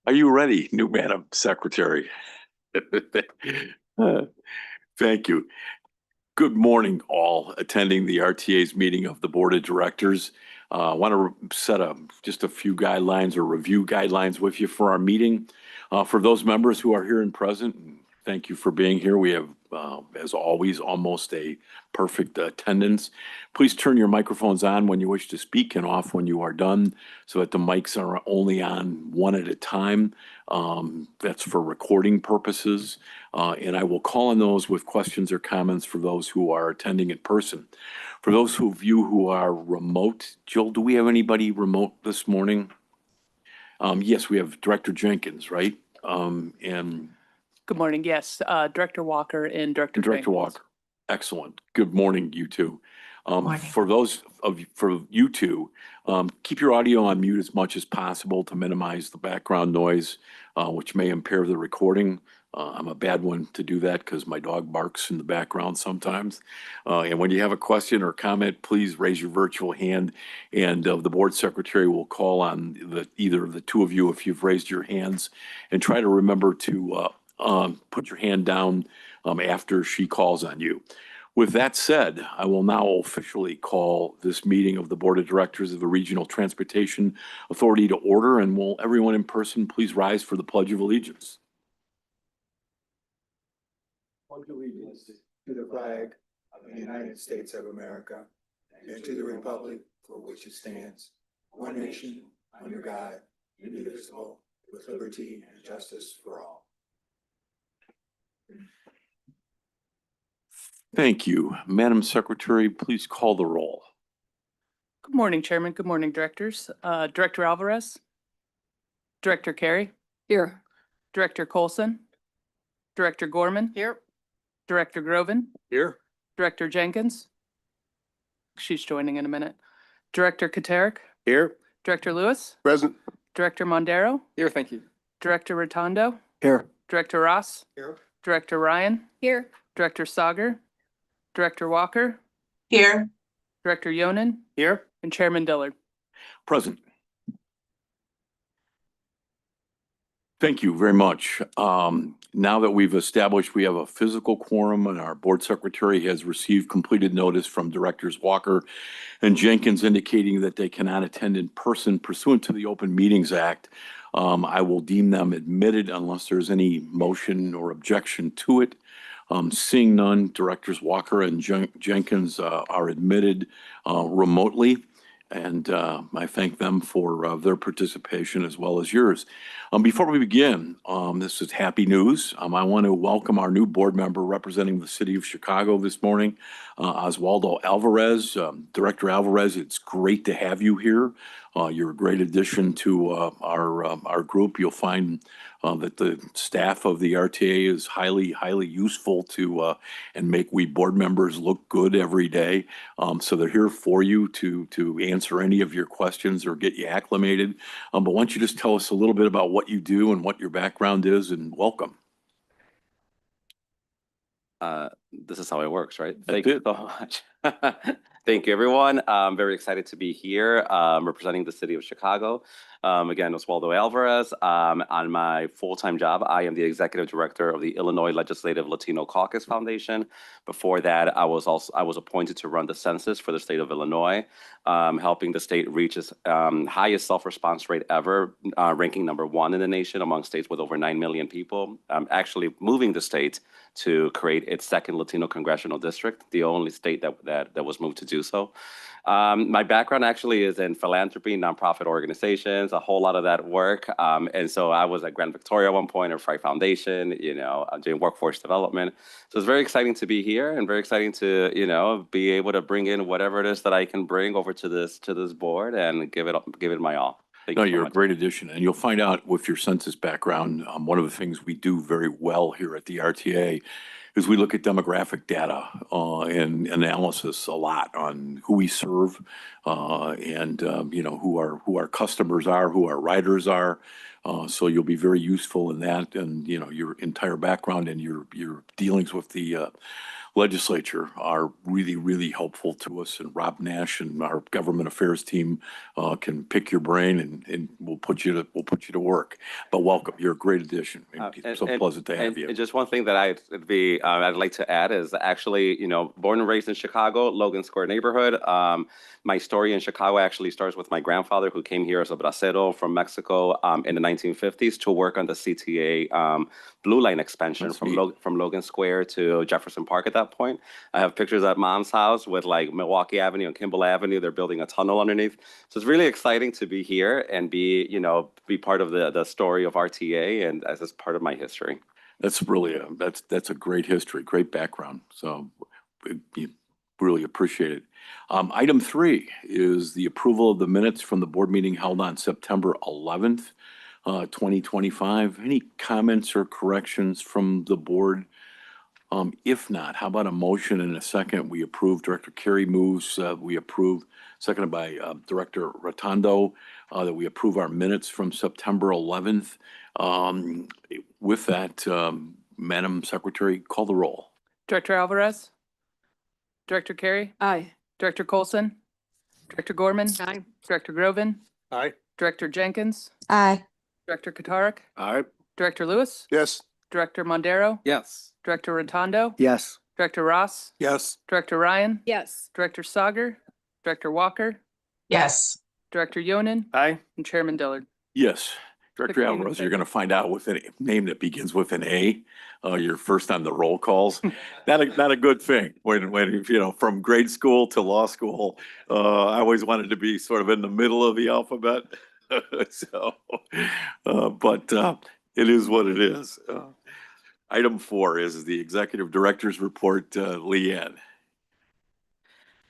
Are you ready, new Madam Secretary? Uh, Thank you. Good morning, all attending the RTA's meeting of the Board of Directors. I want to set just a few guidelines or review guidelines with you for our meeting. For those members who are here and present, thank you for being here. We have, as always, almost a perfect attendance. Please turn your microphones on when you wish to speak and off when you are done so that the mics are only on one at a time. That's for recording purposes. And I will call on those with questions or comments for those who are attending in person. For those of you who are remote, Jill, do we have anybody remote this morning? Yes, we have Director Jenkins, right? And Good morning. Yes, Director Walker and Director Director Jenkins. Walker. Excellent. Good morning, you two. For those of you two, keep your audio on mute as much as possible to minimize the background noise, which may impair the recording. I'm a bad one to do that because my dog barks in the background sometimes. And when you have a question or comment, please raise your virtual hand, and the board secretary will call on either of the two of you if you've raised your hands, and try to remember to put your hand down after she calls on you. With that said, I will now officially call this meeting of the Board of Directors of the Regional Transportation Authority to order, and will everyone in person please rise for the Pledge of Allegiance. Pledge allegiance to the flag of the United States of America and to the republic for which it stands, one nation, under God, indivisible, with liberty and justice for all. Thank you. Madam Secretary, please call the roll. Good morning, Chairman. Good morning, Directors. Director Alvarez. Director Carey. Here. Director Colson. Director Gorman. Here. Director Groven. Here. Director Jenkins. She's joining in a minute. Director Katerik. Here. Director Lewis. Present. Director Mondero. Here, thank you. Director Rotondo. Here. Director Ross. Here. Director Ryan. Here. Director Sauger. Director Walker. Here. Director Yonan. Here. And Chairman Dillard. Present. Thank you very much. Now that we've established we have a physical quorum and our board secretary has received completed notice from Directors Walker and Jenkins indicating that they cannot attend in person pursuant to the Open Meetings Act, I will deem them admitted unless there's any motion or objection to it. Seeing none, Directors Walker and Jenkins are admitted remotely. And I thank them for their participation as well as yours. Before we begin, this is happy news. I want to welcome our new board member representing the city of Chicago this morning, Oswaldo Alvarez. Director Alvarez, it's great to have you here. You're a great addition to our group. You'll find that the staff of the RTA is highly useful to and make we board members look good every day. So they're here for you to answer any of your questions or get you acclimated. But why don't you just tell us a little bit about what you do and what your background is, and welcome. This is how it works, right? Thank you so much. Thank you, everyone. I'm very excited to be here representing the city of Chicago. Again, Oswaldo Alvarez. On my full-time job, I am the executive director of the Illinois Legislative Latino Caucus Foundation. Before that, I was appointed to run the census for the state of Illinois, helping the state reach its highest self-response rate ever, ranking #1 in the nation among states with over 9 million people. Actually moving the state to create its second Latino congressional district, the only state that was moved to do so. My background actually is in philanthropy, nonprofit organizations, a whole lot of that work. And so I was at Grand Victoria at one point, or Fry Foundation, doing workforce development. So it's very exciting to be here and very exciting to, be able to bring in whatever it is that I can bring over to this board and give it my all. No, you're a great addition, and you'll find out with your census background, one of the things we do very well here at the RTA is we look at demographic data and analysis a lot on who we serve and who our customers are, who our riders are. So you'll be very useful in that, and your entire background and your dealings with the legislature are really, really helpful to us. And Rob Nash and our government affairs team can pick your brain and we'll put you to work. But welcome, you're a great addition. It's so pleasant to have you. And just one thing that I'd like to add is actually, born and raised in Chicago, Logan Square neighborhood. My story in Chicago actually starts with my grandfather, who came here as a bracero from Mexico in the 1950s to work on the CTA Blue Line expansion That's from neat. from Logan Square to Jefferson Park at that point. I have pictures at Mom's house with like Milwaukee Avenue and Kimball Avenue. They're building a tunnel underneath. So it's really exciting to be here and be part of the story of RTA and as part of my history. That's really that's a great history, great background. So you really appreciate it. Item 3 is the approval of the minutes from the board meeting held on September 11th, 2025. Any comments or corrections from the board? If not, how about a motion and a second? We approve. Director Carey moves. We approve. Seconded by Director Rotondo, that we approve our minutes from September 11th. With that, Madam Secretary, call the roll. Director Alvarez? Director Carey? Aye. Director Colson? Director Gorman? Aye. Director Groven? Aye. Director Jenkins? Aye. Director Katarik? Aye. Director Lewis? Yes. Director Mondero? Yes. Director Rotondo? Yes. Director Ross? Yes. Director Ryan? Yes. Director Sauger? Director Walker? Yes. Director Yonan? Aye. And Chairman Dillard. Yes. Director 15 Alvarez, you're seconds. going to find out with a name that begins with an A. You're first on the roll calls. Not a good thing when from grade school to law school. I always wanted to be sort of in the middle of the alphabet. So, but it is what it is. Item 4 is the executive director's report. Leanne.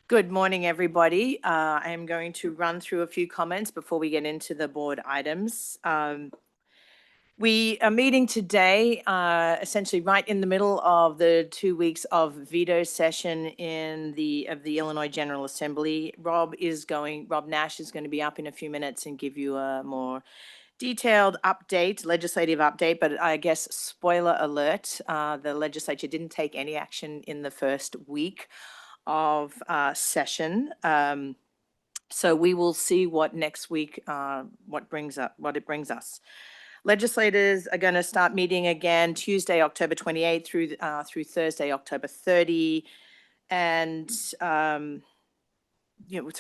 Good morning, everybody. I am going to run through a few comments before we get into the board items. We are meeting today essentially right in the middle of the 2 weeks of veto session of the Illinois General Assembly. Rob Nash is going to be up in a few minutes and give you a more detailed legislative update, but I guess spoiler alert, the legislature didn't take any action in the first week of session. So we will see what next week, what it brings us. Legislators are going to start meeting again Tuesday, October 28th through Thursday, October 30. And, so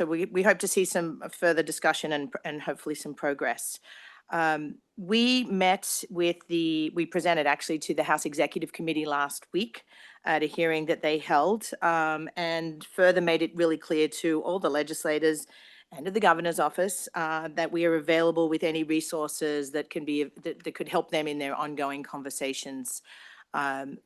we hope to see some further discussion and hopefully some progress. We presented actually to the House Executive Committee last week at a hearing that they held, and further made it really clear to all the legislators and to the governor's office that we are available with any resources that could help them in their ongoing conversations.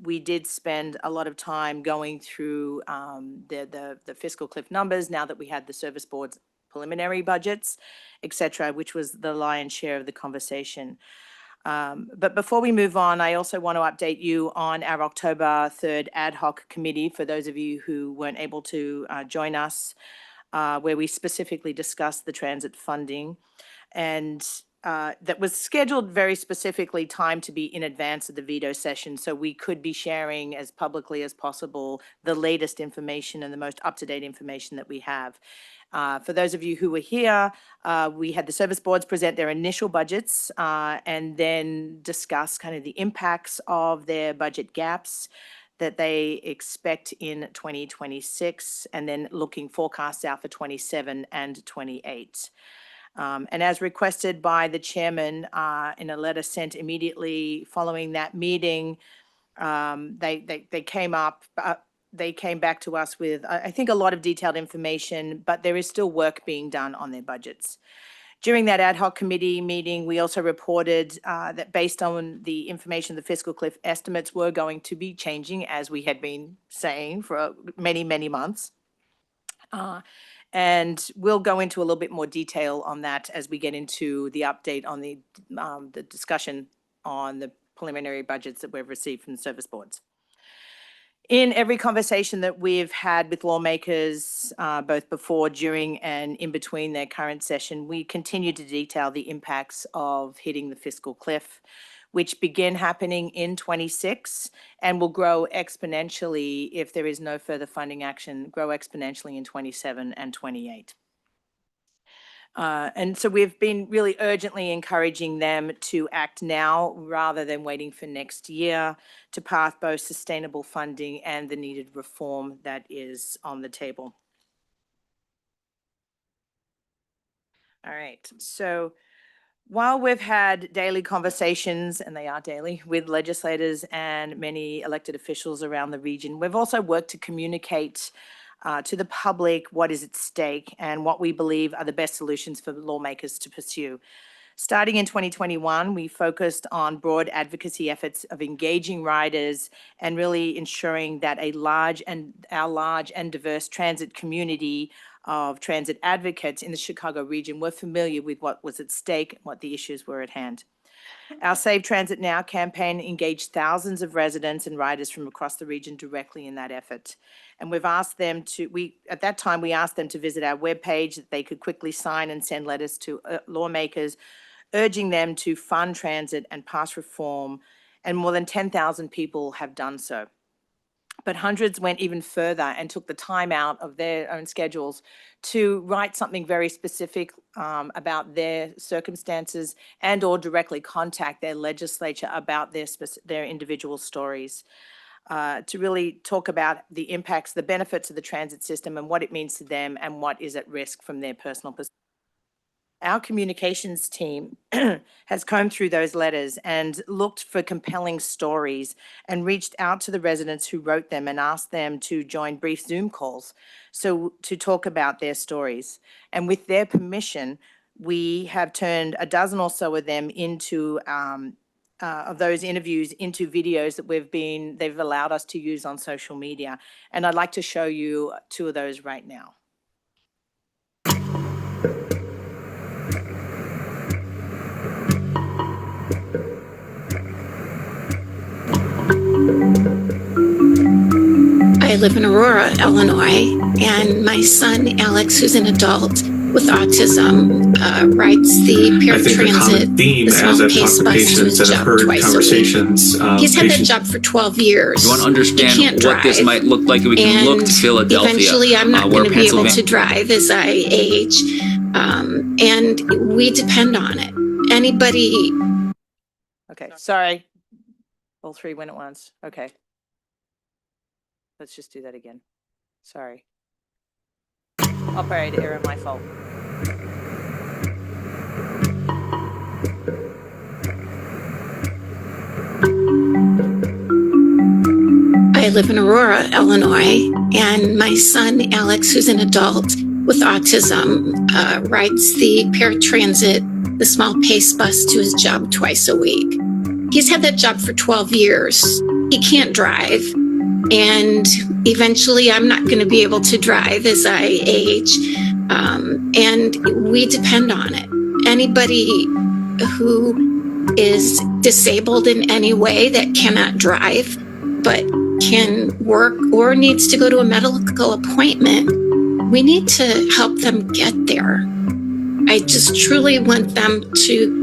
We did spend a lot of time going through the fiscal cliff numbers now that we had the service board's preliminary budgets, et cetera, which was the lion's share of the conversation. But before we move on, I also want to update you on our October 3rd ad hoc committee for those of you who weren't able to join us, where we specifically discussed the transit funding. And that was scheduled very specifically timed to be in advance of the veto session, so we could be sharing as publicly as possible the latest information and the most up-to-date information that we have. For those of you who were here, we had the service boards present their initial budgets and then discuss kind of the impacts of their budget gaps that they expect in 2026, and then looking forecasts out for 27 and 28. And as requested by the chairman in a letter sent immediately following that meeting, they came back to us with, I think, a lot of detailed information, but there is still work being done on their budgets. During that ad hoc committee meeting, we also reported that based on the information, the fiscal cliff estimates were going to be changing, as we had been saying for many, many months. And we'll go into a little bit more detail on that as we get into the update on the discussion on the preliminary budgets that we've received from the service boards. In every conversation that we've had with lawmakers, both before, during, and in between their current session, we continue to detail the impacts of hitting the fiscal cliff. which begin happening in 26 and will grow exponentially if there is no further funding action, grow exponentially in 27 and 28. And so we've been really urgently encouraging them to act now rather than waiting for next year to pass both sustainable funding and the needed reform that is on the table. All right, so while we've had daily conversations, and they are daily, with legislators and many elected officials around the region, we've also worked to communicate to the public what is at stake and what we believe are the best solutions for lawmakers to pursue. Starting in 2021, we focused on broad advocacy efforts of engaging riders and really ensuring that our large and diverse transit community of transit advocates in the Chicago region were familiar with what was at stake and what the issues were at hand. Our Save Transit Now campaign engaged thousands of residents and riders from across the region directly in that effort. And we've asked them to, at that time, we asked them to visit our webpage that they could quickly sign and send letters to lawmakers, urging them to fund transit and pass reform. And more than 10,000 people have done so. But hundreds went even further and took the time out of their own schedules to write something very specific about their circumstances and or directly contact their legislature about their individual stories. To really talk about the impacts, the benefits of the transit system and what it means to them and what is at risk from their personal perspective. Our communications team has combed through those letters and looked for compelling stories and reached out to the residents who wrote them and asked them to join brief Zoom calls to talk about their stories. And with their permission, we have turned a dozen or so of them into of those interviews into videos that they've allowed us to use on social media. And I'd like to show you 2 of those right now. I live in Aurora, Illinois, and my son, Alex, who's an adult with autism, rides the paratransit, the small pace bus to his job twice a week. He's had that job for 12 years. You want to understand what this might look like? We can look to Philadelphia. Eventually, I'm not going to be able to drive as I age, and we depend on it. Anybody... Okay, sorry. All 3 went at once. Okay. Let's just do that again. Sorry. Operator error, my fault. I live in Aurora, Illinois, and my son, Alex, who's an adult with autism, rides the paratransit, the small pace bus to his job twice a week. He's had that job for 12 years. He can't drive. And eventually I'm not going to be able to drive as I age. And we depend on it. Anybody who is disabled in any way that cannot drive, but can work or needs to go to a medical appointment, we need to help them get there. I just truly want them to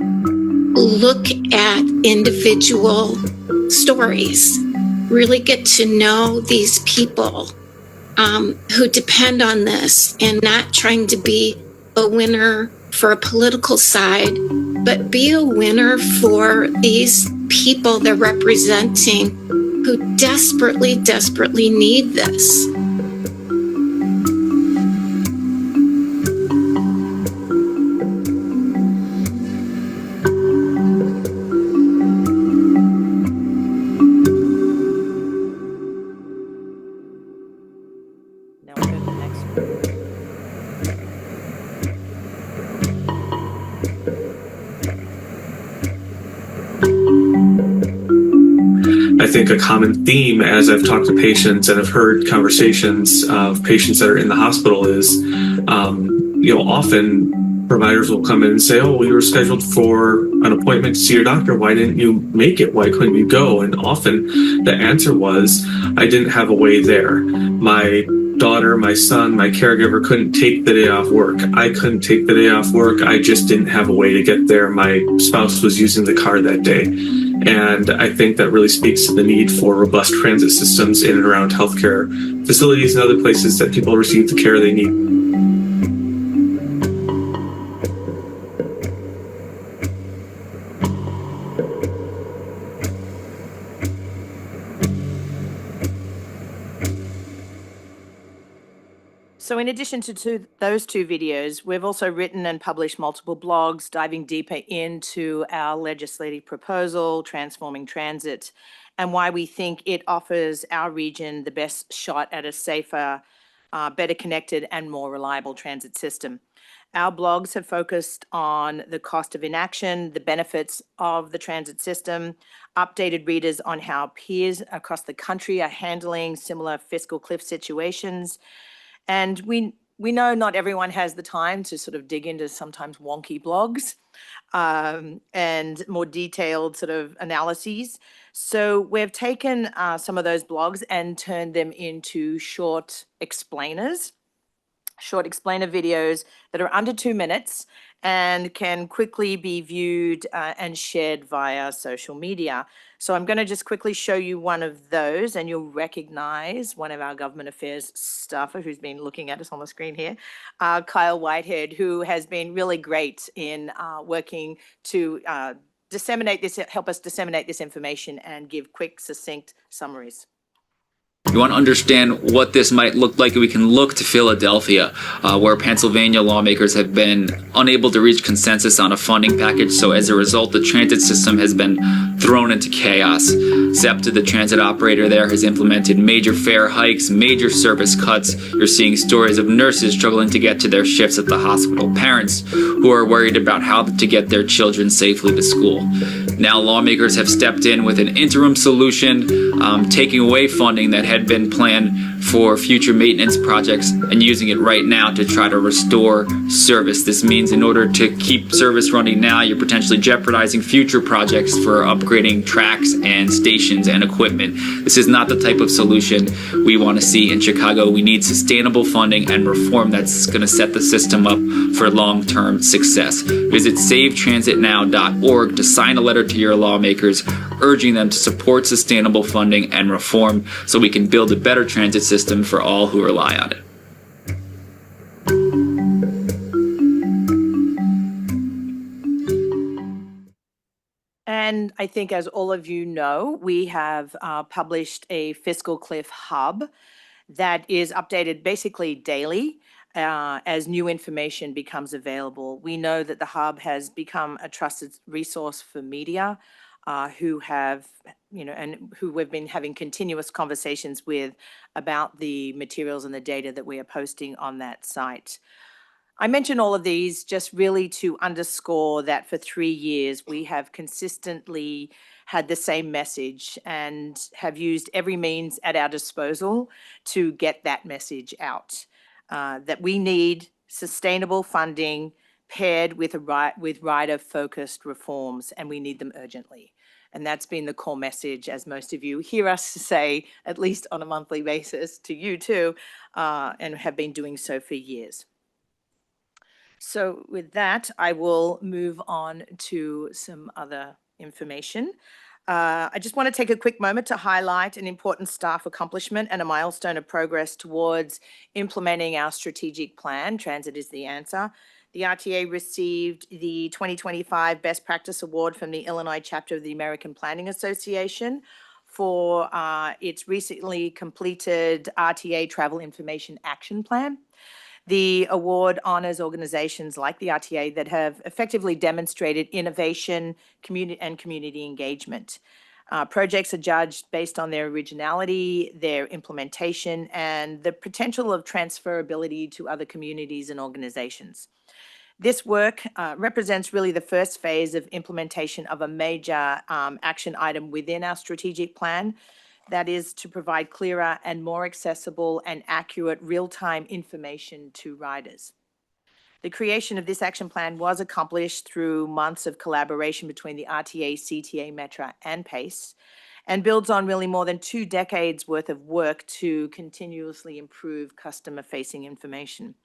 look at individual stories, really get to know these people who depend on this, and not trying to be a winner for a political side, but be a winner for these people they're representing who desperately, desperately need this. Now we'll go to the next one. I think a common theme as I've talked to patients and have heard conversations of patients that are in the hospital is, often providers will come in and say, oh, we were scheduled for an appointment to see your doctor. Why didn't you make it? Why couldn't you go? And often the answer was, I didn't have a way there. My daughter, my son, my caregiver couldn't take the day off work. I couldn't take the day off work. I just didn't have a way to get there. My spouse was using the car that day. And I think that really speaks to the need for robust transit systems in and around healthcare facilities and other places that people receive the care they need. So in addition to those two videos, we've also written and published multiple blogs diving deeper into our legislative proposal, Transforming Transit, and why we think it offers our region the best shot at a safer, better connected and more reliable transit system. Our blogs have focused on the cost of inaction, the benefits of the transit system, updated readers on how peers across the country are handling similar fiscal cliff situations. And we know not everyone has the time to sort of dig into sometimes wonky blogs and more detailed sort of analyses. So we've taken some of those blogs and turned them into short explainer videos that are under 2 minutes and can quickly be viewed and shared via social media. So I'm going to just quickly show you one of those, and you'll recognize one of our government affairs staffer who's been looking at us on the screen here, Kyle Whitehead, who has been really great in working to help us disseminate this information and give quick, succinct summaries. You want to understand what this might look like, we can look to Philadelphia, where Pennsylvania lawmakers have been unable to reach consensus on a funding package. So as a result, the transit system has been thrown into chaos. SEPTA, the transit operator there, has implemented major fare hikes, major service cuts. You're seeing stories of nurses struggling to get to their shifts at the hospital, parents who are worried about how to get their children safely to school. Now lawmakers have stepped in with an interim solution, taking away funding that had been planned for future maintenance projects and using it right now to try to restore service. This means in order to keep service running now, you're potentially jeopardizing future projects for upgrading tracks and stations and equipment. This is not the type of solution we want to see in Chicago. We need sustainable funding and reform that's going to set the system up for long-term success. Visit SaveTransitNow.org to sign a letter to your lawmakers urging them to support sustainable funding and reform so we can build a better transit system for all who rely on it. And I think, as all of you know, we have published a Fiscal Cliff Hub that is updated basically daily as new information becomes available. We know that the Hub has become a trusted resource for media who have, and who we've been having continuous conversations with about the materials and the data that we are posting on that site. I mention all of these just really to underscore that for 3 years, we have consistently had the same message and have used every means at our disposal to get that message out, that we need sustainable funding paired with rider-focused reforms, and we need them urgently. And that's been the core message, as most of you hear us say, at least on a monthly basis, to you too, and have been doing so for years. So with that, I will move on to some other information. I just want to take a quick moment to highlight an important staff accomplishment and a milestone of progress towards implementing our strategic plan, Transit is the Answer. The RTA received the 2025 Best Practice Award from the Illinois chapter of the American Planning Association for its recently completed RTA Travel Information Action Plan. The award honors organizations like the RTA that have effectively demonstrated innovation, community engagement. Projects are judged based on their originality, their implementation, and the potential of transferability to other communities and organizations. This work represents really the first phase of implementation of a major action item within our strategic plan. That is to provide clearer and more accessible and accurate real-time information to riders. The creation of this action plan was accomplished through months of collaboration between the RTA, CTA, Metra, and PACE, and builds on really more than 2 decades worth of work to continuously improve customer-facing information.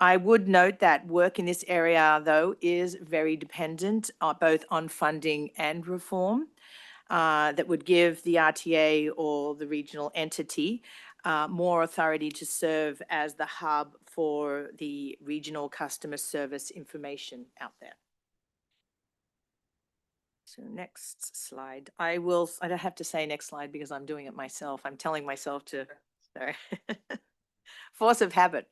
I would note that work in this area, though, is very dependent both on funding and reform that would give the RTA or the regional entity more authority to serve as the hub for the regional customer service information out there. So next slide. I don't have to say next slide because I'm doing it myself. I'm telling myself to, sorry. Force of habit.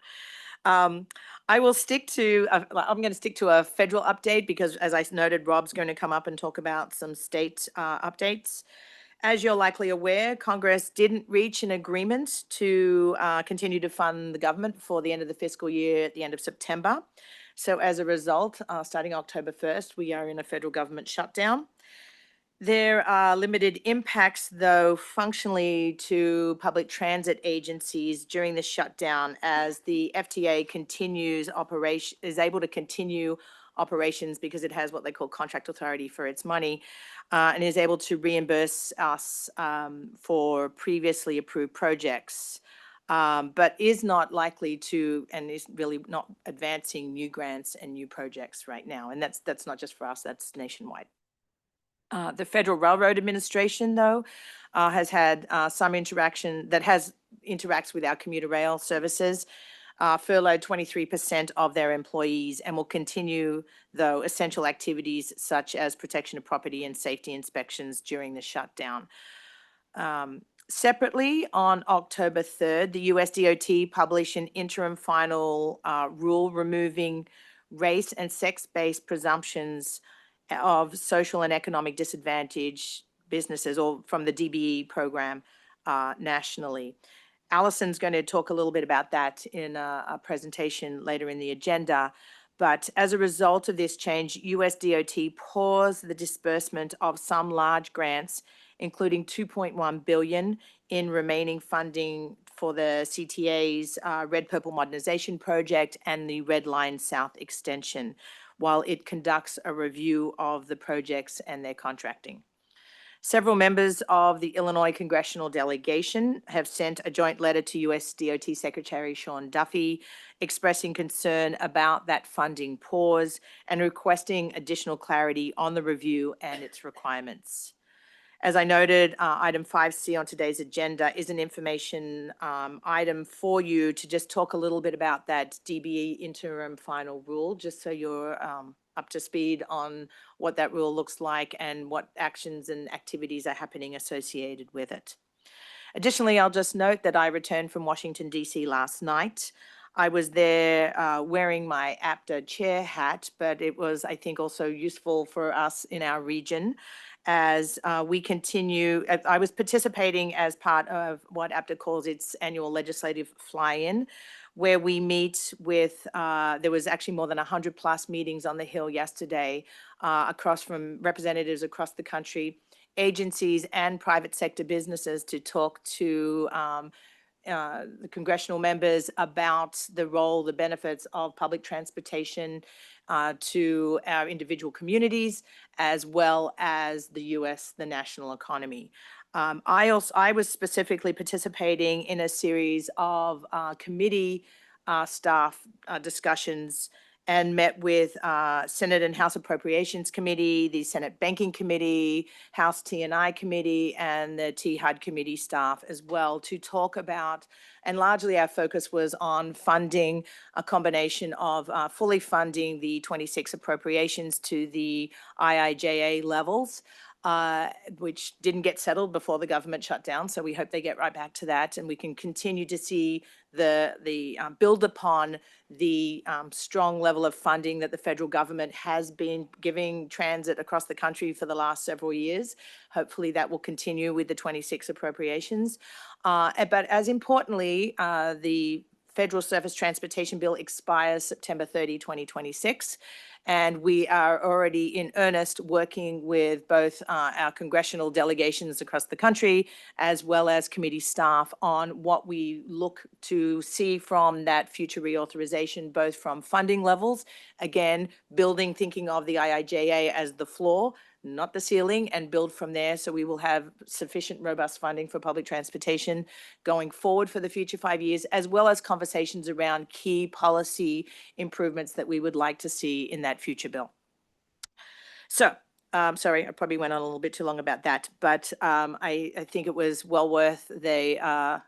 I will stick to, I'm going to stick to a federal update because as I noted, Rob's going to come up and talk about some state updates. As you're likely aware, Congress didn't reach an agreement to continue to fund the government for the end of the fiscal year at the end of September. So as a result, starting October 1st, we are in a federal government shutdown. There are limited impacts, though, functionally to public transit agencies during the shutdown as the FTA is able to continue operations because it has what they call contract authority for its money and is able to reimburse us for previously approved projects, but is not likely to and is really not advancing new grants and new projects right now. And that's not just for us, that's nationwide. The Federal Railroad Administration, though, has had some interaction that interacts with our commuter rail services, furloughed 23% of their employees and will continue, though, essential activities such as protection of property and safety inspections during the shutdown. Separately, on October 3rd, the US DOT published an interim final rule removing race and sex-based presumptions of social and economic disadvantage businesses or from the DBE program nationally. Allison's going to talk a little bit about that in a presentation later in the agenda. But as a result of this change, US DOT paused the disbursement of some large grants, including $2.1 billion in remaining funding for the CTA's Red Purple Modernization Project and the Red Line South Extension, while it conducts a review of the projects and their contracting. Several members of the Illinois congressional delegation have sent a joint letter to US DOT Secretary Sean Duffy expressing concern about that funding pause and requesting additional clarity on the review and its requirements. As I noted, item 5C on today's agenda is an information item for you to just talk a little bit about that DBE interim final rule, just so you're up to speed on what that rule looks like and what actions and activities are happening associated with it. Additionally, I'll just note that I returned from Washington, D.C. last night. I was there wearing my APTA chair hat, but it was, I think, also useful for us in our region as we continue. I was participating as part of what APTA calls its annual legislative fly-in, where we meet with, there was actually more than 100 plus meetings on the Hill yesterday across from representatives across the country, agencies and private sector businesses to talk to the congressional members about the role, the benefits of public transportation to our individual communities, as well as the U.S., the national economy. I was specifically participating in a series of committee staff discussions and met with Senate and House Appropriations Committee, the Senate Banking Committee, House T&I Committee, and the THUD Committee staff as well to talk about, and largely our focus was on funding, a combination of fully funding the 26 appropriations to the IIJA levels, which didn't get settled before the government shut down. So we hope they get right back to that and we can continue to see the build upon the strong level of funding that the federal government has been giving transit across the country for the last several years. Hopefully that will continue with the 26 appropriations. But as importantly, the Federal Surface Transportation Bill expires September 30, 2026. And we are already in earnest working with both our congressional delegations across the country, as well as committee staff on what we look to see from that future reauthorization, both from funding levels, again, thinking of the IIJA as the floor, not the ceiling, and build from there. So we will have sufficient robust funding for public transportation going forward for the future 5 years, as well as conversations around key policy improvements that we would like to see in that future bill. So, sorry, I probably went on a little bit too long about that, but I think it was well worth the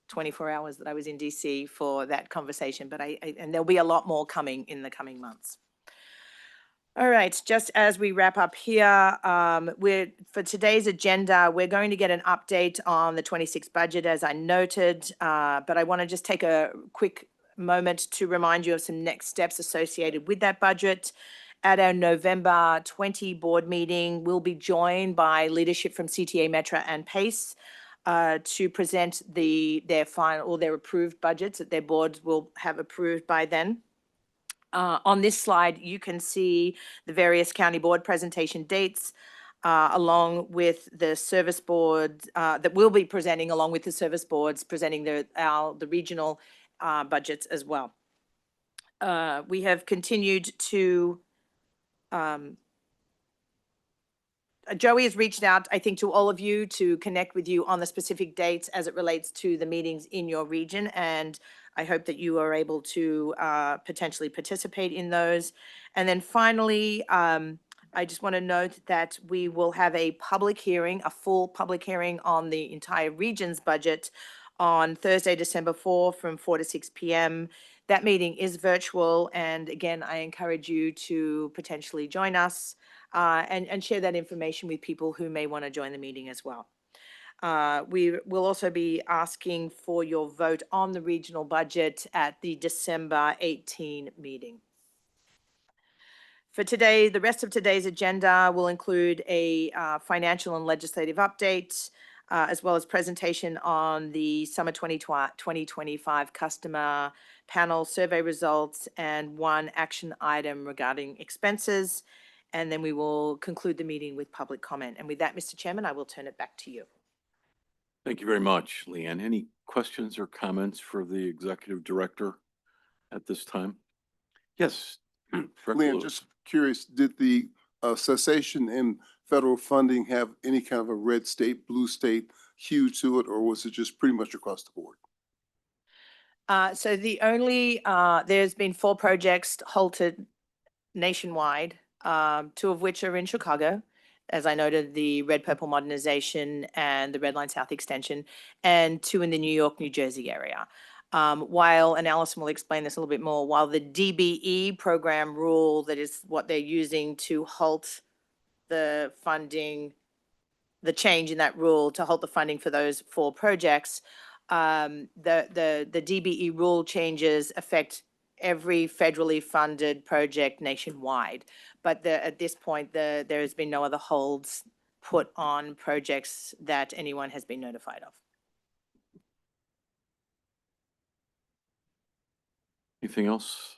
24 hours that I was in DC for that conversation, but and there'll be a lot more coming in the coming months. All right, just as we wrap up here, for today's agenda, we're going to get an update on the 26 budget, as I noted, but I want to just take a quick moment to remind you of some next steps associated with that budget. At our November 20 board meeting, we'll be joined by leadership from CTA, Metra, and PACE to present their final or their approved budgets that their boards will have approved by then. On this slide, you can see the various county board presentation dates along with the service board that we'll be presenting, along with the service boards presenting the regional budgets as well. We have continued to Joey has reached out, I think, to all of you to connect with you on the specific dates as it relates to the meetings in your region, and I hope that you are able to potentially participate in those. And then finally, I just want to note that we will have a public hearing, a full public hearing on the entire region's budget on Thursday, December 4 from 4 to 6 p.m. That meeting is virtual, and again, I encourage you to potentially join us and share that information with people who may want to join the meeting as well. We will also be asking for your vote on the regional budget at the December 18 meeting. For today, the rest of today's agenda will include a financial and legislative update, as well as presentation on the summer 2025 customer panel survey results and one action item regarding expenses. And then we will conclude the meeting with public comment. And with that, Mr. Chairman, I will turn it back to you. Thank you very much, Leanne. Any questions or comments for the executive director at this time? Yes. Director Leanne, Lewis. just curious, did the cessation in federal funding have any kind of a red state, blue state hue to it, or was it just pretty much across the board? So the only, there's been 4 projects halted nationwide, 2 of which are in Chicago. As I noted, the Red Purple modernization and the Red Line South extension, and 2 in the New York, New Jersey area. While, and Allison will explain this a little bit more, while the DBE program rule, that is what they're using to halt the funding, the change in that rule to halt the funding for those 4 projects, the DBE rule changes affect every federally funded project nationwide. But at this point, there has been no other holds put on projects that anyone has been notified of. Anything else?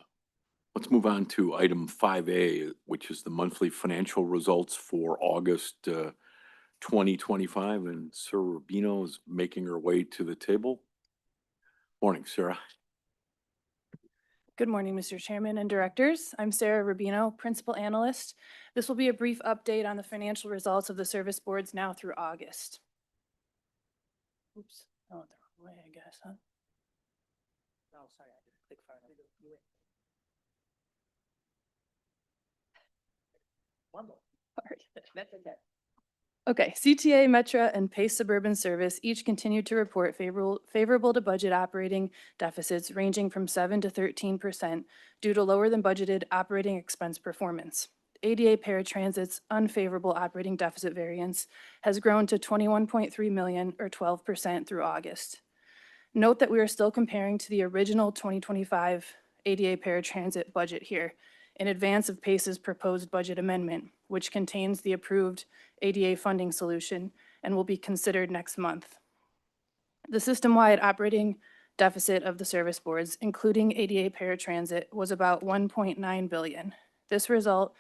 Let's move on to item 5A, which is the monthly financial results for August 2025. And Sarah Rubino is making her way to the table. Morning, Sarah. Good morning, Mr. Chairman and Directors. I'm Sarah Rubino, Principal Analyst. This will be a brief update on the financial results of the service boards now through August. Oops, I went the wrong way, I guess, huh? Oh, sorry, I didn't click far enough. One more. That's okay. Okay, CTA, Metra, and Pace Suburban Service each continue to report favorable to budget operating deficits ranging from 7 to 13% due to lower than budgeted operating expense performance. ADA Paratransit's unfavorable operating deficit variance has grown to $21.3 million or 12% through August. Note that we are still comparing to the original 2025 ADA Paratransit budget here in advance of PACE's proposed budget amendment, which contains the approved ADA funding solution and will be considered next month. The system-wide operating deficit of the service boards, including ADA Paratransit, was about $1.9 billion. This result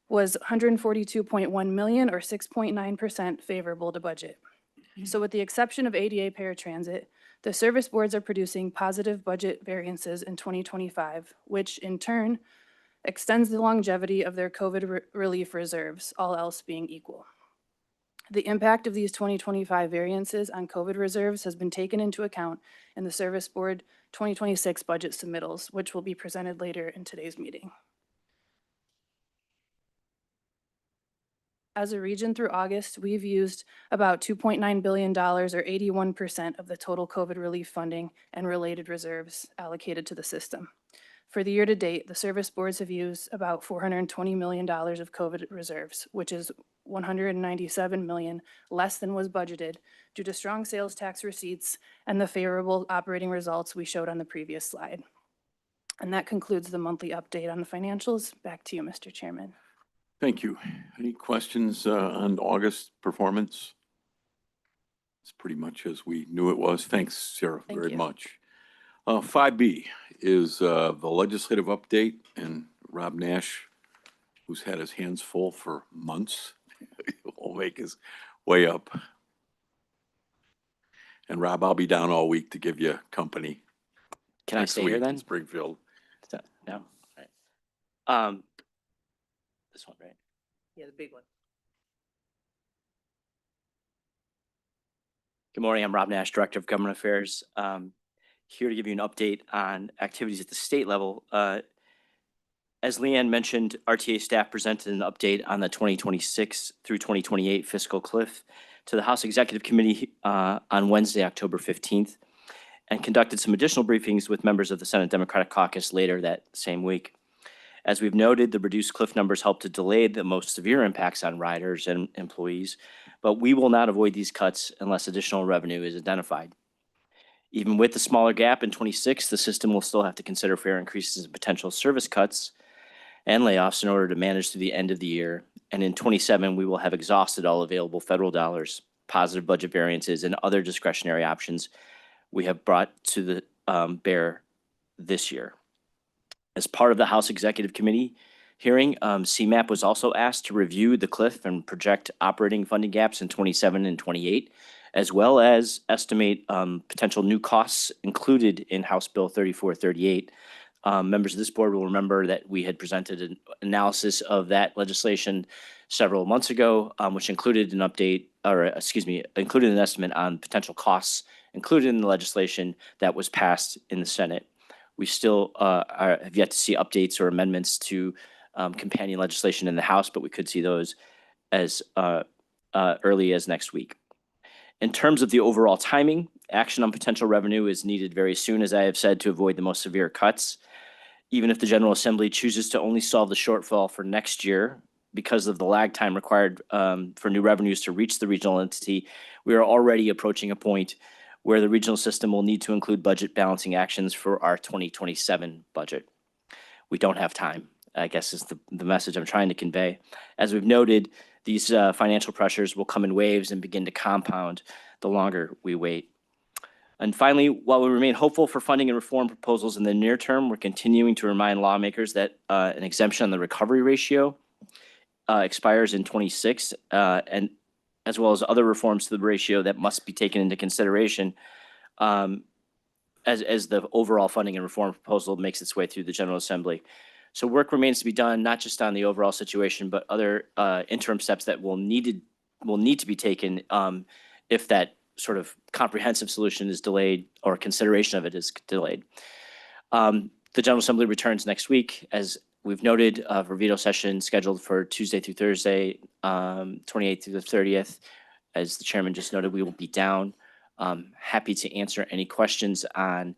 was 142.1 million or 6.9% favorable to budget. So with the exception of ADA paratransit, the service boards are producing positive budget variances in 2025, which in turn extends the longevity of their COVID relief reserves, all else being equal. The impact of these 2025 variances on COVID reserves has been taken into account in the Service Board 2026 budget submittals, which will be presented later in today's meeting. As a region through August, we've used about $2.9 billion or 81% of the total COVID relief funding and related reserves allocated to the system. For the year to date, the service boards have used about $420 million of COVID reserves, which is $197 million less than was budgeted due to strong sales tax receipts and the favorable operating results we showed on the previous slide. And that concludes the monthly update on the financials. Back to you, Mr. Chairman. Thank you. Any questions on August performance? It's pretty much as we knew it was. Thanks, Sarah, Thank very you. much. 5B is the legislative update, and Rob Nash, who's had his hands full for months, will make his way up. And Rob, I'll be down all week to give you company. Can I next stay here week in then? Springfield. No? All right. This one, right? Yeah, the big one. Good morning, I'm Rob Nash, Director of Government Affairs. Here to give you an update on activities at the state level. As Leanne mentioned, RTA staff presented an update on the 2026 through 2028 fiscal cliff to the House Executive Committee on Wednesday, October 15th, and conducted some additional briefings with members of the Senate Democratic Caucus later that same week. As we've noted, the reduced cliff numbers help to delay the most severe impacts on riders and employees, but we will not avoid these cuts unless additional revenue is identified. Even with the smaller gap in 26, the system will still have to consider fare increases and potential service cuts and layoffs in order to manage through the end of the year. And in 27, we will have exhausted all available federal dollars, positive budget variances, and other discretionary options we have brought to the bear this year. As part of the House Executive Committee hearing, CMAP was also asked to review the cliff and project operating funding gaps in 27 and 28, as well as estimate potential new costs included in House Bill 3438. Members of this board will remember that we had presented an analysis of that legislation several months ago, which included an update, or included an estimate on potential costs included in the legislation that was passed in the Senate. We still have yet to see updates or amendments to companion legislation in the House, but we could see those as early as next week. In terms of the overall timing, action on potential revenue is needed very soon, as I have said, to avoid the most severe cuts. Even if the General Assembly chooses to only solve the shortfall for next year, because of the lag time required for new revenues to reach the regional entity, we are already approaching a point where the regional system will need to include budget balancing actions for our 2027 budget. We don't have time, I guess is the message I'm trying to convey. As we've noted, these financial pressures will come in waves and begin to compound the longer we wait. And finally, while we remain hopeful for funding and reform proposals in the near term, we're continuing to remind lawmakers that an exemption on the recovery ratio expires in 26, and as well as other reforms to the ratio that must be taken into consideration as the overall funding and reform proposal makes its way through the General Assembly. So work remains to be done, not just on the overall situation, but other interim steps that will need to be taken if that sort of comprehensive solution is delayed or consideration of it is delayed. The General Assembly returns next week, as we've noted, for veto session scheduled for Tuesday through Thursday, 28th through the 30th. As the chairman just noted, we will be down. Happy to answer any questions on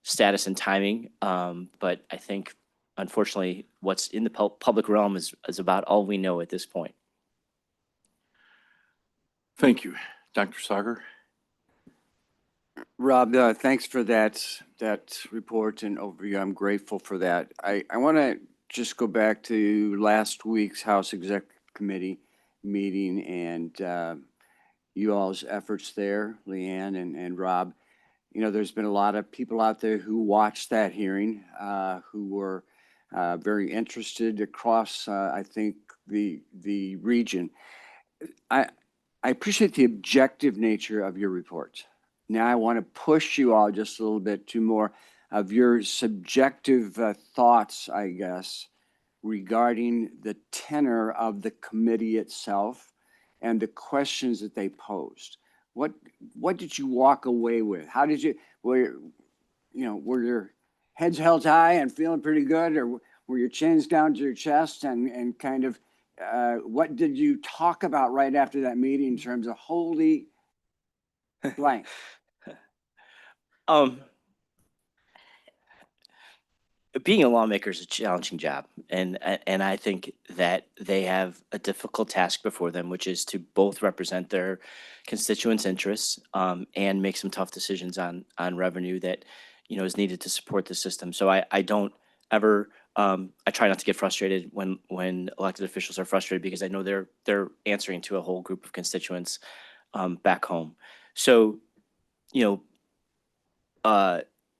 status and timing, but I think, unfortunately, what's in the public realm is about all we know at this point. Thank you. Dr. Sagar? Rob, thanks for that report and overview. I'm grateful for that. I want to just go back to last week's House Exec Committee meeting and you all's efforts there, Leanne and Rob. You know, there's been a lot of people out there who watched that hearing, who were very interested across, I think, the region. I appreciate the objective nature of your report. Now I want to push you all just a little bit to more of your subjective thoughts, I guess, regarding the tenor of the committee itself and the questions that they posed. What did you walk away with? How did you, were your heads held high and feeling pretty good, or were your chins down to your chest, and kind of what did you talk about right after that meeting in terms of holy blank? Being a lawmaker is a challenging job, and I think that they have a difficult task before them, which is to both represent their constituents' interests and make some tough decisions on revenue that is needed to support the system. So I don't ever I try not to get frustrated when elected officials are frustrated, because I know they're answering to a whole group of constituents back home. So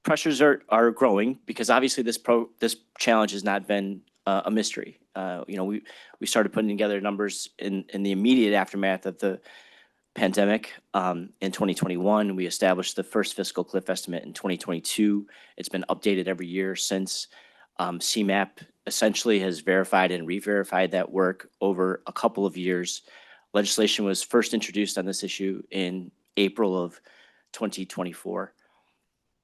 pressures are growing, because obviously this challenge has not been a mystery. We started putting together numbers in the immediate aftermath of the pandemic in 2021. We established the first fiscal cliff estimate in 2022. It's been updated every year since. CMAP essentially has verified and re-verified that work over a couple of years. Legislation was first introduced on this issue in April of 2024.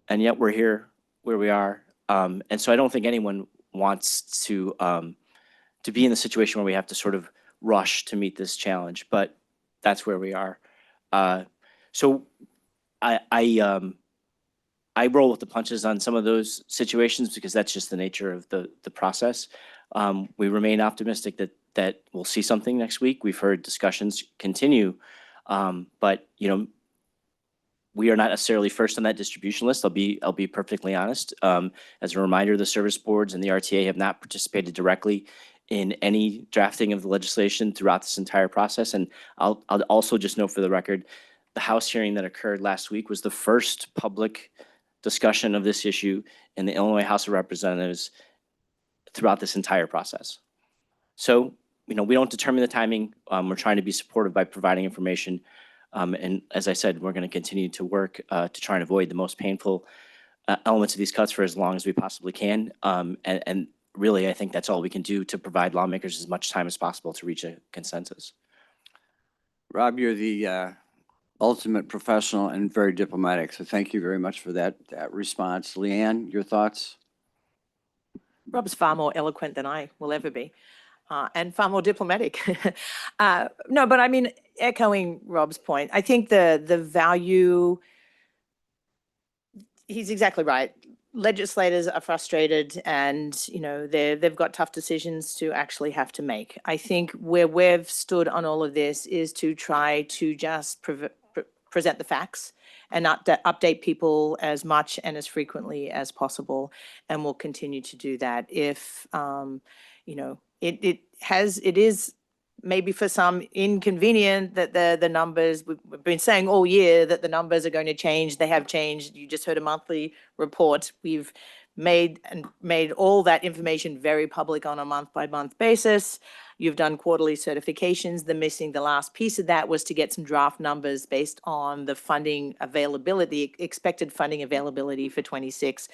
And yet we're here where we are. And so I don't think anyone wants to be in the situation where we have to sort of rush to meet this challenge, but that's where we are. So I roll with the punches on some of those situations, because that's just the nature of the process. We remain optimistic that we'll see something next week. We've heard discussions continue, but we are not necessarily first on that distribution list. I'll be perfectly honest. As a reminder, the service boards and the RTA have not participated directly in any drafting of the legislation throughout this entire process. And I'll also just note for the record, the House hearing that occurred last week was the first public discussion of this issue in the Illinois House of Representatives throughout this entire process. So, we don't determine the timing. We're trying to be supportive by providing information. And as I said, we're going to continue to work to try and avoid the most painful elements of these cuts for as long as we possibly can. And really, I think that's all we can do to provide lawmakers as much time as possible to reach a consensus. Rob, you're the ultimate professional and very diplomatic, so thank you very much for that response. Leanne, your thoughts? Rob's far more eloquent than I will ever be, and far more diplomatic. No, but I mean, echoing Rob's point, I think the value, he's exactly right. Legislators are frustrated, and they've got tough decisions to actually have to make. I think where we've stood on all of this is to try to just present the facts and update people as much and as frequently as possible, and we'll continue to do that. If it is maybe for some inconvenient that the numbers, we've been saying all year that the numbers are going to change. They have changed. You just heard a monthly report. We've made all that information very public on a month-by-month basis. You've done quarterly certifications. The last piece of that was to get some draft numbers based on the funding availability, expected funding availability for 26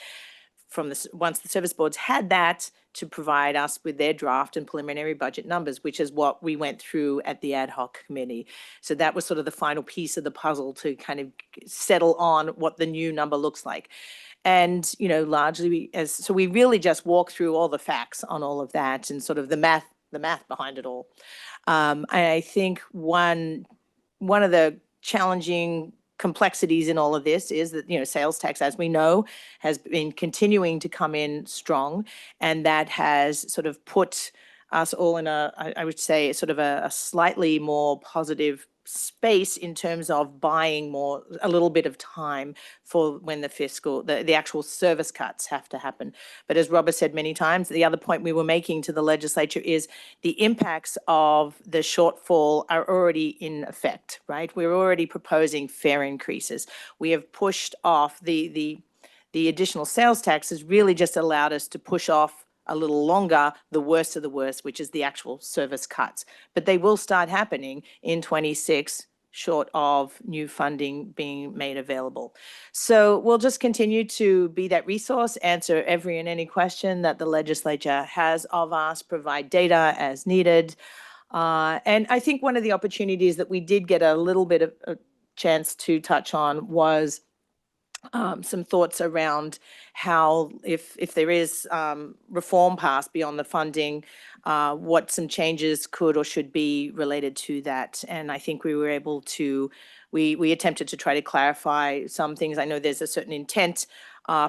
once the service boards had that, to provide us with their draft and preliminary budget numbers, which is what we went through at the ad hoc committee. So that was sort of the final piece of the puzzle to kind of settle on what the new number looks like. And, largely so we really just walk through all the facts on all of that and sort of the math behind it all. I think one of the challenging complexities in all of this is that, sales tax, as we know, has been continuing to come in strong, and that has sort of put us all in I would say, sort of a slightly more positive space in terms of buying a little bit of time for when the actual service cuts have to happen. But as Robert said many times, the other point we were making to the legislature is the impacts of the shortfall are already in effect, right? We're already proposing fare increases. We have pushed off the additional sales tax has really just allowed us to push off a little longer, the worst of the worst, which is the actual service cuts. But they will start happening in 26, short of new funding being made available. So we'll just continue to be that resource, answer every and any question that the legislature has of us, provide data as needed. And I think one of the opportunities that we did get a little bit of a chance to touch on was some thoughts around how, if there is reform passed beyond the funding, what some changes could or should be related to that. And I think we were able to, we attempted to try to clarify some things. I know there's a certain intent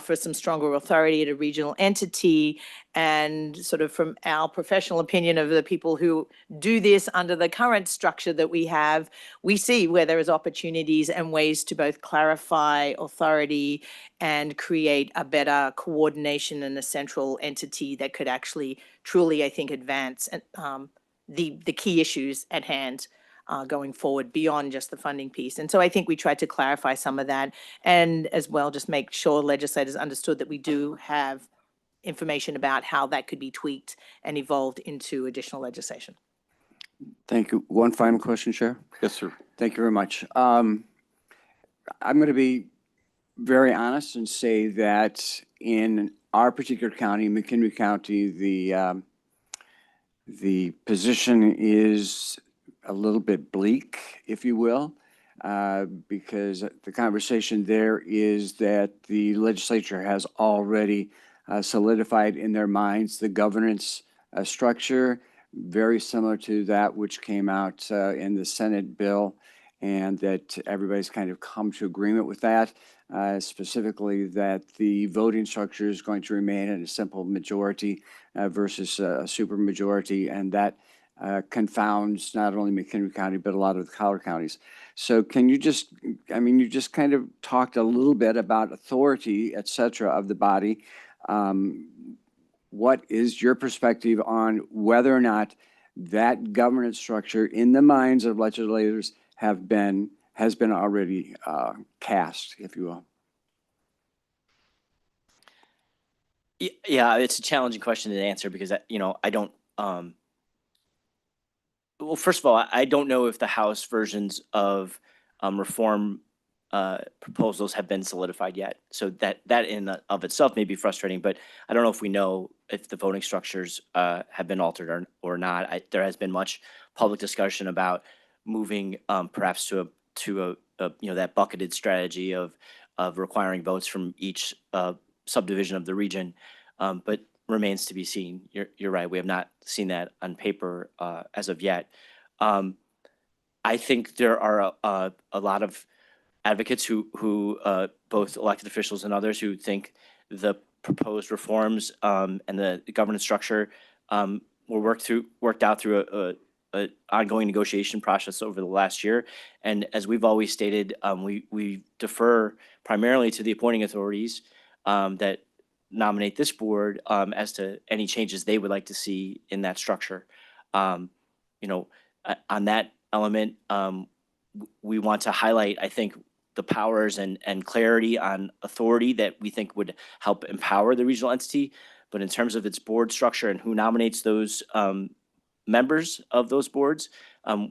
for some stronger authority at a regional entity, and sort of from our professional opinion of the people who do this under the current structure that we have, we see where there is opportunities and ways to both clarify authority and create a better coordination in a central entity that could actually truly, I think, advance the key issues at hand going forward beyond just the funding piece. And so I think we tried to clarify some of that, and as well just make sure legislators understood that we do have information about how that could be tweaked and evolved into additional legislation. Thank you. One final question, Chair. Yes, sir. Thank you very much. I'm going to be very honest and say that in our particular county, McHenry County, the position is a little bit bleak, if you will, because the conversation there is that the legislature has already solidified in their minds the governance structure, very similar to that which came out in the Senate bill, and that everybody's kind of come to agreement with that, specifically that the voting structure is going to remain in a simple majority versus a supermajority, and that confounds not only McHenry County, but a lot of the collar counties. So can you just, I mean, you just kind of talked a little bit about authority, et cetera, of the body. What is your perspective on whether or not that governance structure in the minds of legislators has been already cast, if you will? Yeah, it's a challenging question to answer because, I don't, well, first of all, I don't know if the House versions of reform proposals have been solidified yet. So that in of itself may be frustrating, but I don't know if we know if the voting structures have been altered or not. There has been much public discussion about moving perhaps to that bucketed strategy of requiring votes from each subdivision of the region, but remains to be seen. You're right. We have not seen that on paper as of yet. I think there are a lot of advocates who both elected officials and others who think the proposed reforms and the governance structure were worked out through a ongoing negotiation process over the last year. And as we've always stated, we defer primarily to the appointing authorities that nominate this board as to any changes they would like to see in that structure. On that element, we want to highlight, I think, the powers and clarity on authority that we think would help empower the regional entity. But in terms of its board structure and who nominates those members of those boards,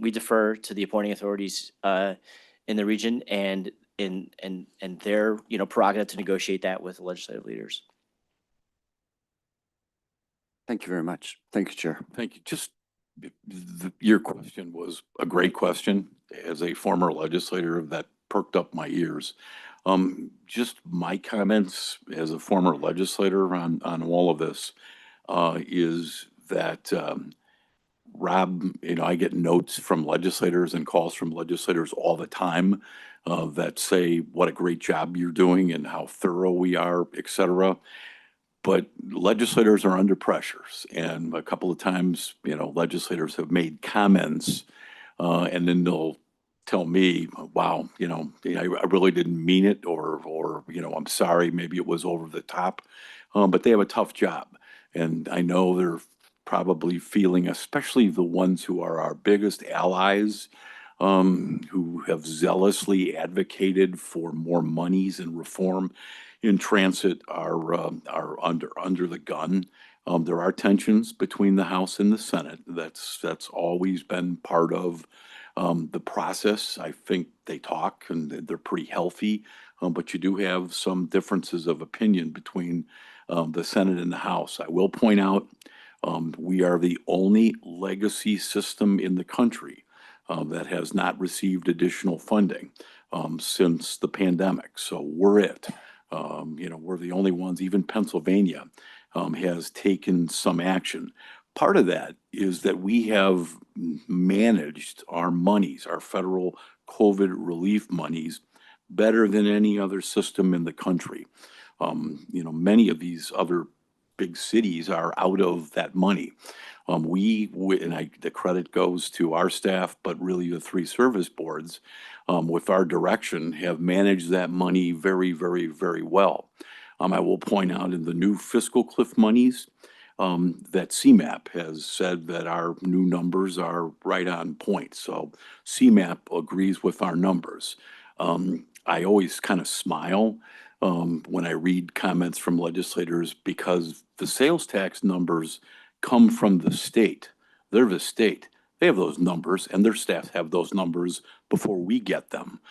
we defer to the appointing authorities in the region and their prerogative to negotiate that with the legislative leaders. Thank you very much. Thank you, Chair. Thank you. Just your question was a great question. As a former legislator, that perked up my ears. Just my comments as a former legislator on all of this is that Rob, I get notes from legislators and calls from legislators all the time that say what a great job you're doing and how thorough we are, et cetera. But legislators are under pressures, and a couple of times, legislators have made comments, and then they'll tell me, "Wow, I really didn't mean it," or "I'm sorry, maybe it was over the top." But they have a tough job, and I know they're probably feeling, especially the ones who are our biggest allies, who have zealously advocated for more monies and reform in transit are under the gun. There are tensions between the House and the Senate. That's always been part of the process. I think they talk and they're pretty healthy, but you do have some differences of opinion between the Senate and the House. I will point out we are the only legacy system in the country that has not received additional funding since the pandemic. So we're it. We're the only ones. Even Pennsylvania has taken some action. Part of that is that we have managed our monies, our federal COVID relief monies, better than any other system in the country. Many of these other big cities are out of that money. The credit goes to our staff, but really the three service boards, with our direction, have managed that money very, very, very well. I will point out in the new fiscal cliff monies, that CMAP has said that our new numbers are right on point. So CMAP agrees with our numbers. I always kind of smile when I read comments from legislators because the sales tax numbers come from the state. They're the state. They have those numbers and their staff have those numbers before we get them.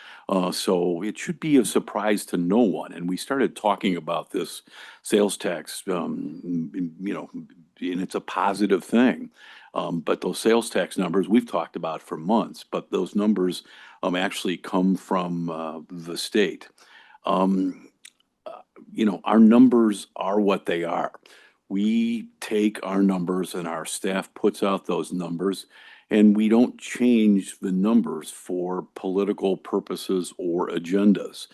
So it should be a surprise to no one. And we started talking about this sales tax, and it's a positive thing. But those sales tax numbers we've talked about for months, but those numbers actually come from the state. Our numbers are what they are. We take our numbers and our staff puts out those numbers, and we don't change the numbers for political purposes or agendas.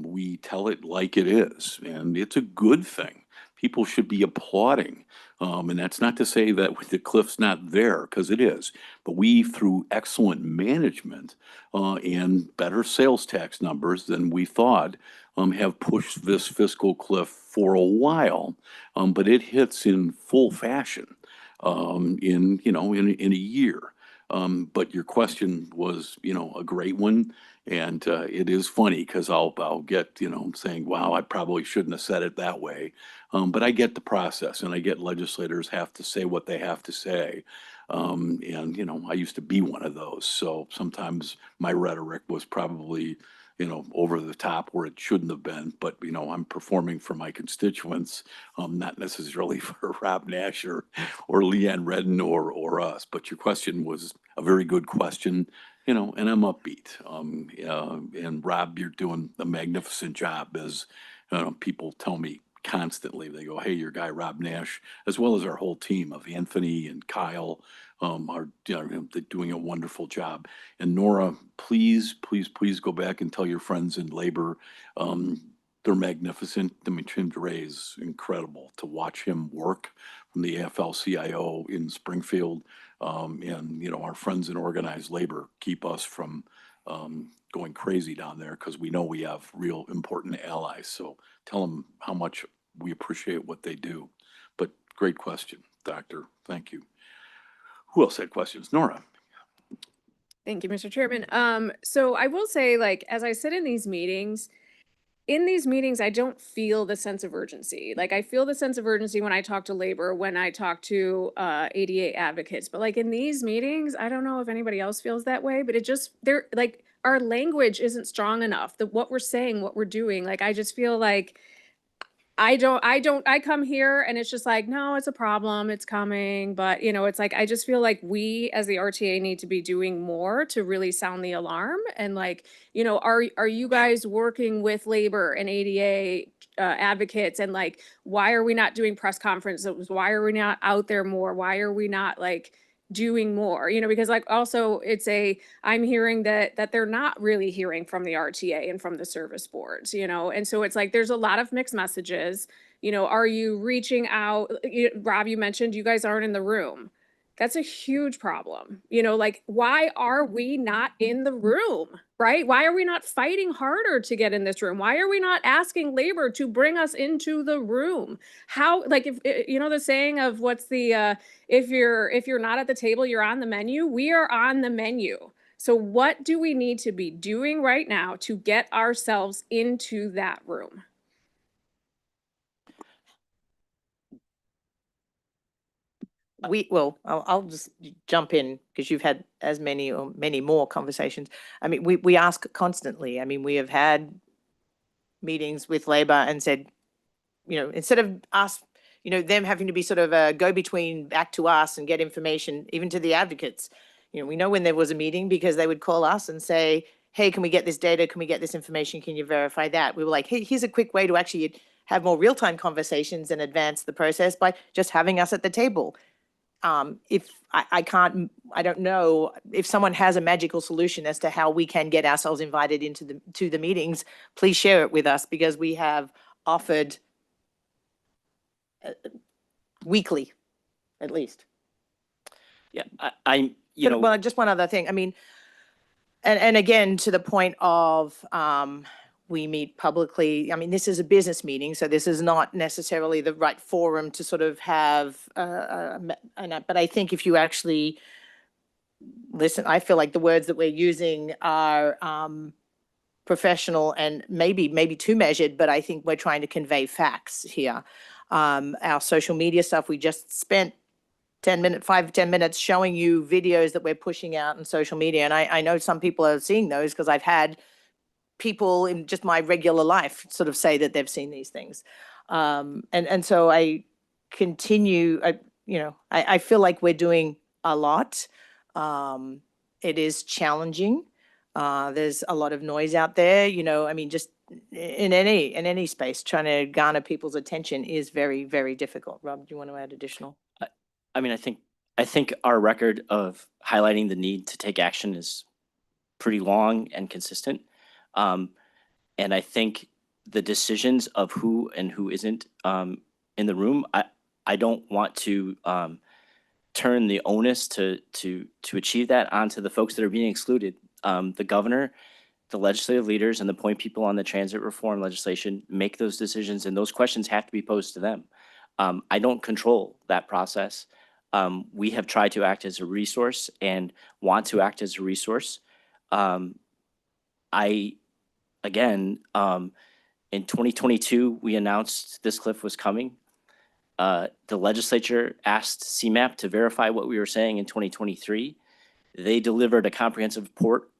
We tell it like it is, and it's a good thing. People should be applauding. And that's not to say that the cliff's not there, because it is. But we, through excellent management and better sales tax numbers than we thought, have pushed this fiscal cliff for a while. But it hits in full fashion in a year. But your question was, a great one. And it is funny because I'll get, saying, wow, I probably shouldn't have said it that way. But I get the process and I get legislators have to say what they have to say. I used to be one of those. So sometimes my rhetoric was probably, over the top where it shouldn't have been. But, I'm performing for my constituents, not necessarily for Rob Nash or Leanne Redden or us. But your question was a very good question, and I'm upbeat. And Rob, you're doing a magnificent job as people tell me constantly. They go, hey, your guy, Rob Nash, as well as our whole team of Anthony and Kyle, are they're doing a wonderful job. And Nora, please, please, please go back and tell your friends in labor, they're magnificent. I mean, Tim DeRay is incredible to watch him work from the AFL-CIO in Springfield. Our friends in organized labor keep us from going crazy down there because we know we have real important allies. So tell them how much we appreciate what they do. But great question, Doctor. Thank you. Who else had questions? Nora. Thank you, Mr. Chairman. So I will say, as I sit in these meetings, I don't feel the sense of urgency. I feel the sense of urgency when I talk to labor, when I talk to ADA advocates. But in these meetings, I don't know if anybody else feels that way, but our language isn't strong enough. What we're saying, what we're doing, I just feel like I come here and it's just no, it's a problem, it's coming. But it's I just feel like we as the RTA need to be doing more to really sound the alarm. And are you guys working with labor and ADA advocates? And why are we not doing press conferences? Why are we not out there more? Why are we not doing more? Because also I'm hearing that they're not really hearing from the RTA and from the service boards, and so it's there's a lot of mixed messages. Are you reaching out? Rob, you mentioned you guys aren't in the room. That's a huge problem. Why are we not in the room, right? Why are we not fighting harder to get in this room? Why are we not asking labor to bring us into the room? How, if, the saying of what's the, if you're not at the table, you're on the menu. We are on the menu. So what do we need to be doing right now to get ourselves into that room? I'll just jump in because you've had as many or many more conversations. I mean, we ask constantly. I mean, we have had meetings with Labor and said, instead of us, them having to be sort of a go-between back to us and get information, even to the advocates. We know when there was a meeting because they would call us and say, hey, can we get this data? Can we get this information? Can you verify that? We were like, hey, here's a quick way to actually have more real-time conversations and advance the process by just having us at the table. If I don't know if someone has a magical solution as to how we can get ourselves invited into the meetings, please share it with us because we have offered weekly, at least. Yeah, I'm, you know. Well, just one other thing. I mean, and again, to the point of, we meet publicly. I mean, this is a business meeting, so this is not necessarily the right forum to sort of have, but I think if you actually listen, I feel like the words that we're using are, professional and maybe too measured, but I think we're trying to convey facts here. Our social media stuff, we just spent 5 to 10 minutes showing you videos that we're pushing out on social media. And I know some people are seeing those because I've had people in just my regular life sort of say that they've seen these things. And so I continue, I feel like we're doing a lot. It is challenging. There's a lot of noise out there, I mean, just in any space, trying to garner people's attention is very, very difficult. Rob, do you want to add additional? I mean, I think our record of highlighting the need to take action is pretty long and consistent. And I think the decisions of who and who isn't in the room, I don't want to turn the onus to achieve that onto the folks that are being excluded. The governor, the legislative leaders, and the point people on the transit reform legislation make those decisions, and those questions have to be posed to them. I don't control that process. We have tried to act as a resource and want to act as a resource. In 2022, we announced this cliff was coming. The legislature asked CMAP to verify what we were saying in 2023. They delivered a comprehensive report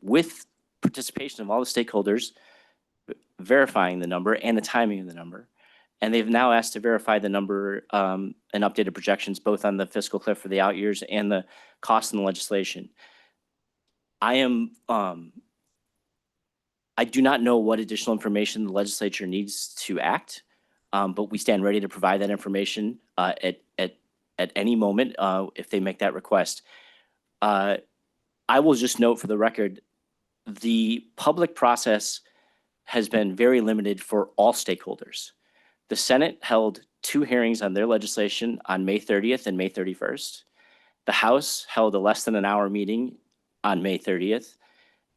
with participation of all the stakeholders, verifying the number and the timing of the number. And they've now asked to verify the number and updated projections, both on the fiscal cliff for the out years and the cost in the legislation. I do not know what additional information the legislature needs to act, but we stand ready to provide that information at any moment if they make that request. I will just note for the record, the public process has been very limited for all stakeholders. The Senate held 2 hearings on their legislation on May 30th and May 31st. The House held a less than an hour meeting on May 30th.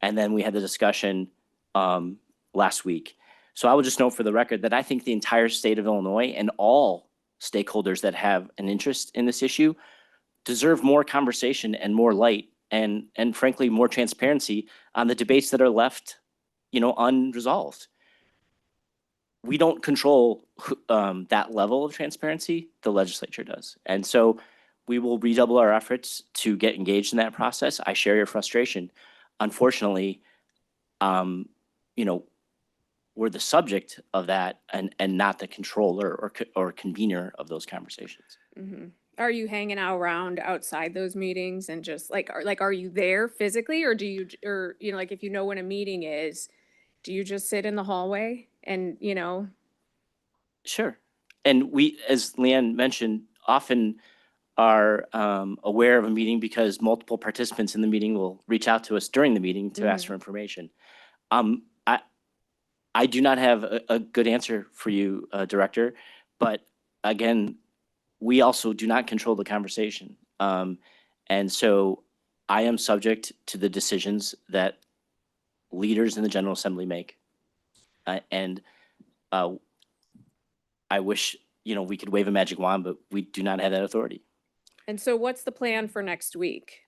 And then we had the discussion last week. So I will just note for the record that I think the entire state of Illinois and all stakeholders that have an interest in this issue deserve more conversation and more light and frankly, more transparency on the debates that are left, unresolved. We don't control that level of transparency, the legislature does. And so we will redouble our efforts to get engaged in that process. I share your frustration. Unfortunately, we're the subject of that and not the controller or convener of those conversations. Mm-hmm. Are you hanging out around outside those meetings and just are you there physically, or do you, like if you know when a meeting is, do you just sit in the hallway and, Sure. And we, as Leanne mentioned, often are aware of a meeting because multiple participants in the meeting will reach out to us during the meeting to ask for information. I do not have a good answer for you, Director, but again, we also do not control the conversation. And so I am subject to the decisions that leaders in the General Assembly make. And I wish, we could wave a magic wand, but we do not have that authority. and so what's the plan for next week?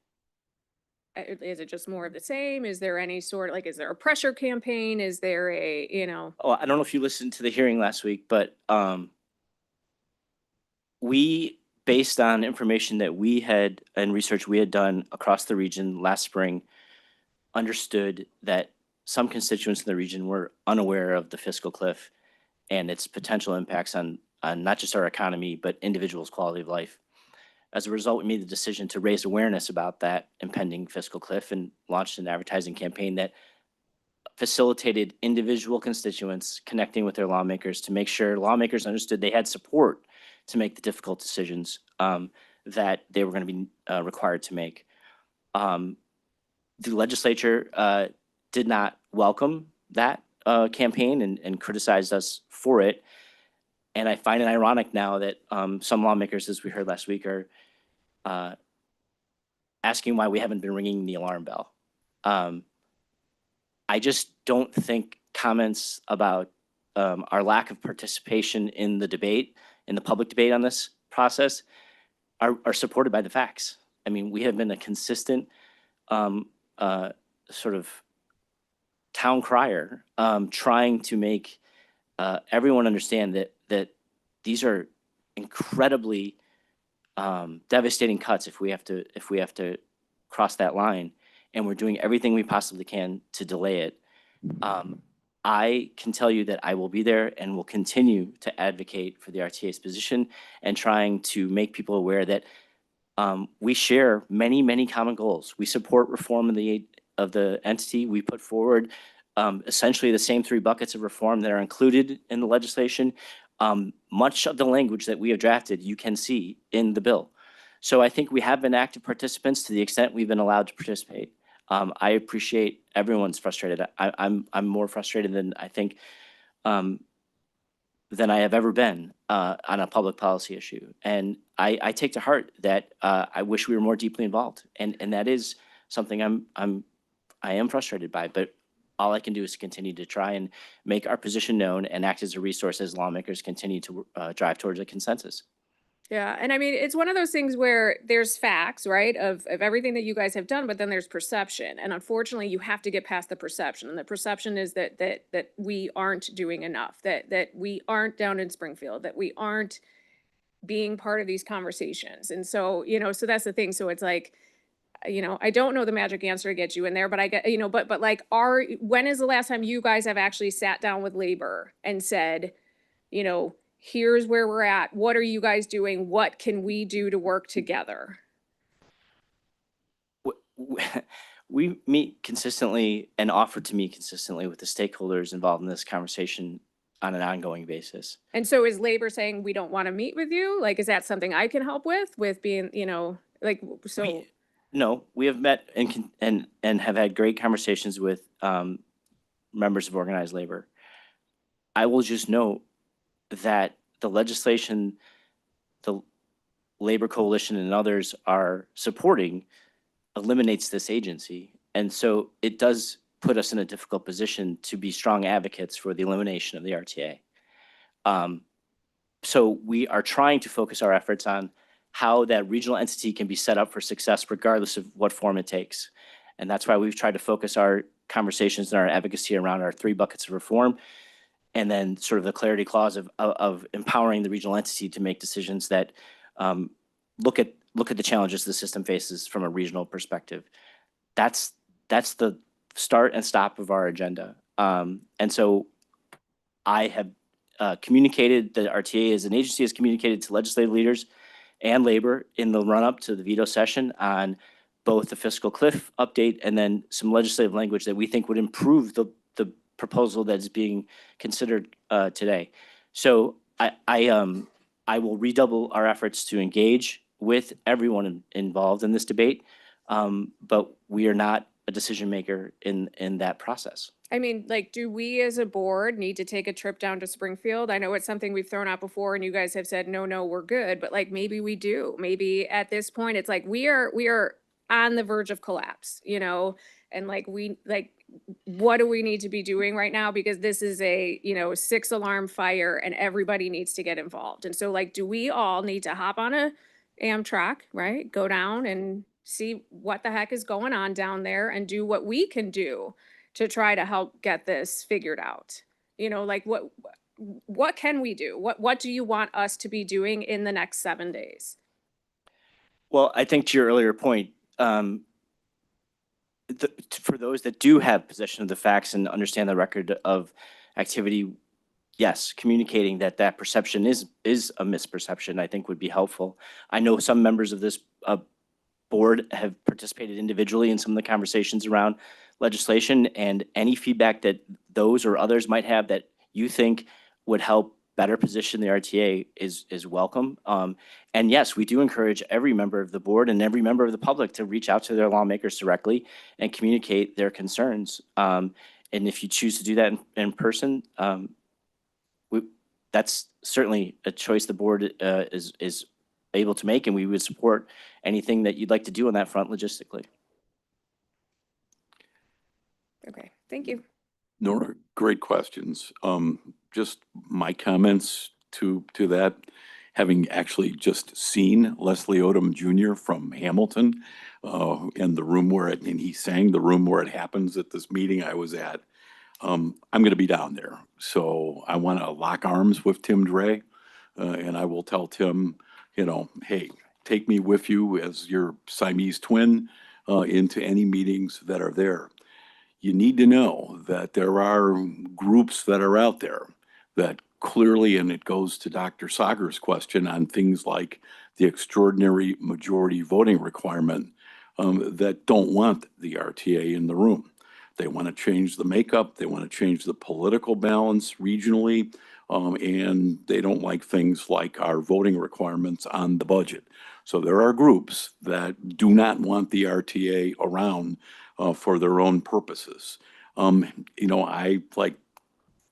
Is it just more of the same? Is there any sort of is there a pressure campaign? Is there a, Oh, I don't know if you listened to the hearing last week, but we based on information that we had and research we had done across the region last spring, understood that some constituents in the region were unaware of the fiscal cliff and its potential impacts on not just our economy, but individuals' quality of life. As a result, we made the decision to raise awareness about that impending fiscal cliff and launched an advertising campaign that facilitated individual constituents connecting with their lawmakers to make sure lawmakers understood they had support to make the difficult decisions that they were going to be required to make. The legislature did not welcome that campaign and criticized us for it. And I find it ironic now that some lawmakers, as we heard last week, are asking why we haven't been ringing the alarm bell. I just don't think comments about our lack of participation in the debate, in the public debate on this process, are supported by the facts. I mean, we have been a consistent sort of town crier trying to make everyone understand that these are incredibly devastating cuts if we have to cross that line, and we're doing everything we possibly can to delay it. I can tell you that I will be there and will continue to advocate for the RTA's position and trying to make people aware that we share many, many common goals. We support reform of the entity. We put forward essentially the same 3 buckets of reform that are included in the legislation. Much of the language that we have drafted, you can see in the bill. So I think we have been active participants to the extent we've been allowed to participate. I appreciate everyone's frustrated. I'm more frustrated than I think than I have ever been on a public policy issue. And I take to heart that I wish we were more deeply involved. And that is something I am frustrated by, but all I can do is continue to try and make our position known and act as a resource as lawmakers continue to drive towards a consensus. Yeah, and I mean, it's one of those things where there's facts, right, of everything that you guys have done, but then there's perception. And unfortunately, you have to get past the perception. And the perception is that we aren't doing enough, that we aren't down in Springfield, that we aren't being part of these conversations. And so, so that's the thing. So it's like, I don't know the magic answer to get you in there, but I get, but like, when is the last time you guys have actually sat down with labor and said, here's where we're at. What are you guys doing? What can we do to work together? We meet consistently and offer to meet consistently with the stakeholders involved in this conversation on an ongoing basis. And so is labor saying we don't want to meet with you? Like, is that something I can help with being, like, so? No, we have met and have had great conversations with members of organized labor. I will just note that the legislation, the Labor Coalition and others are supporting eliminates this agency. And so it does put us in a difficult position to be strong advocates for the elimination of the RTA. So we are trying to focus our efforts on how that regional entity can be set up for success regardless of what form it takes. And that's why we've tried to focus our conversations and our advocacy around our 3 buckets of reform, and then sort of the clarity clause of empowering the regional entity to make decisions that look at the challenges the system faces from a regional perspective. That's the start and stop of our agenda. And so I have communicated, the RTA as an agency has communicated to legislative leaders and labor in the run-up to the veto session on both the fiscal cliff update and then some legislative language that we think would improve the proposal that is being considered today. So I will redouble our efforts to engage with everyone involved in this debate, but we are not a decision maker in that process. I mean, like, do we as a board need to take a trip down to Springfield? I know it's something we've thrown out before and you guys have said, no, we're good, but like, maybe we do. Maybe at this point, it's like, we are on the verge of collapse, and like, what do we need to be doing right now? Because this is a, 6-alarm fire and everybody needs to get involved. And so like, do we all need to hop on a Amtrak, right? Go down and see what the heck is going on down there and do what we can do to try to help get this figured out. Like what can we do? What do you want us to be doing in the next 7 days? Well, I think to your earlier point, for those that do have possession of the facts and understand the record of activity, yes, communicating that that perception is a misperception, I think would be helpful. I know some members of this board have participated individually in some of the conversations around legislation, and any feedback that those or others might have that you think would help better position the RTA is welcome. And yes, we do encourage every member of the board and every member of the public to reach out to their lawmakers directly and communicate their concerns. And if you choose to do that in person, that's certainly a choice the board is able to make, and we would support anything that you'd like to do on that front logistically. Okay, thank you. Nora, great questions. Just my comments to that, having actually just seen Leslie Odom Jr. from Hamilton in the room where and he sang the room where it happens at this meeting I was at. I'm going to be down there. So I want to lock arms with Tim Dre, and I will tell Tim, you know, hey, take me with you as your Siamese twin into any meetings that are there. You need to know that there are groups that are out there that clearly, and it goes to Dr. Sager's question on things like the extraordinary majority voting requirement, that don't want the RTA in the room. They want to change the makeup, they want to change the political balance regionally, and they don't like things like our voting requirements on the budget. So there are groups that do not want the RTA around for their own purposes. You know, I, like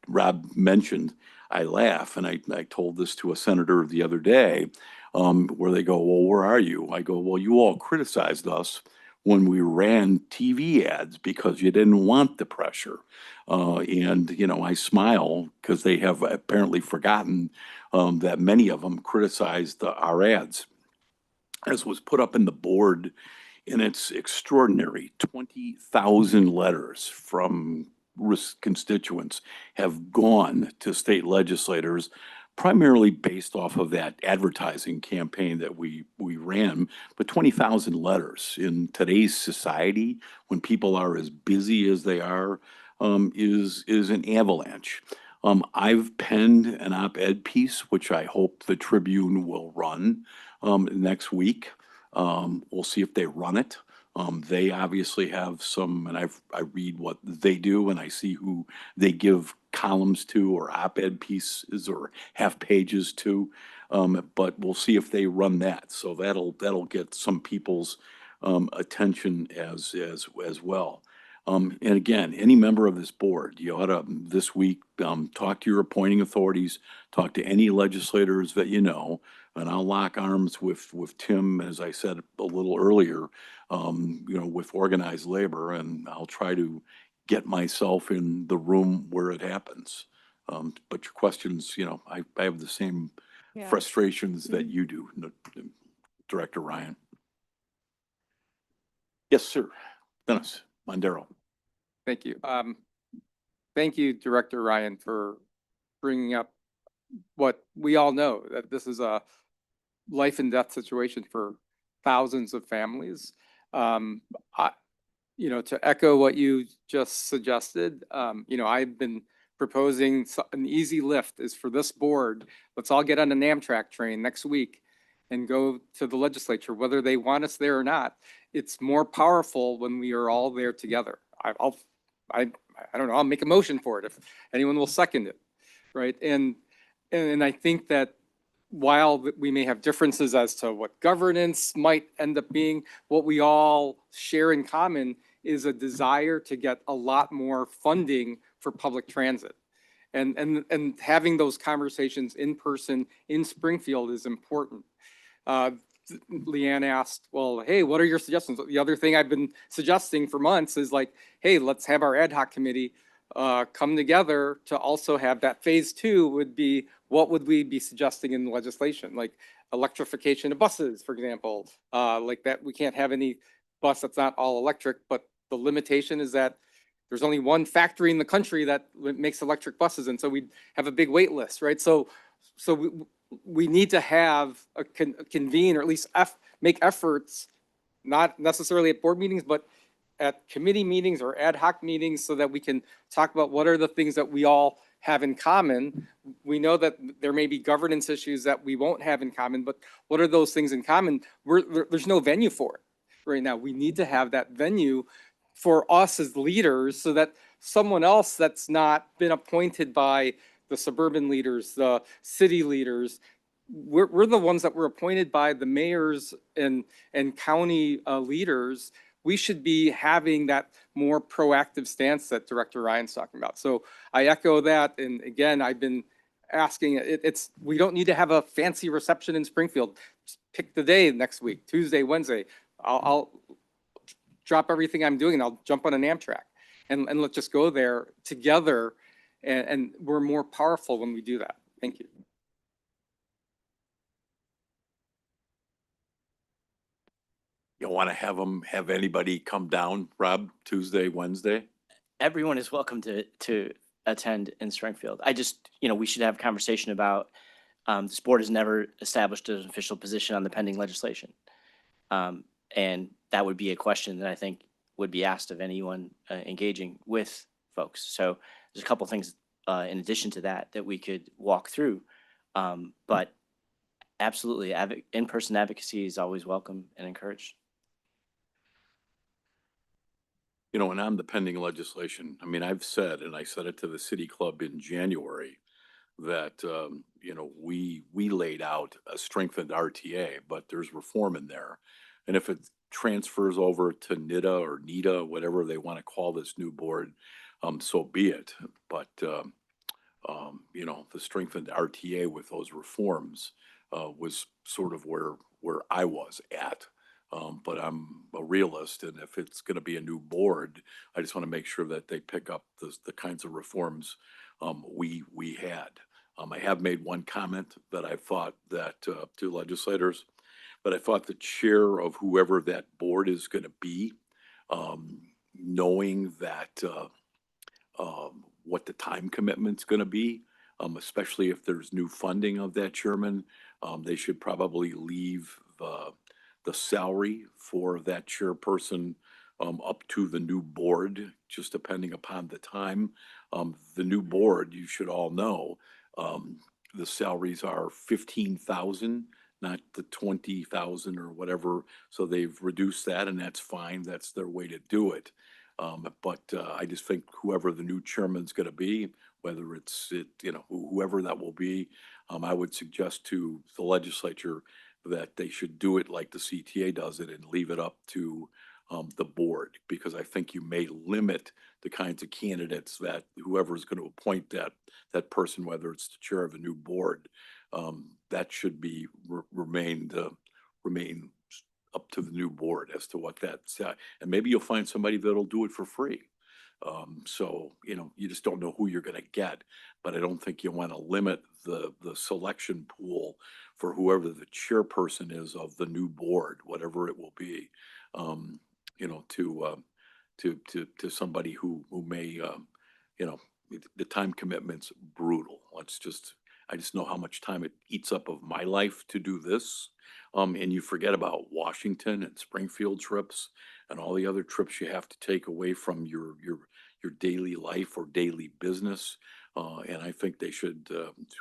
Rob mentioned, I laugh, and I told this to a senator the other day, where they go, well, where are you? I go, well, you all criticized us when we ran TV ads because you didn't want the pressure. And, you know, I smile because they have apparently forgotten that many of them criticized our ads. As was put up in the board, and it's extraordinary, 20,000 letters from constituents have gone to state legislators, primarily based off of that advertising campaign that we ran. But 20,000 letters in today's society, when people are as busy as they are, is an avalanche. I've penned an op-ed piece, which I hope the Tribune will run next week. We'll see if they run it. They obviously have some, and I read what they do and I see who they give columns to or op-ed pieces or half pages to. But we'll see if they run that. So that'll get some people's attention as well. And again, any member of this board, you ought to this week talk to your appointing authorities, talk to any legislators that you know, and I'll lock arms with Tim, as I said a little earlier, you know, with organized labor, and I'll try to get myself in the room where it happens. But your questions, you know, I have the same frustrations that you do, Director Ryan. Yes, sir. Dennis Mondero. Thank you. Thank you, Director Ryan, for bringing up what we all know, that this is a life and death situation for thousands of families. You know, to echo what you just suggested, you know, I've been proposing an easy lift is for this board. Let's all get on an Amtrak train next week and go to the legislature, whether they want us there or not. It's more powerful when we are all there together. I don't know, I'll make a motion for it if anyone will second it, right? And I think that while we may have differences as to what governance might end up being, what we all share in common is a desire to get a lot more funding for public transit. And having those conversations in person in Springfield is important. Leanne asked, well, hey, what are your suggestions? The other thing I've been suggesting for months is like, hey, let's have our ad hoc committee come together to also have that phase 2 would be, what would we be suggesting in the legislation? Like electrification of buses, for example, like that we can't have any bus that's not all electric, but the limitation is that there's only one factory in the country that makes electric buses. And so we have a big wait list, right? So we need to have a convene, or at least make efforts, not necessarily at board meetings, but at committee meetings or ad hoc meetings, so that we can talk about what are the things that we all have in common. We know that there may be governance issues that we won't have in common, but what are those things in common? There's no venue for it right now. We need to have that venue for us as leaders, so that someone else that's not been appointed by the suburban leaders, the city leaders, we're the ones that were appointed by the mayors and county leaders. We should be having that more proactive stance that Director Ryan's talking about. So I echo that. And again, I've been asking, we don't need to have a fancy reception in Springfield. Just pick the day next week, Tuesday, Wednesday. I'll drop everything I'm doing and I'll jump on an Amtrak, and let's just go there together. And we're more powerful when we do that. Thank you. You want to have anybody come down, Rob, Tuesday, Wednesday? Everyone is welcome to attend in Springfield. I just, we should have a conversation about, this board has never established an official position on the pending legislation. And that would be a question that I think would be asked of anyone engaging with folks. So there's a couple things in addition to that we could walk through. But absolutely, in-person advocacy is always welcome and encouraged. And on the pending legislation, I mean, I've said, and I said it to the city club in January, that, we laid out a strengthened RTA, but there's reform in there. And if it transfers over to NIDA or NIDA, whatever they want to call this new board, so be it. But, the strengthened RTA with those reforms was sort of where I was at. But I'm a realist, and if it's going to be a new board, I just want to make sure that they pick up the kinds of reforms we had. I have made one comment that I thought that to legislators, but I thought the chair of whoever that board is going to be, knowing that what the time commitment's going to be, especially if there's new funding of that chairman, they should probably leave the salary for that chairperson up to the new board, just depending upon the time. The new board, you should all know, the salaries are 15,000, not the 20,000 or whatever. So they've reduced that, and that's fine. That's their way to do it. But I just think whoever the new chairman's going to be, whether it's whoever that will be, I would suggest to the legislature that they should do it like the CTA does it and leave it up to the board, because I think you may limit the kinds of candidates that whoever is going to appoint that person, whether it's the chair of a new board, that should be remain up to the new board as to what that's and maybe you'll find somebody that'll do it for free. So, you just don't know who you're going to get, but I don't think you want to limit the selection pool for whoever the chairperson is of the new board, whatever it will be, to somebody who may, the time commitment's brutal. I just know how much time it eats up of my life to do this. And you forget about Washington and Springfield trips and all the other trips you have to take away from your daily life or daily business. And I think they should,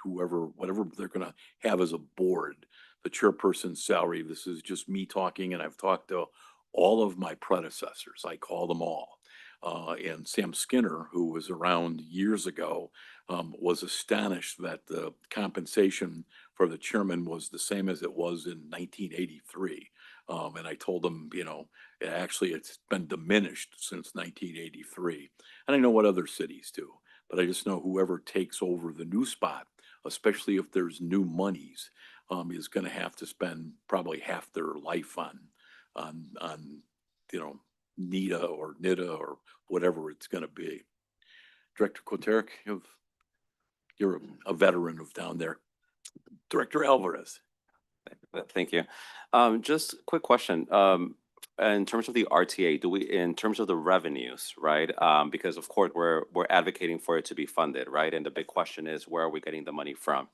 whatever they're going to have as a board, the chairperson's salary, this is just me talking, and I've talked to all of my predecessors. I call them all. And Sam Skinner, who was around years ago, was astonished that the compensation for the chairman was the same as it was in 1983. And I told him, it's been diminished since 1983. And I know what other cities do, but I just know whoever takes over the new spot, especially if there's new monies, is going to have to spend probably half their life on NIDA or NIDA or whatever it's going to be. Director Koterek, you're a veteran of down there. Director Alvarez. Thank you. Just a quick question. In terms of the RTA, in terms of the revenues, right? Because of course we're advocating for it to be funded, right? And the big question is, where are we getting the money from?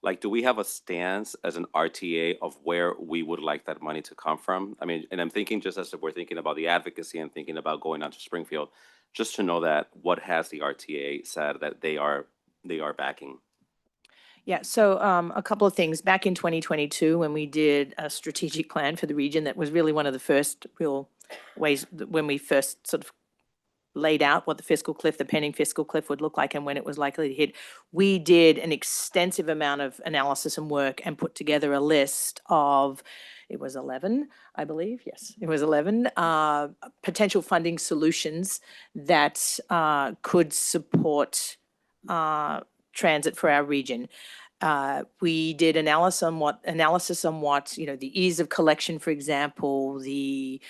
like, do we have a stance as an RTA of where we would like that money to come from? I mean, and I'm thinking just as we're thinking about the advocacy and thinking about going on to Springfield, just to know that what has the RTA said that they are backing? Yeah, so a couple of things. Back in 2022, when we did a strategic plan for the region, that was really one of the first real ways when we first sort of laid out what the fiscal cliff, the pending fiscal cliff would look like and when it was likely to hit. We did an extensive amount of analysis and work and put together a list of, it was 11, I believe. Yes, it was 11 potential funding solutions that could support transit for our region. We did analysis on what, the ease of collection, for example, the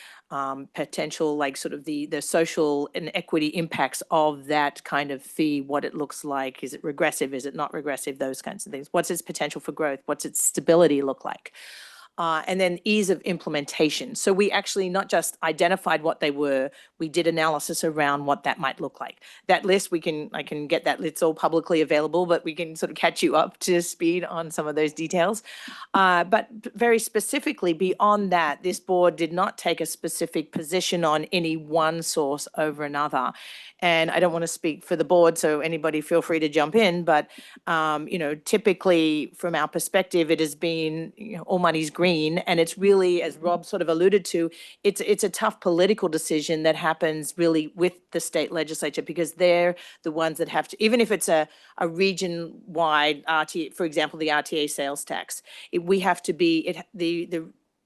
potential, like sort of the social and equity impacts of that kind of fee, what it looks like. Is it regressive? Is it not regressive? Those kinds of things. What's its potential for growth? What's its stability look like? And then ease of implementation. So we actually not just identified what they were, we did analysis around what that might look like. That list, I can get that, it's all publicly available, but we can sort of catch you up to speed on some of those details. But very specifically beyond that, this board did not take a specific position on any one source over another. And I don't want to speak for the board, so anybody feel free to jump in, but typically from our perspective, it has been, all money's green. And it's really, as Rob sort of alluded to, it's a tough political decision that happens really with the state legislature, because they're the ones that have to, even if it's a region-wide RTA, for example, the RTA sales tax,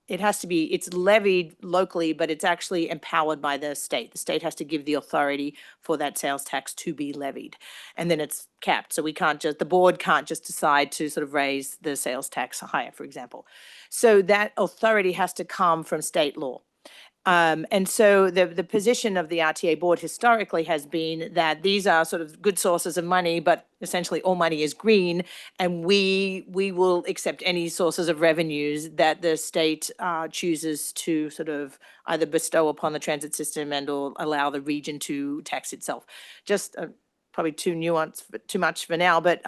it's levied locally, but it's actually empowered by the state. The state has to give the authority for that sales tax to be levied. And then it's capped. So the board can't just decide to sort of raise the sales tax higher, for example. So that authority has to come from state law. And so the position of the RTA board historically has been that these are sort of good sources of money, but essentially all money is green, and we will accept any sources of revenues that the state chooses to sort of either bestow upon the transit system and or allow the region to tax itself. Just probably too much for now, but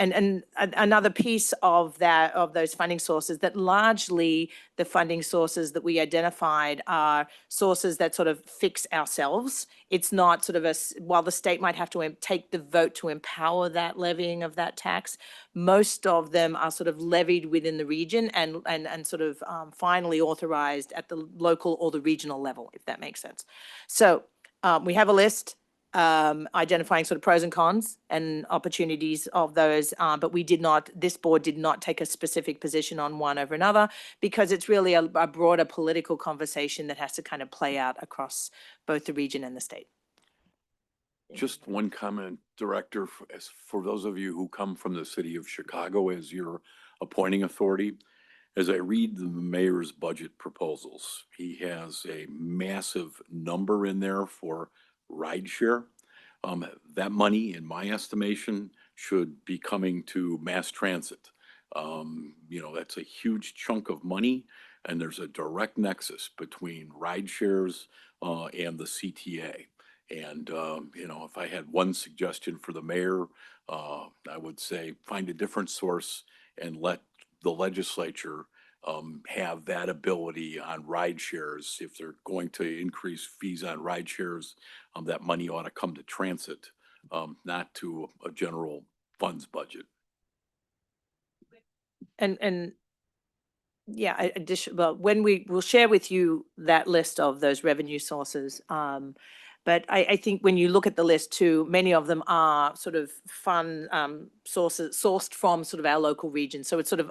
and another piece of those funding sources, that largely the funding sources that we identified are sources that sort of fix ourselves. It's not sort of while the state might have to take the vote to empower that levying of that tax, most of them are sort of levied within the region and sort of finally authorized at the local or the regional level, if that makes sense. So we have a list identifying sort of pros and cons and opportunities of those, but this board did not take a specific position on one over another, because it's really a broader political conversation that has to kind of play out across both the region and the state. Just one comment, Director, for those of you who come from the city of Chicago as your appointing authority, as I read the mayor's budget proposals, he has a massive number in there for rideshare. That money, in my estimation, should be coming to mass transit. That's a huge chunk of money, and there's a direct nexus between ride shares and the CTA. And, if I had one suggestion for the mayor, I would say find a different source and let the legislature have that ability on ride shares. If they're going to increase fees on ride shares, that money ought to come to transit, not to a general funds budget. And yeah, well, when we'll share with you that list of those revenue sources. But I think when you look at the list too, many of them are sort of fund sources sourced from sort of our local region. So it's sort of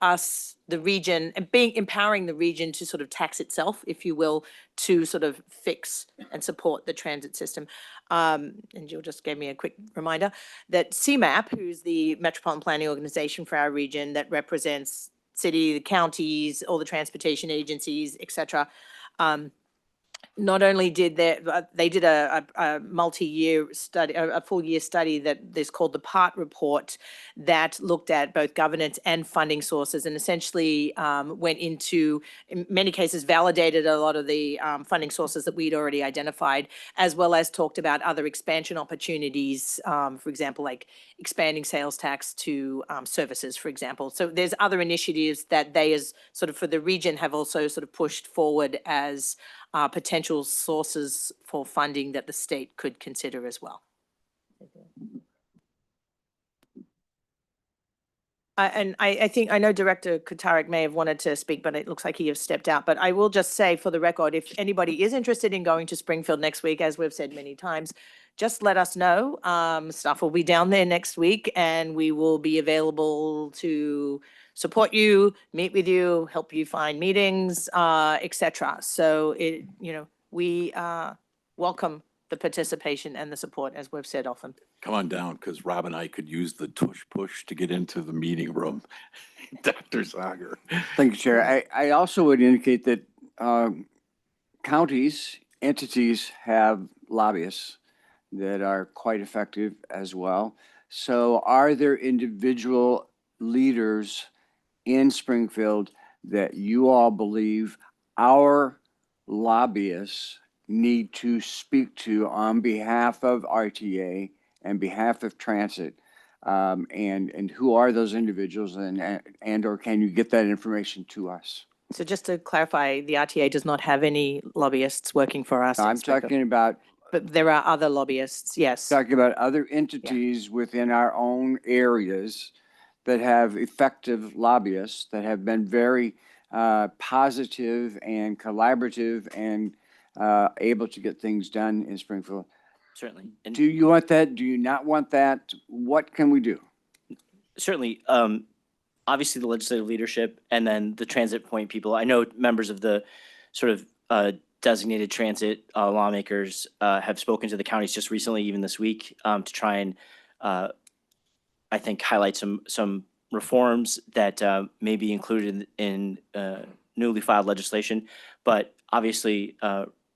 us, the region, and empowering the region to sort of tax itself, if you will, to sort of fix and support the transit system. And Jill just gave me a quick reminder that CMAP, who's the Metropolitan Planning Organization for our region that represents city, the counties, all the transportation agencies, et cetera, not only did they did a multi-year study, a full year study that is called the PART report that looked at both governance and funding sources and essentially went into, in many cases, validated a lot of the funding sources that we'd already identified, as well as talked about other expansion opportunities, for example, like expanding sales tax to services, for example. So there's other initiatives that they, as sort of for the region, have also sort of pushed forward as potential sources for funding that the state could consider as well. I think, I know Director Kutarik may have wanted to speak, but it looks like he has stepped out. But I will just say for the record, if anybody is interested in going to Springfield next week, as we've said many times, just let us know. Staff will be down there next week and we will be available to support you, meet with you, help you find meetings, et cetera. So we welcome the participation and the support, as we've said often. Come on down, because Rob and I could use the tush push to get into the meeting room. Dr. Sager. Thank you, Chair. I also would indicate that counties, entities have lobbyists that are quite effective as well. So are there individual leaders in Springfield that you all believe our lobbyists need to speak to on behalf of RTA and behalf of transit? And who are those individuals, and or can you get that information to us? So just to clarify, the RTA does not have any lobbyists working for us. I'm talking about But there are other lobbyists, yes. talking about other entities within our own areas that have effective lobbyists that have been very positive and collaborative and able to get things done in Springfield. Certainly. And Do you want that? Do you not want that? What can we do? certainly, obviously the legislative leadership and then the transit point people. I know members of the sort of designated transit lawmakers have spoken to the counties just recently, even this week, to try and I think highlight some reforms that may be included in newly filed legislation. But obviously,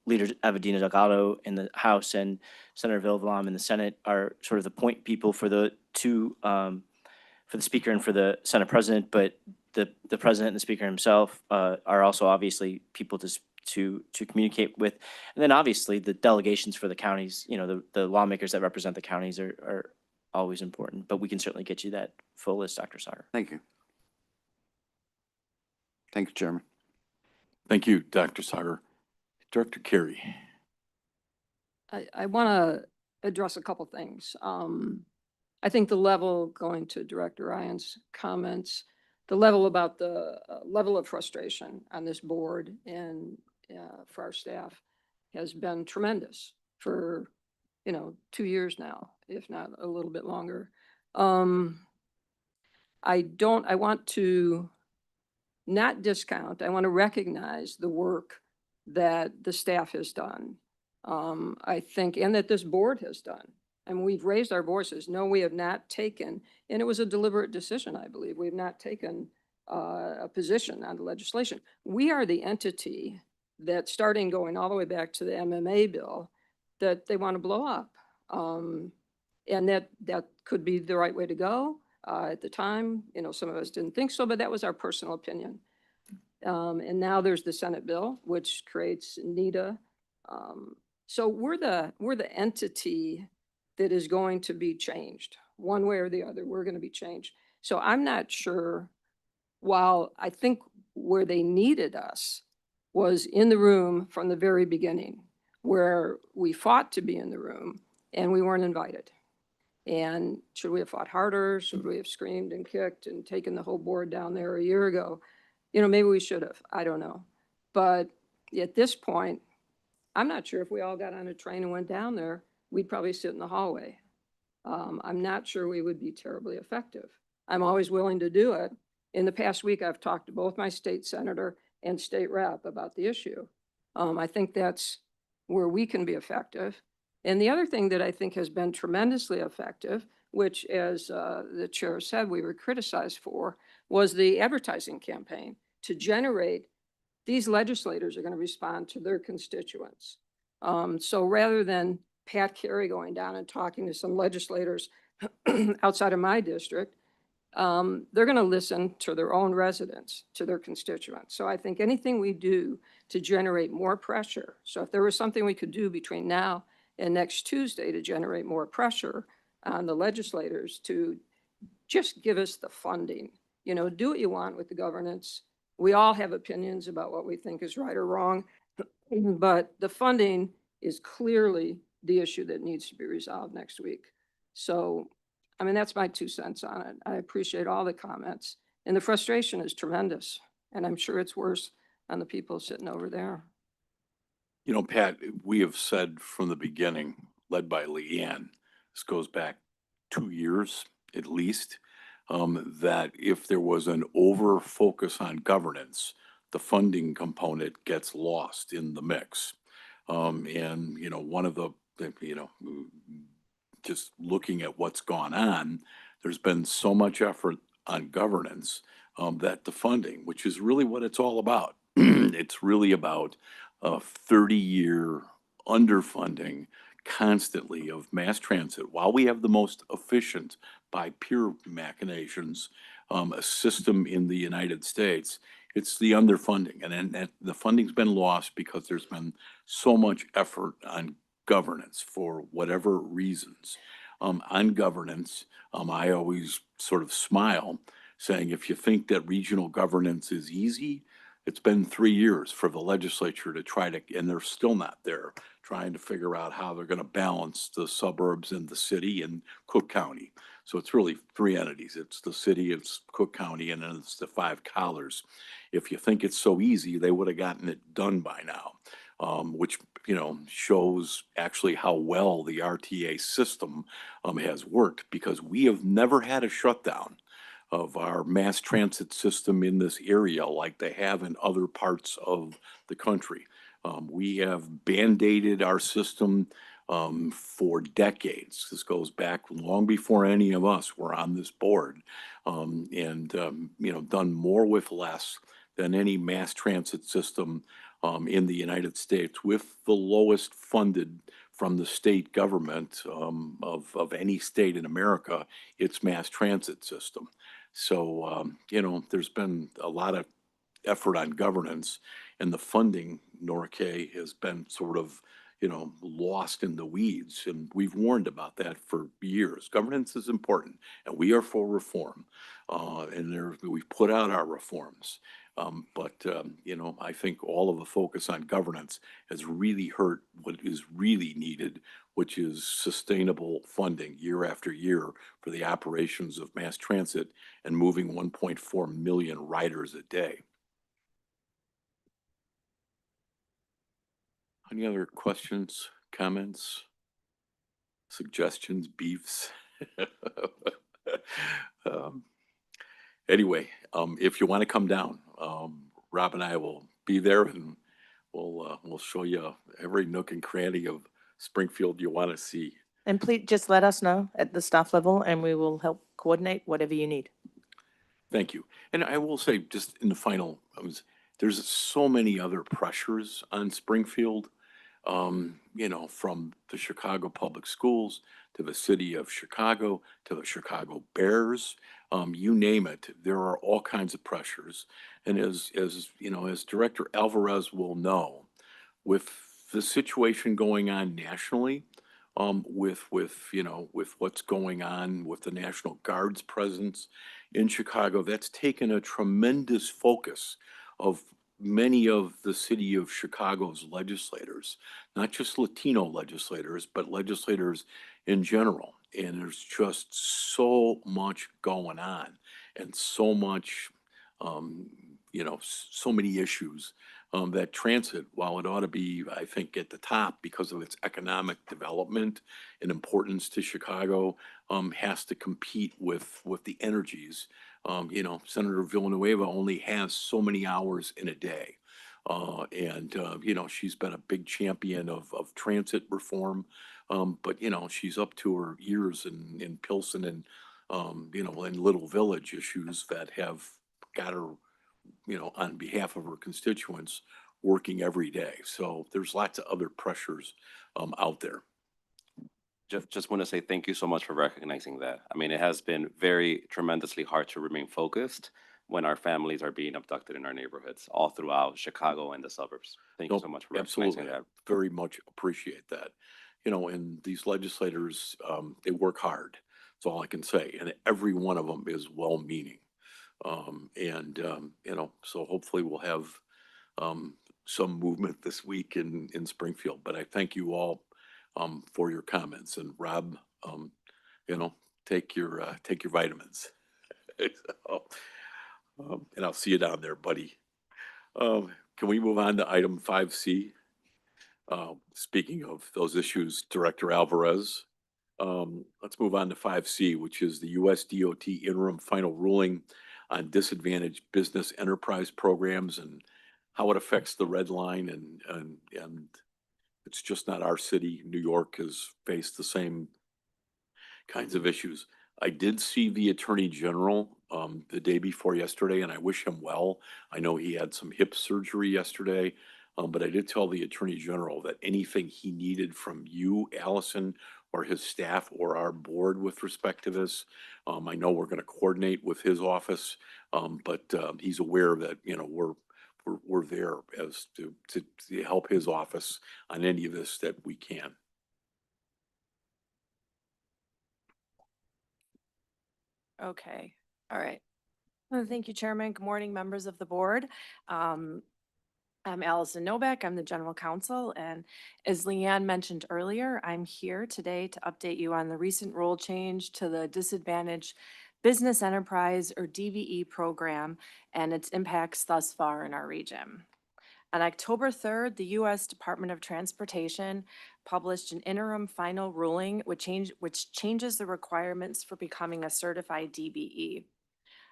Leader Evadina Delgado in the House and Senator Villalobos in the Senate are sort of the point people for the two, for the Speaker and for the Senate President. But the President and the Speaker himself are also obviously people to communicate with. And then obviously the delegations for the counties, the lawmakers that represent the counties are always important. But we can certainly get you that full list, Dr. Sauer. Thank you. Thank you, Chairman. Thank you, Dr. Sauer. Director Carey. I want to address a couple things. I think the level, going to Director Ryan's comments, the level about the level of frustration on this board and for our staff has been tremendous for 2 years now, if not a little bit longer. I want to not discount, I want to recognize the work that the staff has done. I think, and that this board has done. And we've raised our voices. No, we have not taken, and it was a deliberate decision, I believe. We have not taken a position on the legislation. We are the entity that, starting going all the way back to the MMA bill, that they want to blow up. And that could be the right way to go. At the time, some of us didn't think so, but that was our personal opinion. And now there's the Senate bill, which creates NEDA. So we're the entity that is going to be changed one way or the other. We're going to be changed. So I'm not sure, while I think where they needed us was in the room from the very beginning, where we fought to be in the room and we weren't invited. And should we have fought harder? Should we have screamed and kicked and taken the whole board down there a year ago? Maybe we should have. I don't know. But at this point, I'm not sure if we all got on a train and went down there, we'd probably sit in the hallway. I'm not sure we would be terribly effective. I'm always willing to do it. In the past week, I've talked to both my state senator and state rep about the issue. I think that's where we can be effective. And the other thing that I think has been tremendously effective, which, as the chair said, we were criticized for, was the advertising campaign to generate These legislators are going to respond to their constituents. So rather than Pat Carey going down and talking to some legislators outside of my district, they're going to listen to their own residents, to their constituents. So I think anything we do to generate more pressure. So if there was something we could do between now and next Tuesday to generate more pressure on the legislators to just give us the funding, do what you want with the governance. We all have opinions about what we think is right or wrong, but the funding is clearly the issue that needs to be resolved next week. So, I mean, that's my 2 cents on it. I appreciate all the comments, and the frustration is tremendous, and I'm sure it's worse on the people sitting over there. You know, Pat, we have said from the beginning, led by Leanne, this goes back 2 years at least, that if there was an over focus on governance, the funding component gets lost in the mix. And, one of just looking at what's gone on, there's been so much effort on governance that the funding, which is really what it's all about, it's really about a 30-year underfunding constantly of mass transit. While we have the most efficient, by pure machinations, a system in the United States, it's the underfunding. And then the funding's been lost because there's been so much effort on governance for whatever reasons. On governance, I always sort of smile saying, if you think that regional governance is easy, it's been 3 years for the legislature to try to, and they're still not there, trying to figure out how they're going to balance the suburbs and the city and Cook County. So it's really 3 entities. It's the city, it's Cook County, and then it's the 5 collars. If you think it's so easy, they would have gotten it done by now, which, shows actually how well the RTA system has worked, because we have never had a shutdown of our mass transit system in this area like they have in other parts of the country. We have band-aided our system for decades. This goes back long before any of us were on this board, and done more with less than any mass transit system in the United States, with the lowest funded from the state government of any state in America, its mass transit system. So, there's been a lot of effort on governance, and the funding, Norque, has been sort of, lost in the weeds. And we've warned about that for years. Governance is important, and we are for reform. We've put out our reforms. But I think all of the focus on governance has really hurt what is really needed, which is sustainable funding year after year for the operations of mass transit and moving 1.4 million riders a day. Any other questions, comments, suggestions, beefs? Anyway, if you want to come down, Rob and I will be there, and we'll show you every nook and cranny of Springfield you want to see. And please just let us know at the staff level and we will help coordinate whatever you need. Thank you. And I will say, just in the final, there's so many other pressures on Springfield, from the Chicago Public Schools to the city of Chicago to the Chicago Bears, you name it. There are all kinds of pressures. And as Director Alvarez will know, with the situation going on nationally, with what's going on with the National Guard's presence in Chicago, that's taken a tremendous focus of many of the city of Chicago's legislators, not just Latino legislators, but legislators in general. And there's just so much going on, and so much, so many issues that transit, while it ought to be, I think, at the top because of its economic development and importance to Chicago, has to compete with the energies. Senator Villanueva only has so many hours in a day. She's been a big champion of transit reform. But, she's up to her ears in Pilsen and, in Little Village issues that have got her on behalf of her constituents, working every day. So there's lots of other pressures out there. Just want to say thank you so much for recognizing that. I mean, it has been very tremendously hard to remain focused when our families are being abducted in our neighborhoods all throughout Chicago and the suburbs. Thank you No, so much for recognizing absolutely. that. I very much appreciate that. And these legislators, they work hard. That's all I can say. And every one of them is well-meaning. So hopefully we'll have some movement this week in Springfield. But I thank you all for your comments. And Rob, take your vitamins. So, and I'll see you down there, buddy. Can we move on to item 5C? Speaking of those issues, Director Alvarez, let's move on to 5C, which is the US DOT interim final ruling on disadvantaged business enterprise programs and how it affects the red line. And it's just not our city. New York has faced the same kinds of issues. I did see the Attorney General the day before yesterday, and I wish him well. I know he had some hip surgery yesterday, but I did tell the Attorney General that anything he needed from you, Allison, or his staff or our board with respect to this, I know we're going to coordinate with his office, but he's aware that we're there as to help his office on any of this that we can. Okay, all right. Thank you, Chairman. Good morning, members of the board. I'm Allison Novak. I'm the General Counsel, and as Leanne mentioned earlier, I'm here today to update you on the recent rule change to the Disadvantaged Business Enterprise, or DBE program, and its impacts thus far in our region. On October 3rd, the U.S. Department of Transportation published an interim final ruling which changes the requirements for becoming a certified DBE.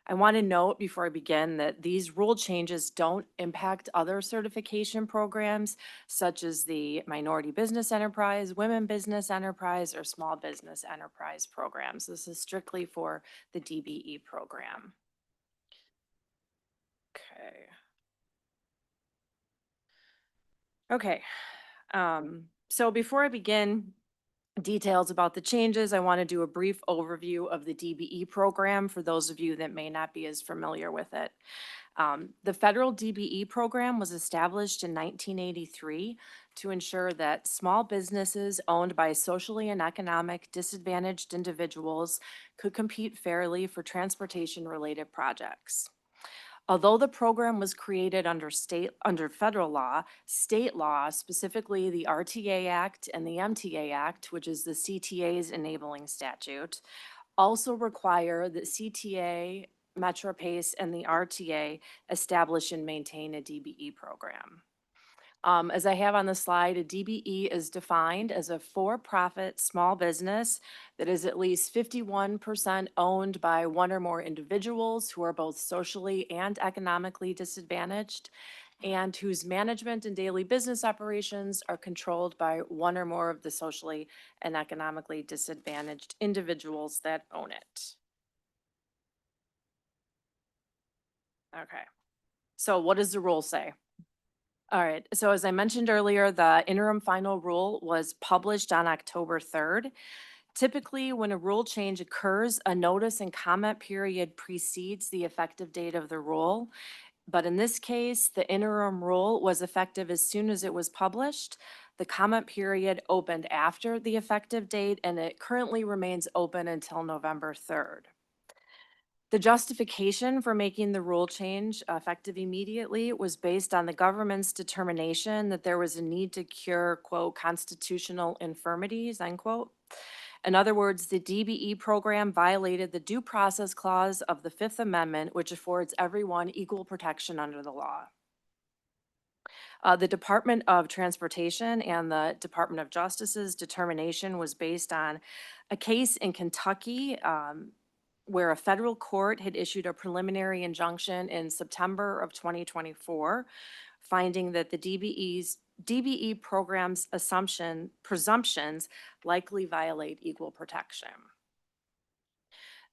I want to note before I begin that these rule changes don't impact other certification programs such as the Minority Business Enterprise, Women Business Enterprise, or Small Business Enterprise programs. This is strictly for the DBE program. Okay. So before I begin details about the changes, I want to do a brief overview of the DBE program for those of you that may not be as familiar with it. The federal DBE program was established in 1983 to ensure that small businesses owned by socially and economic disadvantaged individuals could compete fairly for transportation-related projects. Although the program was created under federal law, state law, specifically the RTA Act and the MTA Act, which is the CTA's enabling statute, also require that CTA, MetroPace, and the RTA establish and maintain a DBE program. As I have on the slide, a DBE is defined as a for-profit small business that is at least 51% owned by one or more individuals who are both socially and economically disadvantaged, and whose management and daily business operations are controlled by one or more of the socially and economically disadvantaged individuals that own it. Okay, so what does the rule say? All right, so as I mentioned earlier, the interim final rule was published on October 3rd. Typically, when a rule change occurs, a notice and comment period precedes the effective date of the rule. But in this case, the interim rule was effective as soon as it was published. The comment period opened after the effective date, and it currently remains open until November 3rd. The justification for making the rule change effective immediately was based on the government's determination that there was a need to cure, quote, constitutional infirmities, unquote. In other words, the DBE program violated the due process clause of the Fifth Amendment, which affords everyone equal protection under the law. The Department of Transportation and the Department of Justice's determination was based on a case in Kentucky where a federal court had issued a preliminary injunction in September of 2024, finding that the DBE program's presumptions likely violate equal protection.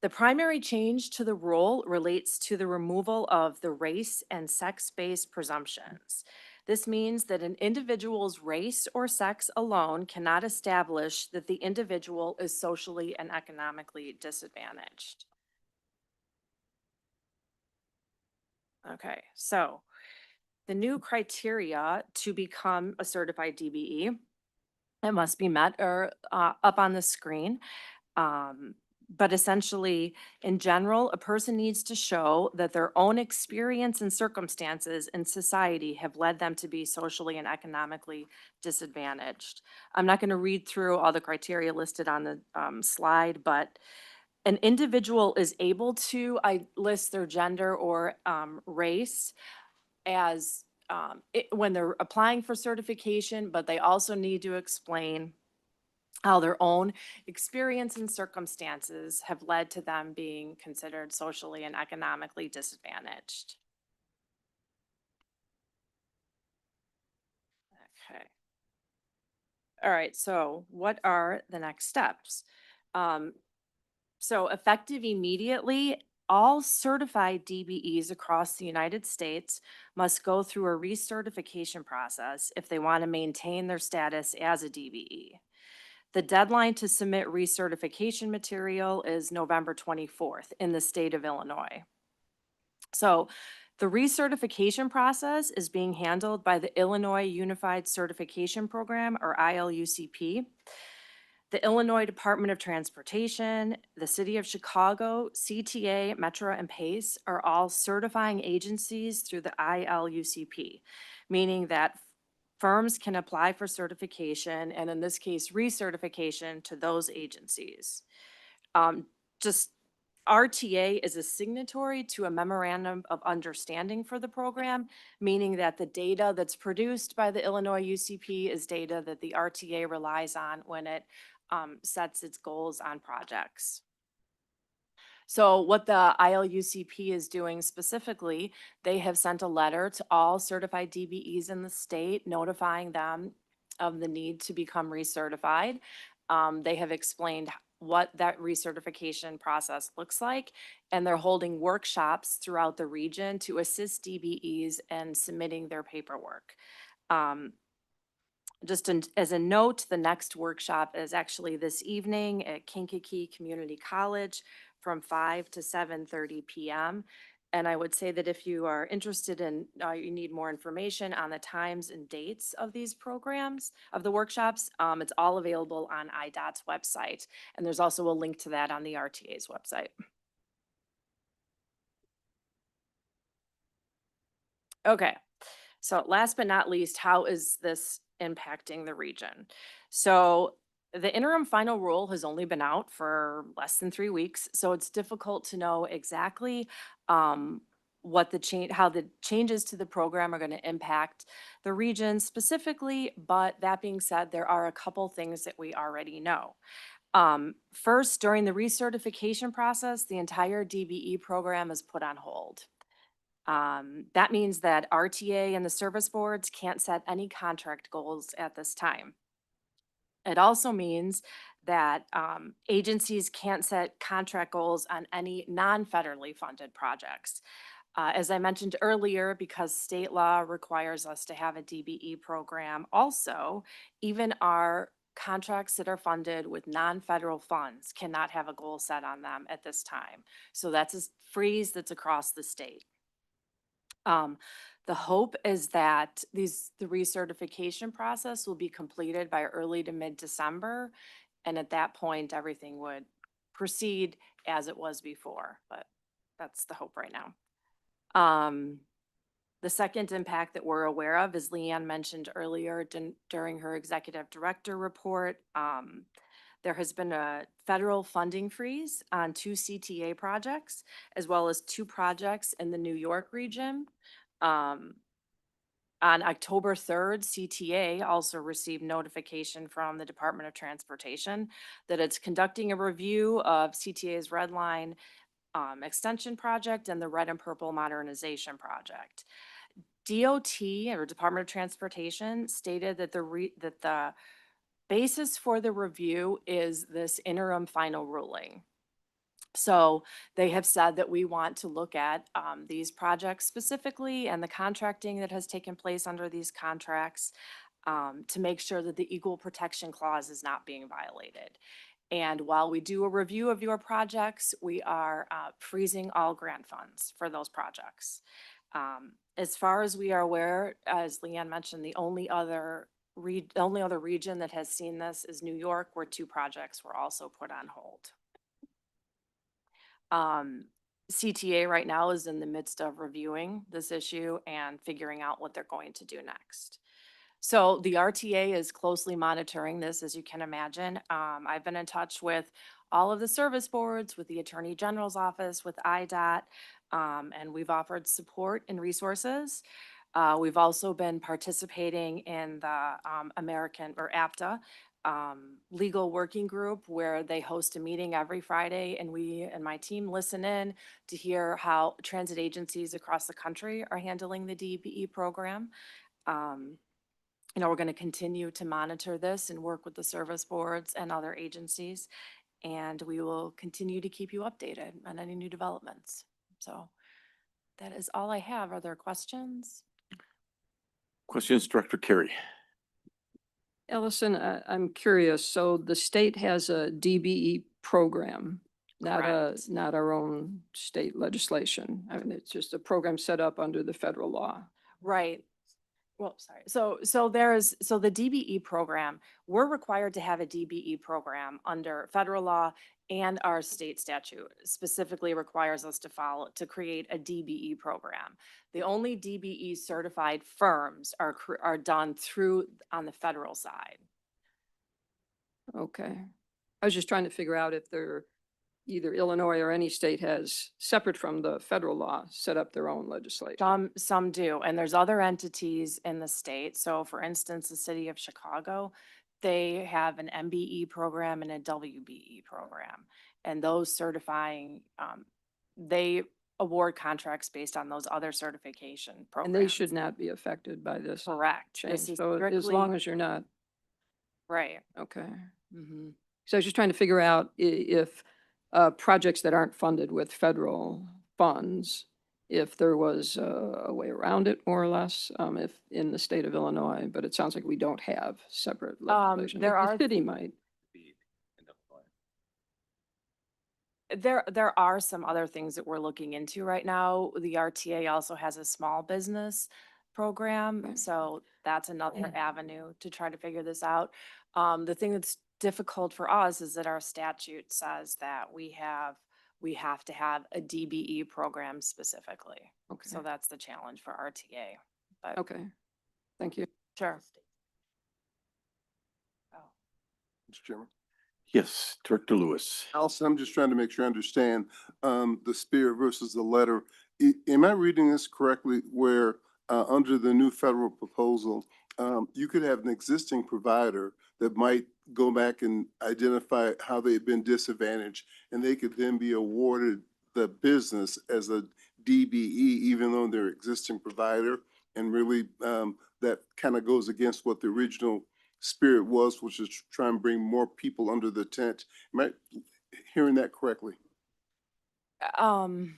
The primary change to the rule relates to the removal of the race and sex-based presumptions. This means that an individual's race or sex alone cannot establish that the individual is socially and economically disadvantaged. Okay, so the new criteria to become a certified DBE, it must be met or up on the screen. But essentially, in general, a person needs to show that their own experience and circumstances in society have led them to be socially and economically disadvantaged. I'm not going to read through all the criteria listed on the slide, but an individual is able to list their gender or race as when they're applying for certification, but they also need to explain how their own experience and circumstances have led to them being considered socially and economically disadvantaged. Okay. All right, so what are the next steps? So effective immediately, all certified DBEs across the United States must go through a recertification process if they want to maintain their status as a DBE. The deadline to submit recertification material is November 24th in the state of Illinois. So the recertification process is being handled by the Illinois Unified Certification Program, or ILUCP. The Illinois Department of Transportation, the City of Chicago, CTA, Metro, and PACE are all certifying agencies through the ILUCP, meaning that firms can apply for certification, and in this case, recertification to those agencies. Just RTA is a signatory to a memorandum of understanding for the program, meaning that the data that's produced by the Illinois UCP is data that the RTA relies on when it sets its goals on projects. So what the ILUCP is doing specifically, they have sent a letter to all certified DBEs in the state notifying them of the need to become recertified. They have explained what that recertification process looks like, and they're holding workshops throughout the region to assist DBEs in submitting their paperwork. As a note, the next workshop is actually this evening at Kankakee Community College from 5 to 7:30 p.m. And I would say that if you are interested in, you need more information on the times and dates of these programs, of the workshops, it's all available on IDOT's website. And there's also a link to that on the RTA's website. Okay, so last but not least, how is this impacting the region? So the interim final rule has only been out for less than 3 weeks, so it's difficult to know exactly what how the changes to the program are going to impact the region specifically. But that being said, there are a couple things that we already know. First, during the recertification process, the entire DBE program is put on hold. That means that RTA and the service boards can't set any contract goals at this time. It also means that agencies can't set contract goals on any non-federally funded projects. As I mentioned earlier, because state law requires us to have a DBE program, also, even our contracts that are funded with non-federal funds cannot have a goal set on them at this time. So that's a freeze that's across the state. The hope is that the recertification process will be completed by early to mid-December. And at that point, everything would proceed as it was before, but that's the hope right now. The second impact that we're aware of, as Leanne mentioned earlier during her executive director report, there has been a federal funding freeze on 2 CTA projects, as well as 2 projects in the New York region. On October 3rd, CTA also received notification from the Department of Transportation that it's conducting a review of CTA's Red Line extension project and the Red and Purple modernization project. DOT, or Department of Transportation, stated that the basis for the review is this interim final ruling. So they have said that we want to look at these projects specifically and the contracting that has taken place under these contracts to make sure that the equal protection clause is not being violated. And while we do a review of your projects, we are freezing all grant funds for those projects. As far as we are aware, as Leanne mentioned, the only other region that has seen this is New York, where 2 projects were also put on hold. CTA right now is in the midst of reviewing this issue and figuring out what they're going to do next. So the RTA is closely monitoring this, as you can imagine. I've been in touch with all of the service boards, with the Attorney General's office, with IDOT, and we've offered support and resources. We've also been participating in the American or APTA legal working group, where they host a meeting every Friday, and we and my team listen in to hear how transit agencies across the country are handling the DBE program. We're going to continue to monitor this and work with the service boards and other agencies, and we will continue to keep you updated on any new developments. So that is all I have. Are there questions? Questions, Director Carey? Ellison, I'm curious. So the state has a DBE program, Correct. not our own state legislation. I mean, it's just a program set up under the federal law. Right. Well, sorry. So the DBE program, we're required to have a DBE program under federal law, and our state statute specifically requires us to create a DBE program. The only DBE certified firms are done on the federal side. Okay. I was just trying to figure out if either Illinois or any state has, separate from the federal law, set up their own legislation. Some do, and there's other entities in the state. So for instance, the city of Chicago, they have an MBE program and a WBE program. And those certifying, they award contracts based on those other certification programs. And they should not be affected by this Correct. change. This is So as strictly- long as you're not, Right. okay. Mm-hmm. So I was just trying to figure out if projects that aren't funded with federal funds, if there was a way around it, more or less, if in the state of Illinois, but it sounds like we don't have separate legislation. The city might. There are some other things that we're looking into right now. The RTA also has a small business program, so that's another avenue to try to figure this out. The thing that's difficult for us is that our statute says that we have to have a DBE program specifically. Okay. So that's the challenge for RTA. But Okay. Thank you. sure. Mr. Chairman. Yes, Director Lewis. Allison, I'm just trying to make sure I understand the spirit versus the letter. Am I reading this correctly where under the new federal proposal, you could have an existing provider that might go back and identify how they've been disadvantaged, and they could then be awarded the business as a DBE, even though they're existing provider, and really that kind of goes against what the original spirit was, which is try and bring more people under the tent. Am I hearing that correctly? I'm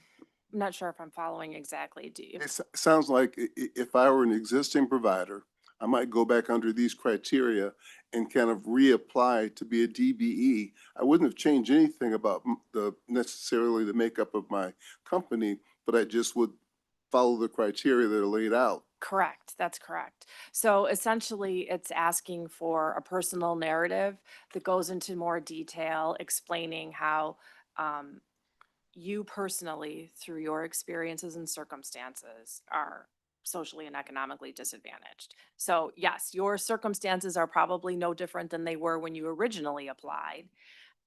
not sure if I'm following exactly. Do you? It sounds like if I were an existing provider, I might go back under these criteria and kind of reapply to be a DBE. I wouldn't have changed anything about necessarily the makeup of my company, but I just would follow the criteria that are laid out. Correct. That's correct. So essentially, it's asking for a personal narrative that goes into more detail, explaining how you personally, through your experiences and circumstances, are socially and economically disadvantaged. So yes, your circumstances are probably no different than they were when you originally applied,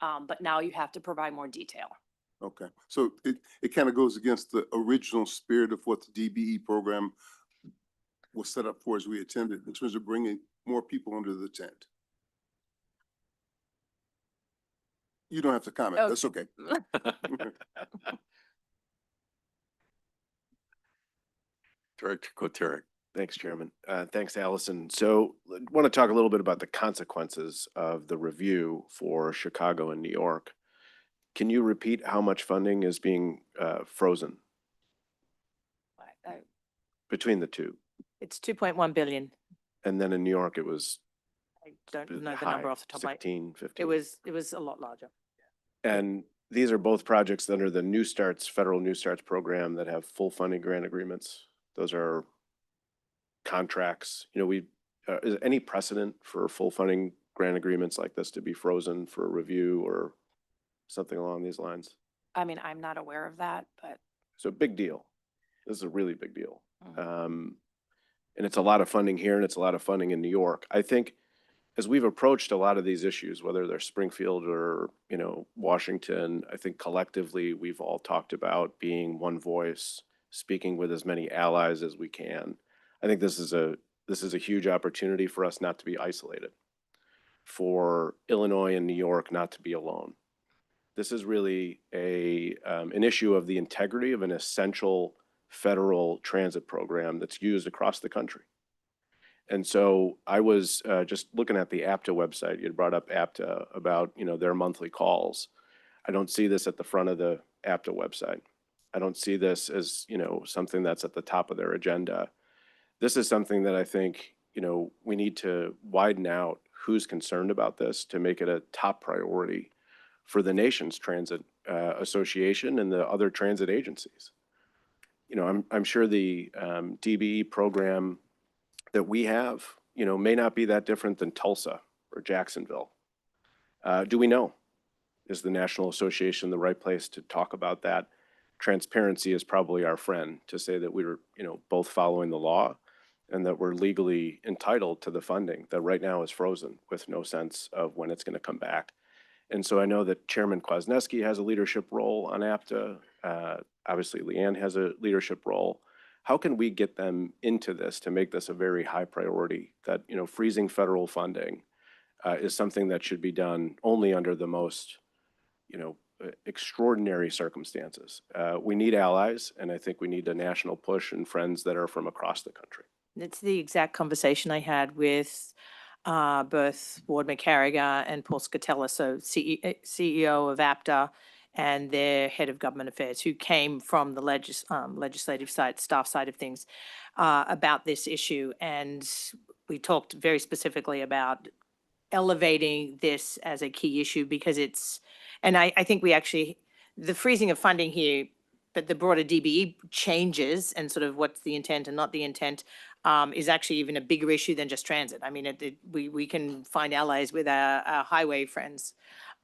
but now you have to provide more detail. Okay, so it kind of goes against the original spirit of what the DBE program was set up for as we attended in terms of bringing more people under the tent. You don't have to comment. Okay. That's okay. Director Koterick. Thanks, Chairman. Thanks, Allison. So I want to talk a little bit about the consequences of the review for Chicago and New York. Can you repeat how much funding is being frozen between the two? It's 2.1 billion. And then in New York, it was I don't know the high, number off the top of my. 16, 15. It was a lot larger. And these are both projects under the New Starts, Federal New Starts program that have full funding grant agreements. Those are contracts. You know, is any precedent for full funding grant agreements like this to be frozen for review or something along these lines? I mean, I'm not aware of that, but So big deal. This is a really big deal. Mhm. And it's a lot of funding here and it's a lot of funding in New York. I think as we've approached a lot of these issues, whether they're Springfield or, you know, Washington, I think collectively we've all talked about being one voice, speaking with as many allies as we can. I think this is a huge opportunity for us not to be isolated, for Illinois and New York not to be alone. This is really an issue of the integrity of an essential federal transit program that's used across the country. And so I was just looking at the APTA website. You had brought up APTA about, you know, their monthly calls. I don't see this at the front of the APTA website. I don't see this as, you know, something that's at the top of their agenda. This is something that I think, you know, we need to widen out who's concerned about this to make it a top priority for the nation's transit association and the other transit agencies. You know, I'm sure the DBE program that we have, you know, may not be that different than Tulsa or Jacksonville. Do we know? Is the National Association the right place to talk about that? Transparency is probably our friend to say that we're, you know, both following the law and that we're legally entitled to the funding that right now is frozen with no sense of when it's going to come back. And so I know that Chairman Kwasniewski has a leadership role on APTA. Obviously, Leanne has a leadership role. How can we get them into this to make this a very high priority? That, you know, freezing federal funding is something that should be done only under the most, you know, extraordinary circumstances. We need allies, and I think we need a national push and friends that are from across the country. It's the exact conversation I had with both Ward McCarriger and Paul Scatella, so CEO of APTA and their head of government affairs, who came from the legislative side, staff side of things, about this issue. And we talked very specifically about elevating this as a key issue because and I think we actually, the freezing of funding here, but the broader DBE changes and sort of what's the intent and not the intent is actually even a bigger issue than just transit. I mean, we can find allies with our highway friends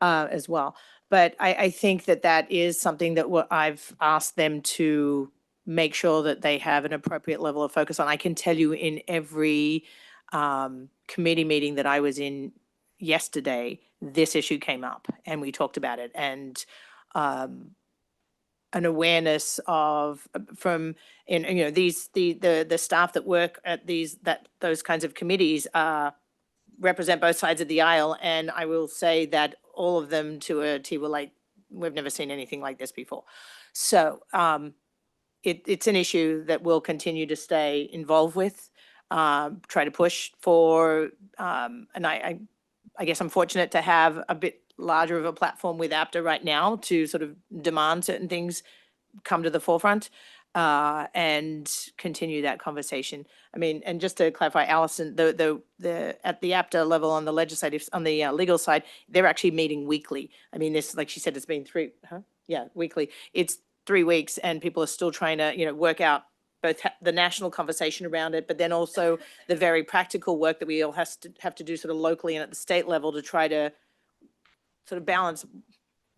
as well. But I think that is something that I've asked them to make sure that they have an appropriate level of focus on. I can tell you in every committee meeting that I was in yesterday, this issue came up and we talked about it. And an awareness of from you know the staff that work at those kinds of committees represent both sides of the aisle, and I will say that all of them to a T were like, we've never seen anything like this before. So it's an issue that we'll continue to stay involved with, try to push for, and I guess I'm fortunate to have a bit larger of a platform with APTA right now to sort of demand certain things come to the forefront and continue that conversation. I mean, and just to clarify, Allison, the at the APTA level on the legislative, on the legal side, they're actually meeting weekly. I mean, this, like she said, it's been weekly. It's 3 weeks and people are still trying to, you know, work out both the national conversation around it, but then also the very practical work that we all have to do sort of locally and at the state level to try to sort of balance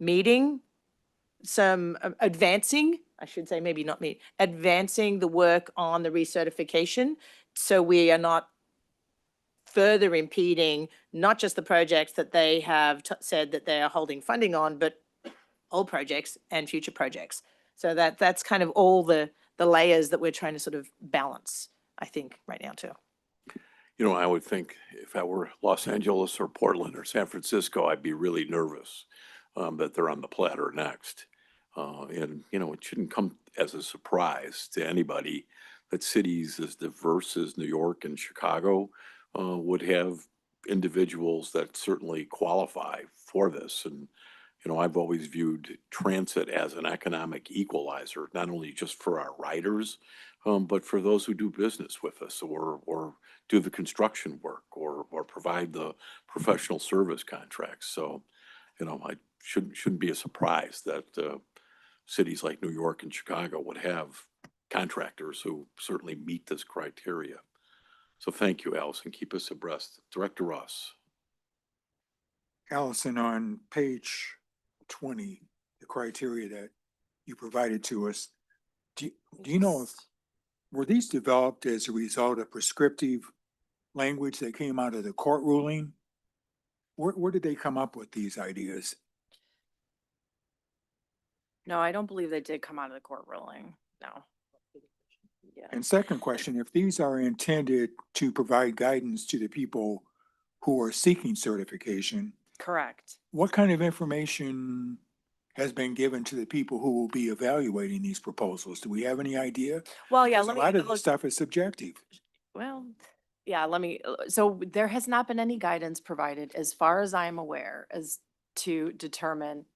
meeting some advancing, I should say, maybe not me, advancing the work on the recertification. So we are not further impeding not just the projects that they have said that they are holding funding on, but old projects and future projects. So that's kind of all the layers that we're trying to sort of balance, I think, right now too. You know, I would think if I were Los Angeles or Portland or San Francisco, I'd be really nervous that they're on the platter next. And, you know, it shouldn't come as a surprise to anybody that cities as diverse as New York and Chicago would have individuals that certainly qualify for this. And, You know, I've always viewed transit as an economic equalizer, not only just for our riders, but for those who do business with us or do the construction work or provide the professional service contracts. So, you know, I shouldn't be a surprise that cities like New York and Chicago would have contractors who certainly meet this criteria. So thank you, Allison. Keep us abreast. Director Ross. Allison, on page 20, the criteria that you provided to us, do you know if, were these developed as a result of prescriptive language that came out of the court ruling? Where did they come up with these ideas? No, I don't believe they did come out of the court ruling. No. Yeah. And second question, if these are intended to provide guidance to the people who are seeking certification, Correct. what kind of information has been given to the people who will be evaluating these proposals? Do we have any idea? Well, yeah, Because let a me lot of this look. stuff is subjective. Well, yeah, so there has not been any guidance provided, as far as I am aware, as to determine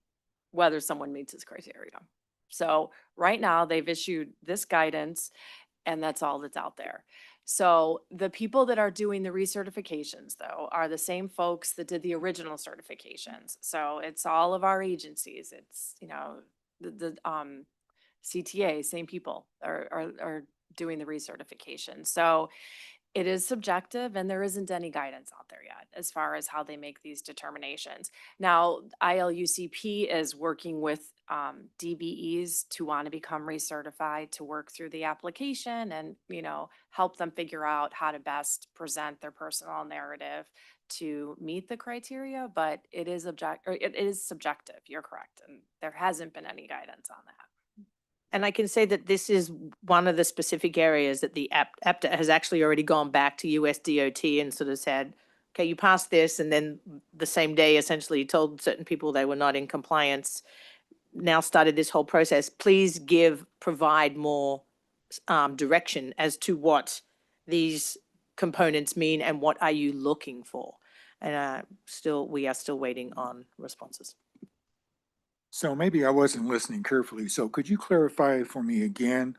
whether someone meets this criteria. So right now, they've issued this guidance, and that's all that's out there. So the people that are doing the recertifications, though, are the same folks that did the original certifications. So it's all of our agencies. It's, you know, the CTA, same people are doing the recertification. So it is subjective, and there isn't any guidance out there yet as far as how they make these determinations. Now, ILUCP is working with DBEs to want to become recertified, to work through the application and, you know, help them figure out how to best present their personal narrative to meet the criteria. But it is it is subjective. You're correct, and there hasn't been any guidance on that. And I can say that this is one of the specific areas that the APTA has actually already gone back to USDOT and sort of said, okay, you passed this, and then the same day essentially told certain people they were not in compliance, now started this whole process. Please provide more direction as to what these components mean and what are you looking for. And we are still waiting on responses. So maybe I wasn't listening carefully. So could you clarify for me again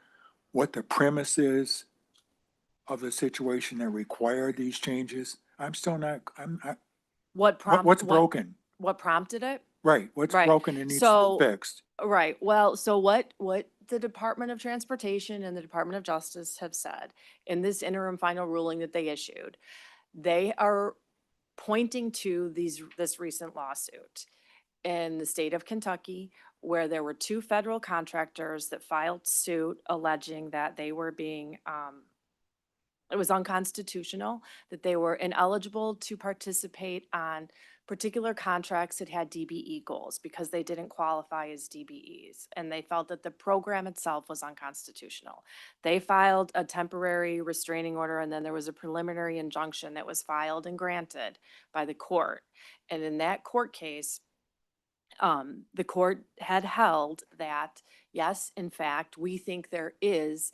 what the premise is of the situation that required these changes? I'm still not, what's broken? What prompted it? Right, what's Right. broken and needs to be fixed? Right. Well, so what the Department of Transportation and the Department of Justice have said in this interim final ruling that they issued, they are pointing to this recent lawsuit in the state of Kentucky, where there were two federal contractors that filed suit alleging that they were being, it was unconstitutional, that they were ineligible to participate on particular contracts that had DBE goals because they didn't qualify as DBEs. And they felt that the program itself was unconstitutional. They filed a temporary restraining order, and then there was a preliminary injunction that was filed and granted by the court. And in that court case, the court had held that, yes, in fact, we think there is,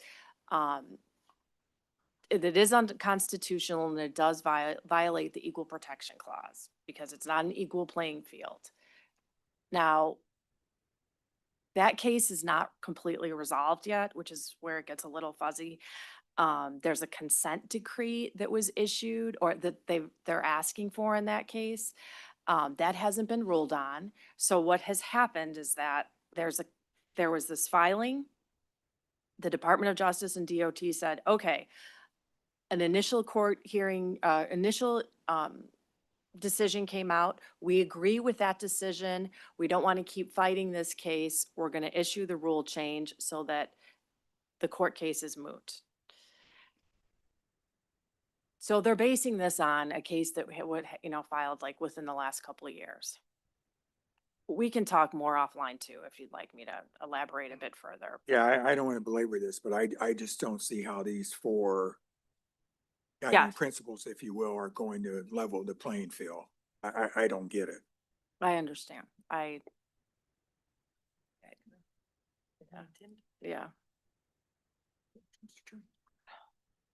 it is unconstitutional and it does violate the Equal Protection Clause because it's not an equal playing field. Now, that case is not completely resolved yet, which is where it gets a little fuzzy. There's a consent decree that was issued or that they're asking for in that case. That hasn't been ruled on. So what has happened is that there was this filing. The Department of Justice and DOT said, okay, an initial court hearing, decision came out. We agree with that decision. We don't want to keep fighting this case. We're going to issue the rule change so that the court case is moot. So they're basing this on a case that would, filed like within the last couple of years. We can talk more offline too, if you'd like me to elaborate a bit further. Yeah, I don't want to belabor this, but I just don't see how these four Yeah. guiding principles, if you will, are going to level the playing field. I don't get it. I understand. Yeah.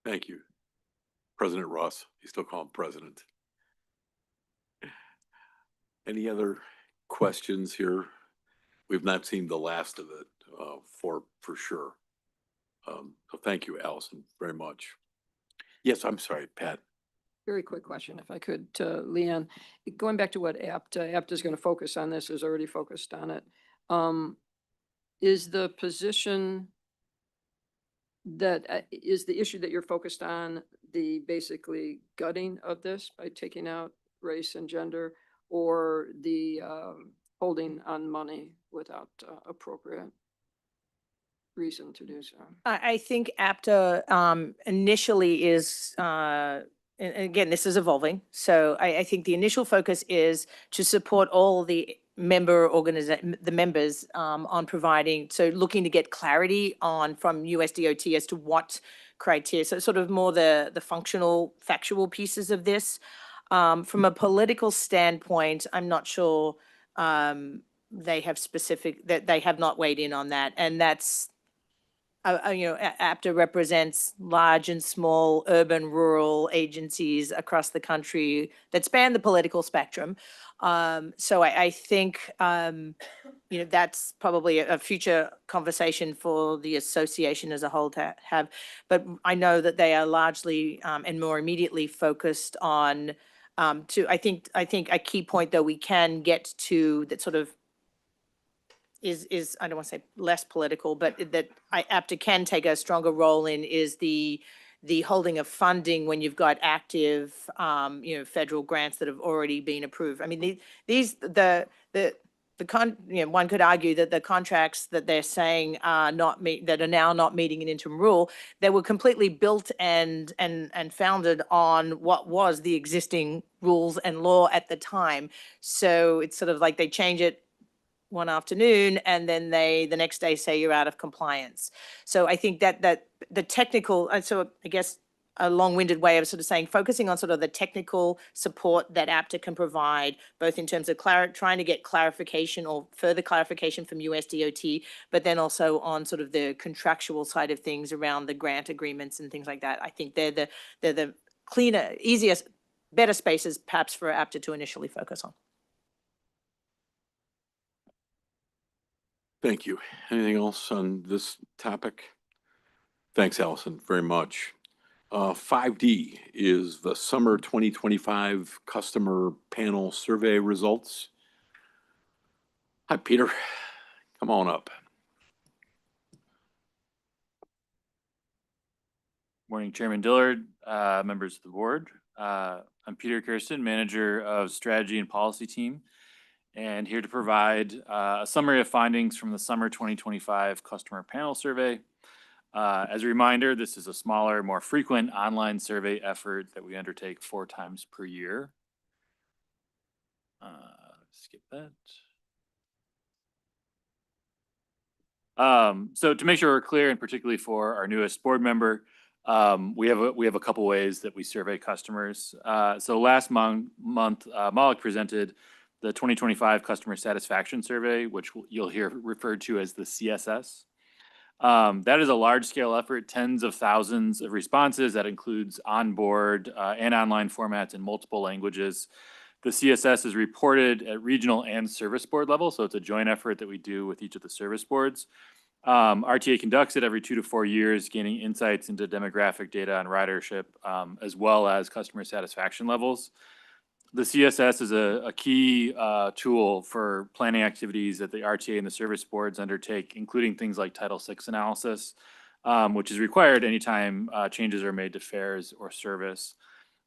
Thank you. President Ross, you still call him president. Any other questions here. We've not seen the last of it, for sure. So thank you, Allison, very much. Yes, I'm sorry, Pat. Very quick question, if I could, to Leanne. Going back to what APTA is going to focus on this, is already focused on it. Is the position that, is the issue that you're focused on the basically gutting of this by taking out race and gender, or the holding on money without appropriate reason to do so? I think APTA initially is, and again, this is evolving. So I think the initial focus is to support all the members on providing, so looking to get clarity on from USDOT as to what criteria, so sort of more the functional, factual pieces of this. From a political standpoint, I'm not sure they have specific, that they have not weighed in on that. And that's, APTA represents large and small urban, rural agencies across the country that span the political spectrum. So I think, that's probably a future conversation for the association as a whole to have. But I know that they are largely and more immediately focused on, I think a key point though we can get to that sort of is I don't want to say less political, but that APTA can take a stronger role in is the holding of funding when you've got active, federal grants that have already been approved. I mean, one could argue that the contracts that they're saying are that are now not meeting an interim rule, they were completely built and founded on what was the existing rules and law at the time. So it's sort of like they change it one afternoon and then the next day say you're out of compliance. So I think that the technical, so I guess a long-winded way of sort of saying, focusing on sort of the technical support that APTA can provide, both in terms of trying to get clarification or further clarification from USDOT, but then also on sort of the contractual side of things around the grant agreements and things like that. I think they're the cleaner, easiest, better spaces perhaps for APTA to initially focus on. Thank you. Anything else on this topic? Thanks, Allison, very much. 5D is the summer 2025 customer panel survey results. Hi, Peter. Come on up. Morning, Chairman Dillard, members of the board. I'm Peter Kirsten, manager of strategy and policy team, and here to provide a summary of findings from the summer 2025 customer panel survey. As a reminder, this is a smaller, more frequent online survey effort that we undertake 4 times per year. Skip that. So to make sure we're clear, and particularly for our newest board member, we have a couple ways that we survey customers. So last month, Malik presented the 2025 customer satisfaction survey, which you'll hear referred to as the CSS. That is a large scale effort, tens of thousands of responses that includes onboard and online formats in multiple languages. The CSS is reported at regional and service board level, so it's a joint effort that we do with each of the service boards. RTA conducts it every 2 to 4 years, gaining insights into demographic data on ridership, as well as customer satisfaction levels. The CSS is a key tool for planning activities that the RTA and the service boards undertake, including things like Title VI analysis, which is required anytime changes are made to fares or service.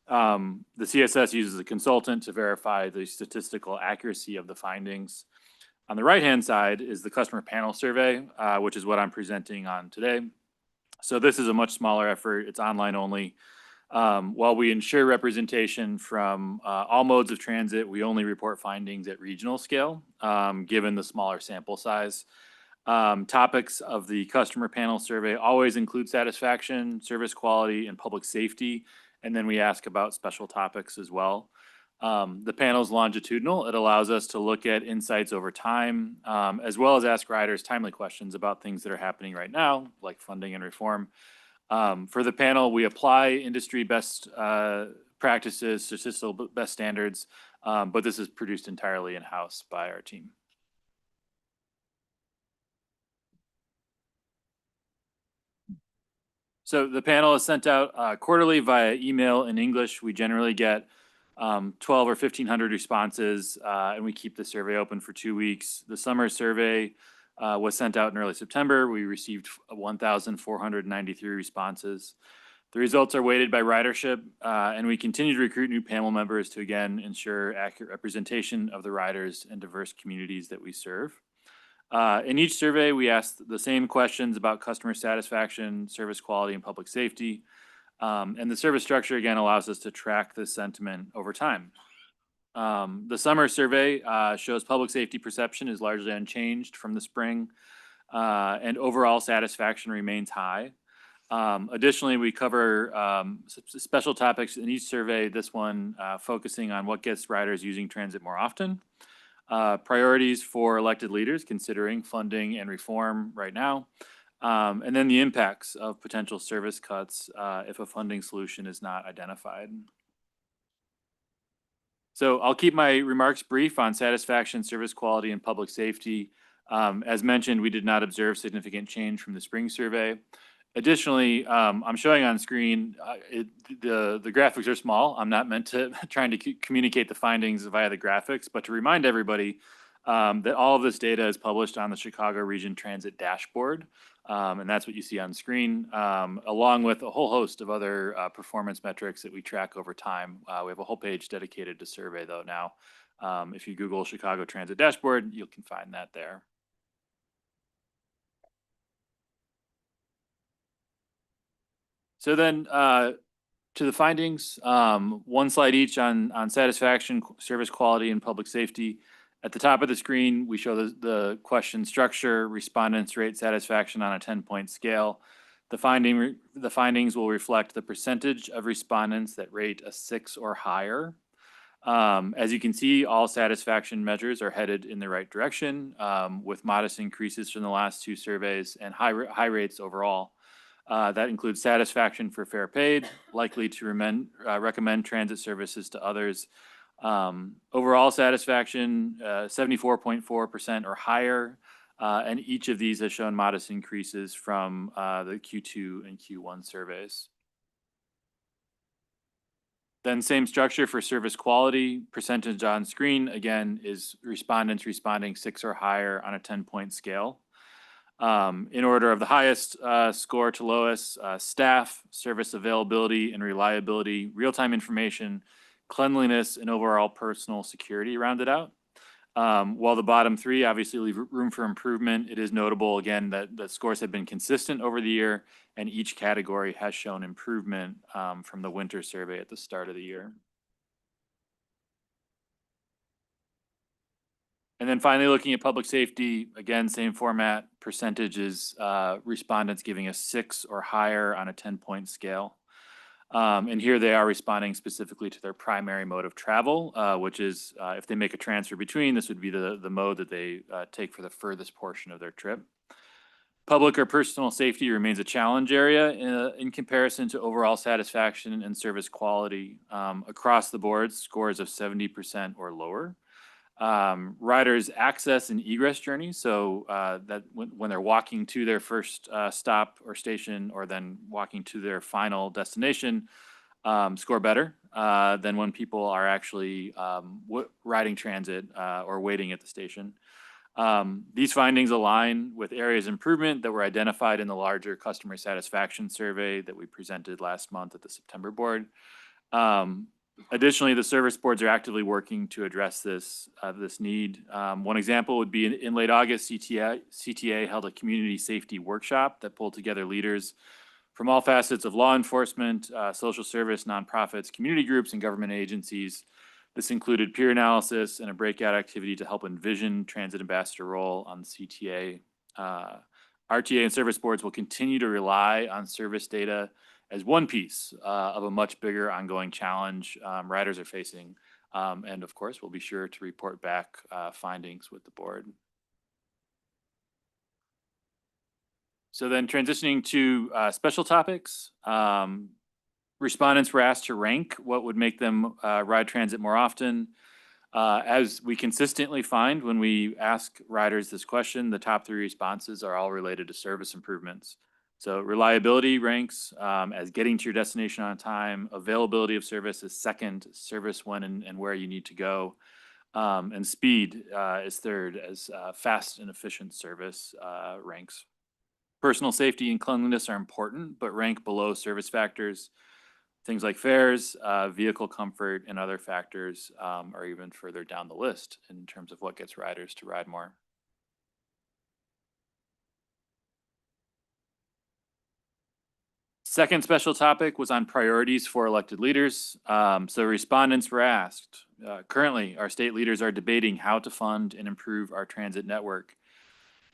The CSS uses a consultant to verify the statistical accuracy of the findings. On the right-hand side is the customer panel survey, which is what I'm presenting on today. So this is a much smaller effort. It's online only. While we ensure representation from all modes of transit, we only report findings at regional scale, given the smaller sample size. Topics of the customer panel survey always include satisfaction, service quality, and public safety. And then we ask about special topics as well. The panel is longitudinal. It allows us to look at insights over time, as well as ask riders timely questions about things that are happening right now, like funding and reform. For the panel, we apply industry best practices, statistical best standards, but this is produced entirely in-house by our team. So the panel is sent out quarterly via email in English. We generally get 12 or 1,500 responses, and we keep the survey open for 2 weeks. The summer survey was sent out in early September. We received 1,493 responses. The results are weighted by ridership, and we continue to recruit new panel members to again ensure accurate representation of the riders and diverse communities that we serve. In each survey, we asked the same questions about customer satisfaction, service quality, and public safety. And the service structure, again, allows us to track this sentiment over time. The summer survey shows public safety perception is largely unchanged from the spring, and overall satisfaction remains high. Additionally, we cover special topics in each survey, this one focusing on what gets riders using transit more often, priorities for elected leaders considering funding and reform right now, and then the impacts of potential service cuts if a funding solution is not identified. So I'll keep my remarks brief on satisfaction, service quality, and public safety. As mentioned, we did not observe significant change from the spring survey. Additionally, I'm showing on screen, the graphics are small. I'm not meant to trying to communicate the findings via the graphics, but to remind everybody that all of this data is published on the Chicago Region Transit Dashboard. And that's what you see on screen, along with a whole host of other performance metrics that we track over time. We have a whole page dedicated to survey though now. If you Google Chicago Transit Dashboard, you can find that there. So then to the findings, one slide each on satisfaction, service quality, and public safety. At the top of the screen, we show the question structure, respondents rate satisfaction on a 10-point scale. The findings will reflect the percentage of respondents that rate a 6 or higher. As you can see, all satisfaction measures are headed in the right direction, with modest increases from the last 2 surveys and high rates overall. That includes satisfaction for fare paid, likely to recommend transit services to others. Overall satisfaction, 74.4% or higher, and each of these has shown modest increases from the Q2 and Q1 surveys. Then same structure for service quality, percentage on screen, again, is respondents responding 6 or higher on a 10-point scale. In order of the highest score to lowest, staff, service availability and reliability, real-time information, cleanliness, and overall personal security rounded out. While the bottom 3 obviously leave room for improvement, it is notable again that the scores have been consistent over the year and each category has shown improvement from the winter survey at the start of the year. And then finally, looking at public safety, again, same format, percentages, respondents giving a 6 or higher on a 10-point scale. And here they are responding specifically to their primary mode of travel, which is if they make a transfer between, this would be the mode that they take for the furthest portion of their trip. Public or personal safety remains a challenge area in comparison to overall satisfaction and service quality. Across the board, scores of 70% or lower. Riders access and egress journeys, so that when they're walking to their first stop or station or then walking to their final destination, score better than when people are actually riding transit or waiting at the station. These findings align with areas of improvement that were identified in the larger customer satisfaction survey that we presented last month at the September board. Additionally, the service boards are actively working to address this need. One example would be in late August, CTA held a community safety workshop that pulled together leaders from all facets of law enforcement, social service, nonprofits, community groups, and government agencies. This included peer analysis and a breakout activity to help envision transit ambassador role on the CTA. RTA and service boards will continue to rely on service data as one piece of a much bigger ongoing challenge riders are facing. And of course, we'll be sure to report back findings with the board. So then transitioning to special topics. Respondents were asked to rank what would make them ride transit more often. As we consistently find when we ask riders this question, the top three responses are all related to service improvements. So reliability ranks as getting to your destination on time, availability of service is second, service when and where you need to go, and speed is third as fast and efficient service ranks. Personal safety and cleanliness are important, but rank below service factors. Things like fares, vehicle comfort, and other factors are even further down the list in terms of what gets riders to ride more. Second special topic was on priorities for elected leaders. So respondents were asked, currently our state leaders are debating how to fund and improve our transit network.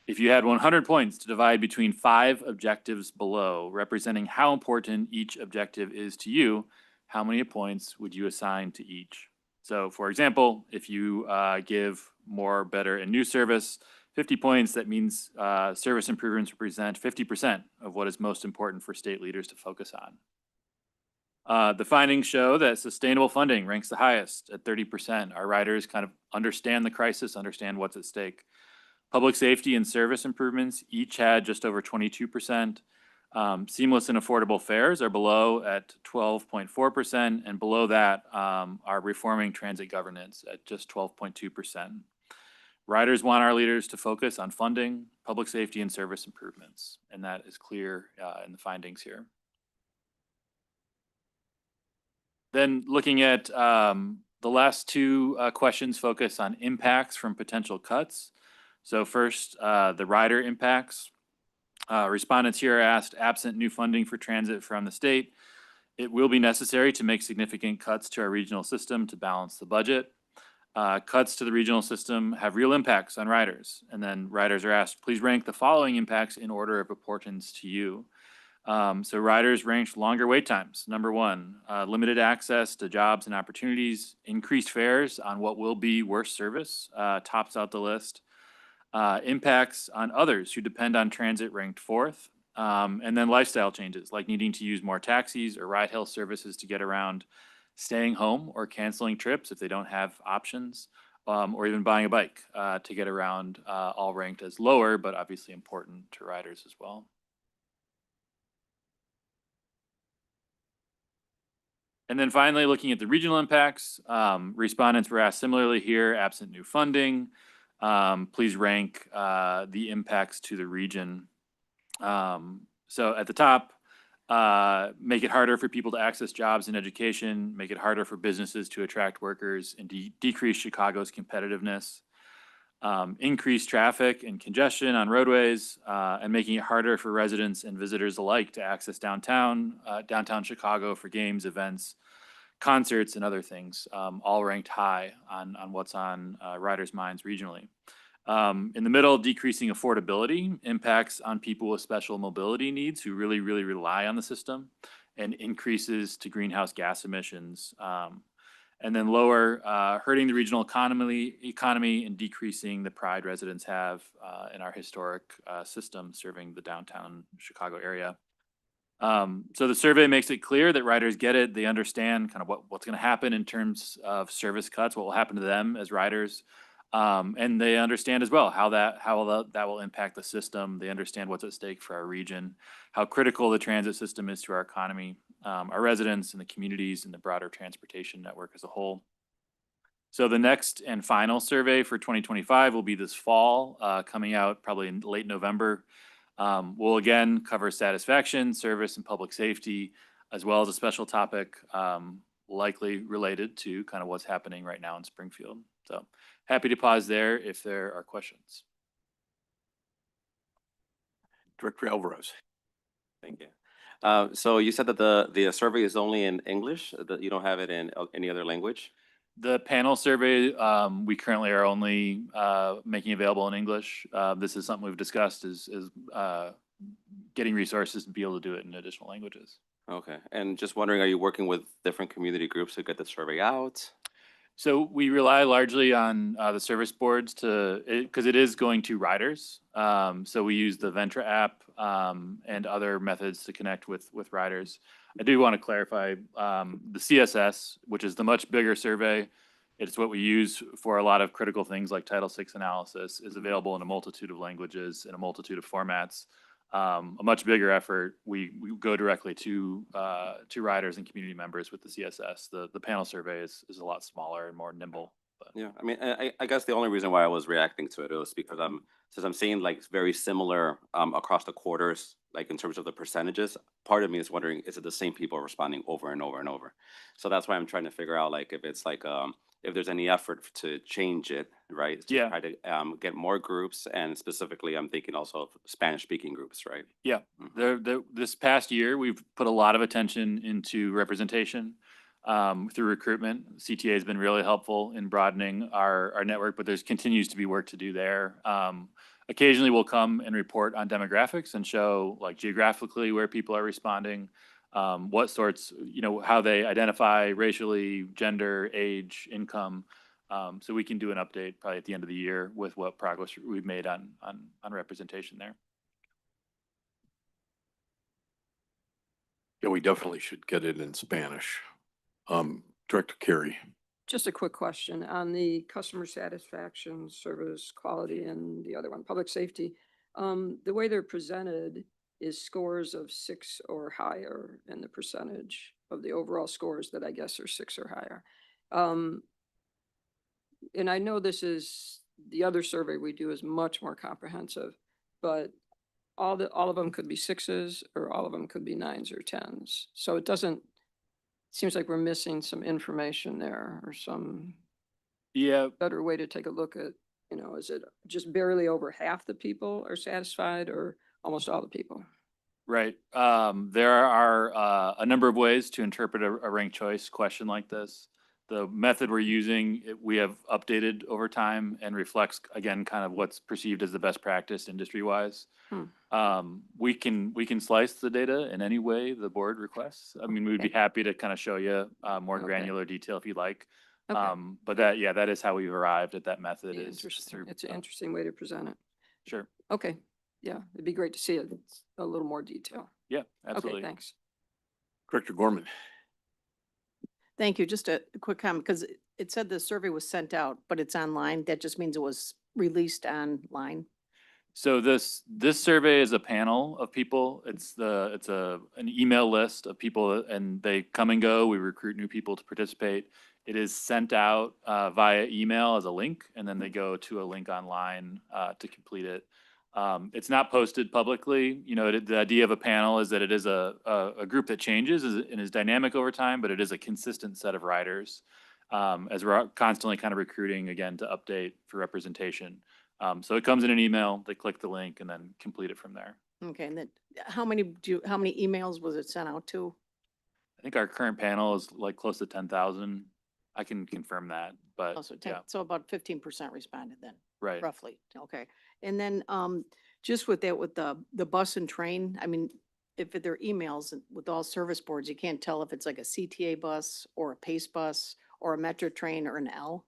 If you had 100 points to divide between 5 objectives below, representing how important each objective is to you, how many points would you assign to each? So for example, if you give more, better, and new service, 50 points, that means service improvements represent 50% of what is most important for state leaders to focus on. The findings show that sustainable funding ranks the highest at 30%. Our riders kind of understand the crisis, understand what's at stake. Public safety and service improvements each had just over 22%. Seamless and affordable fares are below at 12.4%, and below that are reforming transit governance at just 12.2%. Riders want our leaders to focus on funding, public safety, and service improvements, and that is clear in the findings here. Then looking at the last two questions focus on impacts from potential cuts. So first, the rider impacts. Respondents here are asked, absent new funding for transit from the state, it will be necessary to make significant cuts to our regional system to balance the budget. Cuts to the regional system have real impacts on riders. And then riders are asked, please rank the following impacts in order of importance to you. So riders ranked longer wait times. Number 1, limited access to jobs and opportunities, increased fares on what will be worse service, tops out the list. Impacts on others who depend on transit ranked 4th. And then lifestyle changes like needing to use more taxis or ride-hail services to get around, staying home or canceling trips if they don't have options, or even buying a bike to get around, all ranked as lower, but obviously important to riders as well. And then finally, looking at the regional impacts, respondents were asked similarly here, absent new funding, please rank the impacts to the region. So at the top, make it harder for people to access jobs and education, make it harder for businesses to attract workers, and decrease Chicago's competitiveness. Increase traffic and congestion on roadways, and making it harder for residents and visitors alike to access downtown Chicago for games, events, concerts, and other things, all ranked high on what's on riders' minds regionally. In the middle, decreasing affordability impacts on people with special mobility needs who really rely on the system, and increases to greenhouse gas emissions. And then lower, hurting the regional economy and decreasing the pride residents have in our historic system serving the downtown Chicago area. So the survey makes it clear that riders get it. They understand kind of what's going to happen in terms of service cuts, what will happen to them as riders. And they understand as well how that will impact the system. They understand what's at stake for our region, how critical the transit system is to our economy, our residents and the communities and the broader transportation network as a whole. So the next and final survey for 2025 will be this fall, coming out probably in late November. We'll again cover satisfaction, service, and public safety, as well as a special topic likely related to kind of what's happening right now in Springfield. So happy to pause there if there are questions. Director Alvarez. Thank you. So you said that the survey is only in English, that you don't have it in any other language? The panel survey, we currently are only making available in English. This is something we've discussed is getting resources to be able to do it in additional languages. Okay, and just wondering, are you working with different community groups to get the survey out? So we rely largely on the service boards because it is going to riders. So we use the Ventra app and other methods to connect with riders. I do want to clarify, the CSS, which is the much bigger survey, it's what we use for a lot of critical things like Title VI analysis, is available in a multitude of languages, in a multitude of formats. A much bigger effort, we go directly to riders and community members with the CSS. The panel survey is a lot smaller and more nimble. But. Yeah, I mean, I guess the only reason why I was reacting to it was because since I'm seeing like very similar across the quarters, like in terms of the percentages, part of me is wondering, is it the same people responding over and over and over? So that's why I'm trying to figure out like if it's like if there's any effort to change it, right? To Yeah. try to get more groups, and specifically I'm thinking also of Spanish speaking groups, right? Yeah, this past year, we've put a lot of attention into representation through recruitment. CTA has been really helpful in broadening our network, but there's continues to be work to do there. Occasionally, we'll come and report on demographics and show like geographically where people are responding, what sorts, how they identify racially, gender, age, income. So we can do an update probably at the end of the year with what progress we've made on representation there. Yeah, we definitely should get it in Spanish. Director Carey. Just a quick question on the customer satisfaction, service quality, and the other one, public safety. The way they're presented is scores of 6 or higher, and the percentage of the overall scores that I guess are 6 or higher. And I know this is, the other survey we do is much more comprehensive, but all of them could be 6s or all of them could be 9s or 10s. So it seems like we're missing some information there, or some better way to take a look at, is it just barely over half the people are satisfied or almost all the people? Right. There are a number of ways to interpret a ranked choice question like this. The method we're using, we have updated over time and reflects, again, kind of what's perceived as the best practice industry-wise. We can slice the data in any way the board requests. I mean, we'd be happy to kind of show you more granular detail if you'd like. But that is how we've arrived at that method. It's an interesting way to present it. Sure. Okay. Yeah, it'd be great to see it. A little more detail. Yeah, absolutely. Okay, thanks. Director Gorman. Thank you. Just a quick comment, because it said the survey was sent out, but it's online. That just means it was released online. So this survey is a panel of people. It's an email list of people, and they come and go. We recruit new people to participate. It is sent out via email as a link, and then they go to a link online to complete it. It's not posted publicly. The idea of a panel is that it is a group that changes and is dynamic over time, but it is a consistent set of riders, as we're constantly kind of recruiting again to update for representation. So it comes in an email, they click the link and then complete it from there. Okay, and then how many emails was it sent out to? I think our current panel is like close to 10,000. I can confirm that, but So about 15% responded then. Right. Roughly. Okay. And then just with that, with the bus and train, I mean, if they're emails with all service boards, you can't tell if it's like a CTA bus or a PACE bus or a Metro train or an L.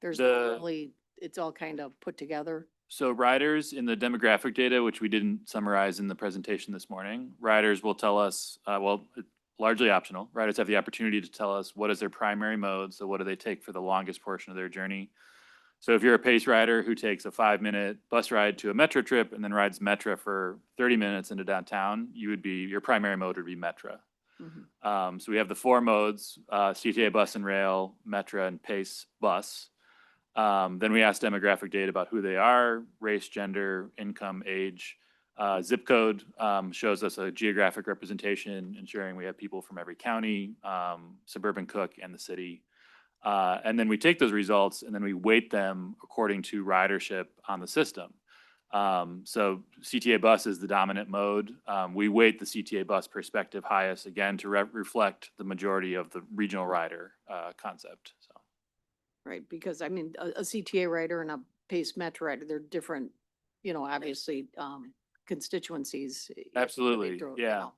It's all kind of put together. So riders in the demographic data, which we didn't summarize in the presentation this morning, riders will tell us, largely optional. Riders have the opportunity to tell us what is their primary mode. So what do they take for the longest portion of their journey? So if you're a PACE rider who takes a 5-minute bus ride to a Metro trip and then rides Metro for 30 minutes into downtown, your primary mode would be Metro. So we have the 4 modes, CTA bus and rail, Metro, and PACE bus. Then we ask demographic data about who they are, race, gender, income, age. Zip code shows us a geographic representation, ensuring we have people from every county, suburban Cook, and the city. And then we take those results and then we weight them according to ridership on the system. So CTA bus is the dominant mode. We weight the CTA bus perspective highest, again, to reflect the majority of the regional rider concept. So. Right, because I mean, a CTA rider and a PACE Metro rider, they're different, obviously, constituencies. Absolutely, yeah.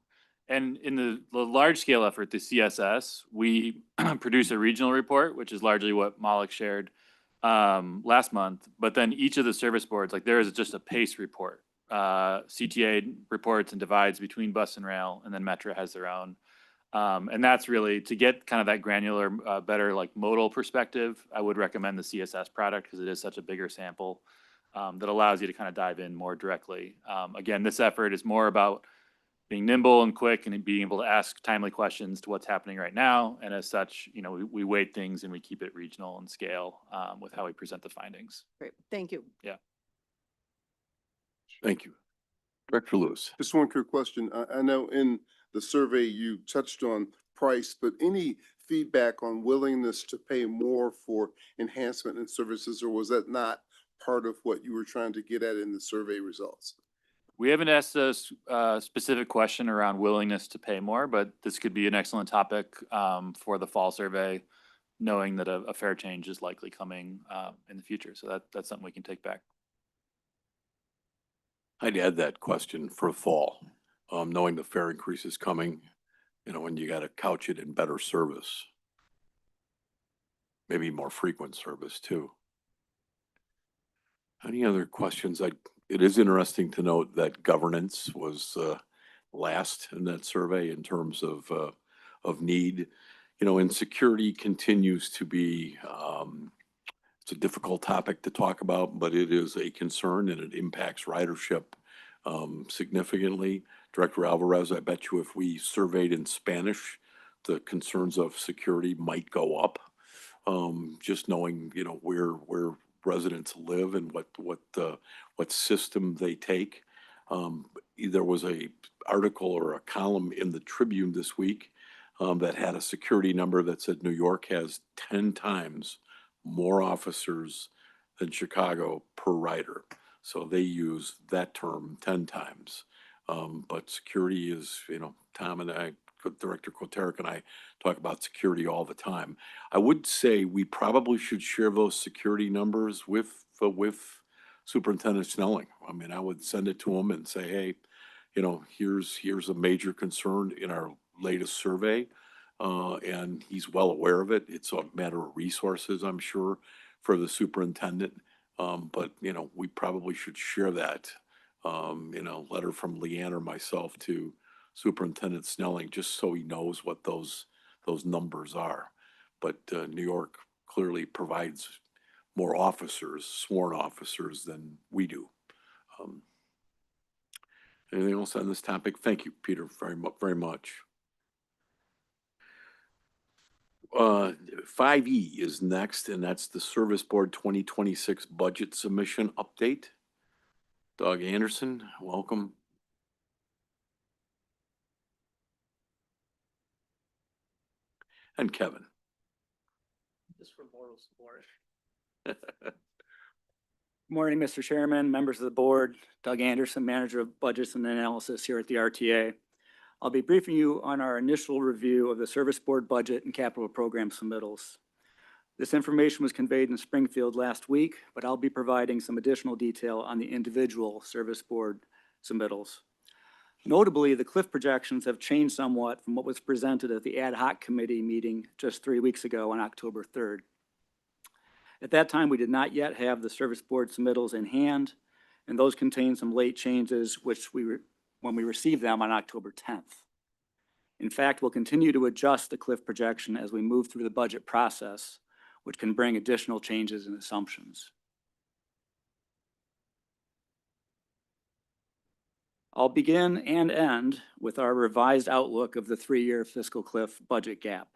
And in the large scale effort, the CSS, we produce a regional report, which is largely what Malik shared last month. But then each of the service boards, like there is just a PACE report. CTA reports and divides between bus and rail, and then Metro has their own. And that's really to get kind of that granular, better like modal perspective. I would recommend the CSS product because it is such a bigger sample that allows you to kind of dive in more directly. Again, this effort is more about being nimble and quick and being able to ask timely questions to what's happening right now. And as such, you know, we weight things and we keep it regional in scale with how we present the findings. Great, thank you. Yeah. Thank you. Director Lewis. Just one quick question. I know in the survey you touched on price, but any feedback on willingness to pay more for enhancement in services, or was that not part of what you were trying to get at in the survey results? We haven't asked a specific question around willingness to pay more, but this could be an excellent topic for the fall survey, knowing that a fair change is likely coming in the future. So that's something we can take back. I'd add that question for fall, knowing the fare increase is coming, you know, and you got to couch it in better service. Maybe more frequent service too. Any other questions? It is interesting to note that governance was last in that survey in terms of need. You know, and security continues to be it's a difficult topic to talk about, but it is a concern and it impacts ridership significantly. Director Alvarez, I bet you if we surveyed in Spanish, the concerns of security might go up. Just knowing, you know, where residents live and what system they take. There was a article or a column in the Tribune this week that had a security number that said New York has 10 times more officers than Chicago per rider. So they use that term 10 times. But security is, you know, Tom and I, Director Koterek and I talk about security all the time. I would say we probably should share those security numbers with Superintendent Snelling. I mean, I would send it to him and say, hey, you know, here's a major concern in our latest survey. And he's well aware of it. It's a matter of resources, I'm sure, for the superintendent. But, you know, we probably should share that, you know, letter from Leanne or myself to Superintendent Snelling, just so he knows what those numbers are. But New York clearly provides more officers, sworn officers, than we do. Anything else on this topic? Thank you, Peter, very much. 5E is next, and that's the Service Board 2026 budget submission update. Doug Anderson, welcome. And Kevin. Just for moral support. Morning, Mr. Chairman, members of the board, Doug Anderson, Manager of Budgets and Analysis here at the RTA. I'll be briefing you on our initial review of the Service Board budget and capital program submittals. This information was conveyed in Springfield last week, but I'll be providing some additional detail on the individual Service Board submittals. Notably, the CLIF projections have changed somewhat from what was presented at the ad hoc committee meeting just 3 weeks ago on October 3rd. At that time, we did not yet have the Service Board submittals in hand, and those contained some late changes when we received them on October 10th. In fact, we'll continue to adjust the CLIF projection as we move through the budget process, which can bring additional changes in assumptions. I'll begin and end with our revised outlook of the 3-year fiscal CLIF budget gap.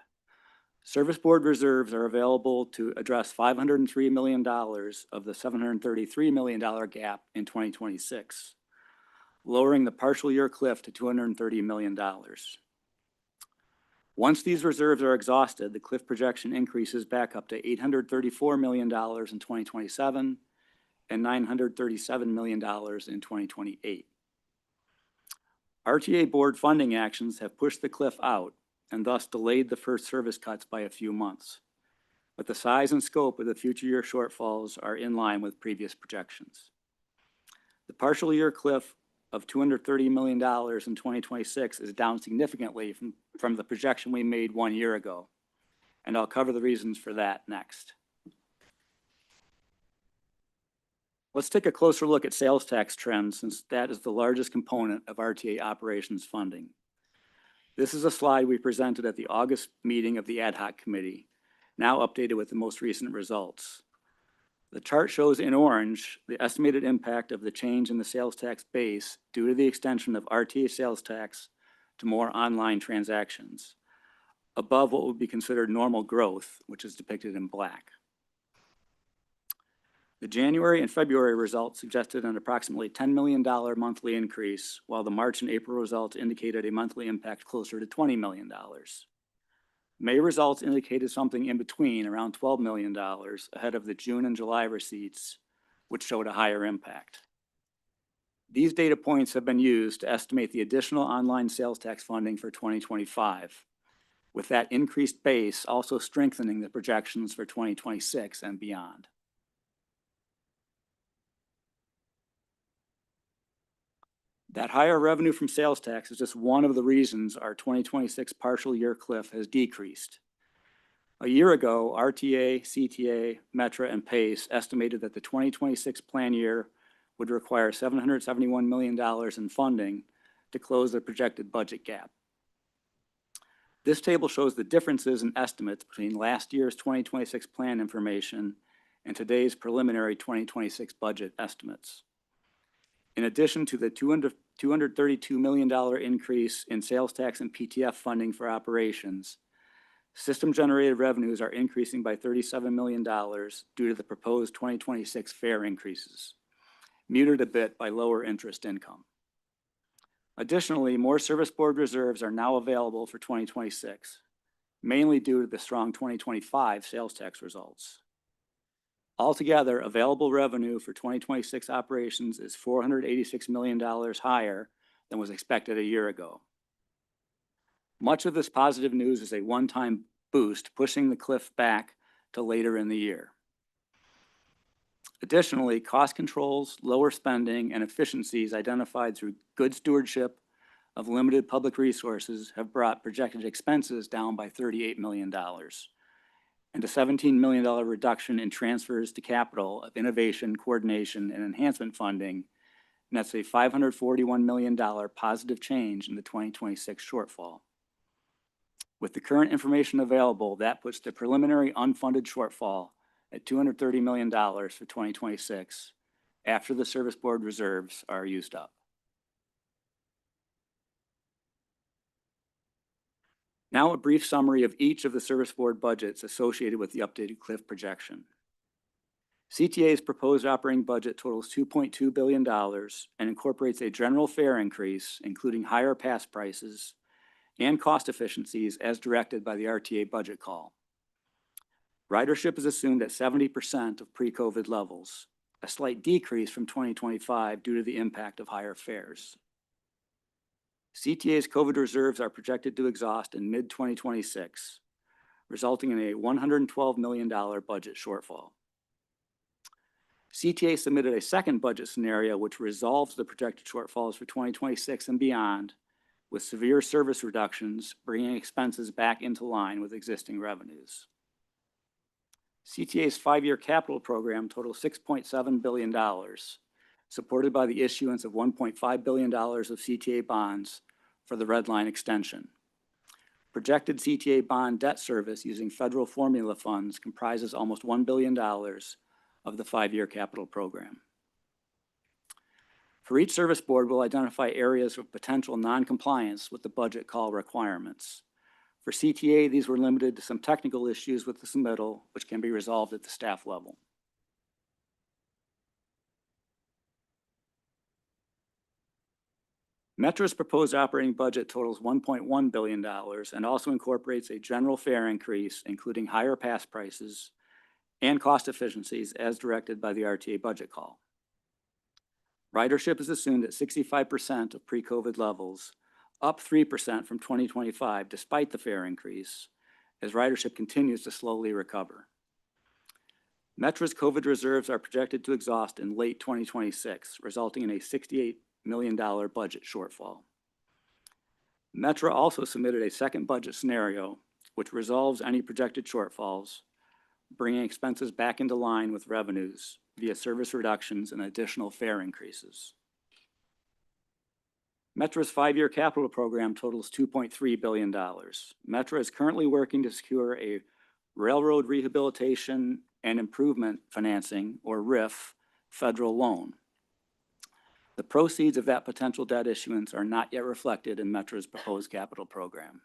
Service Board reserves are available to address $503 million of the $733 million gap in 2026, lowering the partial year CLIF to $230 million. Once these reserves are exhausted, the CLIF projection increases back up to $834 million in 2027 and $937 million in 2028. RTA board funding actions have pushed the CLIF out and thus delayed the first service cuts by a few months. But the size and scope of the future year shortfalls are in line with previous projections. The partial year CLIF of $230 million in 2026 is down significantly from the projection we made 1 year ago, and I'll cover the reasons for that next. Let's take a closer look at sales tax trends, since that is the largest component of RTA operations funding. This is a slide we presented at the August meeting of the ad hoc committee, now updated with the most recent results. The chart shows in orange the estimated impact of the change in the sales tax base due to the extension of RTA sales tax to more online transactions, above what would be considered normal growth, which is depicted in black. The January and February results suggested an approximately $10 million monthly increase, while the March and April results indicated a monthly impact closer to $20 million. May results indicated something in between, around $12 million, ahead of the June and July receipts, which showed a higher impact. These data points have been used to estimate the additional online sales tax funding for 2025, with that increased base also strengthening the projections for 2026 and beyond. That higher revenue from sales tax is just one of the reasons our 2026 partial year cliff has decreased. A year ago, RTA, CTA, Metra, and PACE estimated that the 2026 plan year would require $771 million in funding to close the projected budget gap. This table shows the differences in estimates between last year's 2026 plan information and today's preliminary 2026 budget estimates. In addition to the $232 million increase in sales tax and PTF funding for operations, system-generated revenues are increasing by $37 million due to the proposed 2026 fare increases, muted a bit by lower interest income. Additionally, more service board reserves are now available for 2026, mainly due to the strong 2025 sales tax results. Altogether, available revenue for 2026 operations is $486 million higher than was expected a year ago. Much of this positive news is a one-time boost, pushing the cliff back to later in the year. Additionally, cost controls, lower spending, and efficiencies identified through good stewardship of limited public resources have brought projected expenses down by $38 million. And a $17 million reduction in transfers to capital of innovation, coordination, and enhancement funding, and that's a $541 million positive change in the 2026 shortfall. With the current information available, that puts the preliminary unfunded shortfall at $230 million for 2026 after the service board reserves are used up. Now a brief summary of each of the service board budgets associated with the updated cliff projection. CTA's proposed operating budget totals $2.2 billion and incorporates a general fare increase, including higher pass prices and cost efficiencies as directed by the RTA budget call. Ridership is assumed at 70% of pre-COVID levels, a slight decrease from 2025 due to the impact of higher fares. CTA's COVID reserves are projected to exhaust in mid-2026, resulting in a $112 million budget shortfall. CTA submitted a second budget scenario which resolves the projected shortfalls for 2026 and beyond, with severe service reductions bringing expenses back into line with existing revenues. CTA's 5-year capital program totals $6.7 billion, supported by the issuance of $1.5 billion of CTA bonds for the Red Line extension. Projected CTA bond debt service using federal formula funds comprises almost $1 billion of the 5-year capital program. For each service board, we'll identify areas of potential non-compliance with the budget call requirements. For CTA, these were limited to some technical issues with the submittal, which can be resolved at the staff level. Metra's proposed operating budget totals $1.1 billion and also incorporates a general fare increase, including higher pass prices and cost efficiencies as directed by the RTA budget call. Ridership is assumed at 65% of pre-COVID levels, up 3% from 2025 despite the fare increase, as ridership continues to slowly recover. Metra's COVID reserves are projected to exhaust in late 2026, resulting in a $68 million budget shortfall. Metra also submitted a second budget scenario which resolves any projected shortfalls, bringing expenses back into line with revenues via service reductions and additional fare increases. Metra's 5-year capital program totals $2.3 billion. Metra is currently working to secure a railroad rehabilitation and improvement financing, or RIF, federal loan. The proceeds of that potential debt issuance are not yet reflected in Metra's proposed capital program.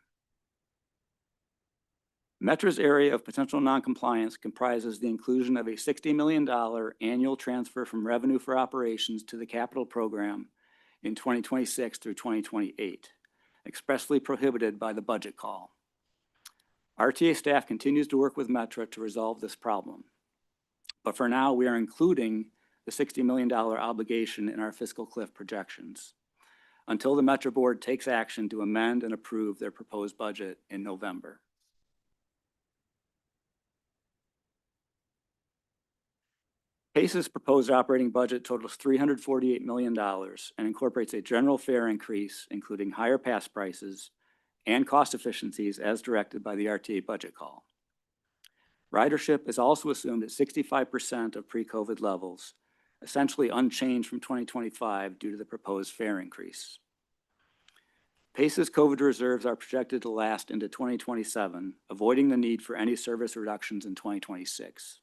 Metra's area of potential noncompliance comprises the inclusion of a $60 million annual transfer from revenue for operations to the capital program in 2026 through 2028, expressly prohibited by the budget call. RTA staff continues to work with Metra to resolve this problem. But for now, we are including the $60 million obligation in our fiscal cliff projections until the Metra board takes action to amend and approve their proposed budget in November. PACE's proposed operating budget totals $348 million and incorporates a general fare increase, including higher pass prices and cost efficiencies as directed by the RTA budget call. Ridership is also assumed at 65% of pre-COVID levels, essentially unchanged from 2025 due to the proposed fare increase. PACE's COVID reserves are projected to last into 2027, avoiding the need for any service reductions in 2026.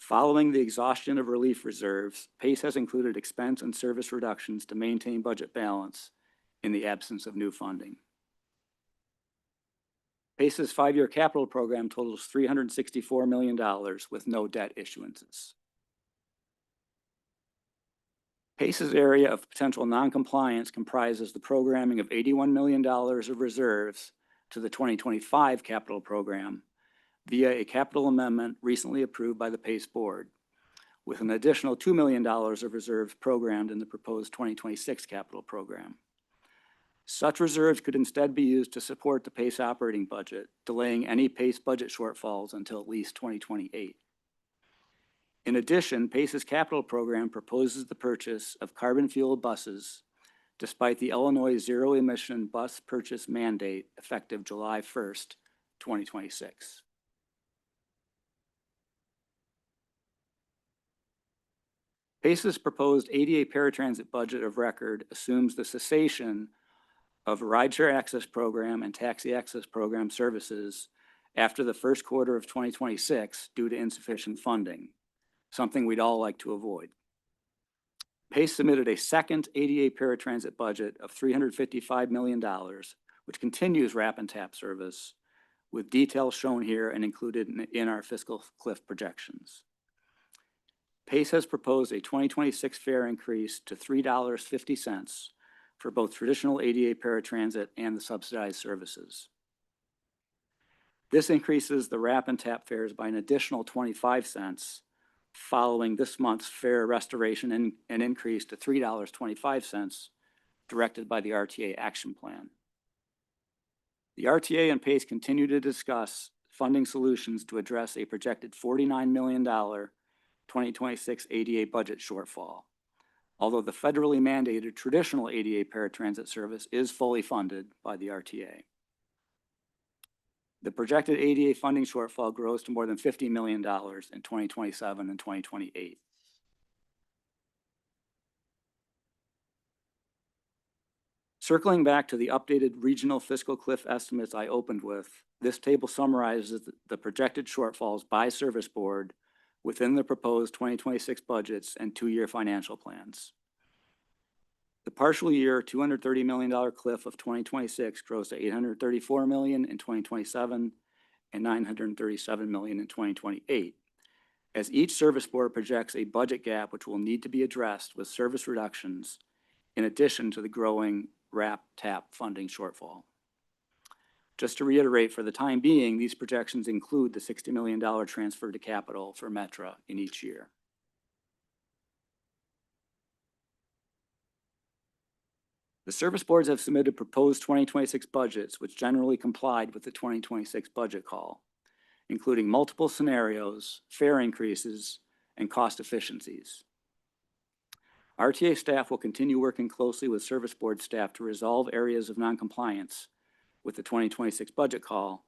Following the exhaustion of relief reserves, PACE has included expense and service reductions to maintain budget balance in the absence of new funding. PACE's 5-year capital program totals $364 million with no debt issuances. PACE's area of potential noncompliance comprises the programming of $81 million of reserves to the 2025 capital program via a capital amendment recently approved by the PACE board, with an additional $2 million of reserves programmed in the proposed 2026 capital program. Such reserves could instead be used to support the PACE operating budget, delaying any PACE budget shortfalls until at least 2028. In addition, PACE's capital program proposes the purchase of carbon-fueled buses, despite the Illinois zero-emission bus purchase mandate effective July 1st, 2026. PACE's proposed ADA paratransit budget of record assumes the cessation of rideshare access program and taxi access program services after the first quarter of 2026 due to insufficient funding, something we'd all like to avoid. PACE submitted a second ADA paratransit budget of $355 million, which continues RAP and TAP service, with details shown here and included in our fiscal cliff projections. PACE has proposed a 2026 fare increase to $3.50 for both traditional ADA paratransit and the subsidized services. This increases the RAP and TAP fares by an additional 25 cents following this month's fare restoration and increase to $3.25 directed by the RTA action plan. The RTA and PACE continue to discuss funding solutions to address a projected $49 million 2026 ADA budget shortfall, although the federally mandated traditional ADA paratransit service is fully funded by the RTA. The projected ADA funding shortfall grows to more than $50 million in 2027 and 2028. Circling back to the updated regional fiscal cliff estimates I opened with, this table summarizes the projected shortfalls by service board within the proposed 2026 budgets and 2-year financial plans. The partial year $230 million cliff of 2026 grows to $834 million in 2027 and $937 million in 2028, as each service board projects a budget gap which will need to be addressed with service reductions in addition to the growing RAP-TAP funding shortfall. Just to reiterate, for the time being, these projections include the $60 million transfer to capital for Metra in each year. The service boards have submitted proposed 2026 budgets, which generally complied with the 2026 budget call, including multiple scenarios, fare increases, and cost efficiencies. RTA staff will continue working closely with service board staff to resolve areas of noncompliance with the 2026 budget call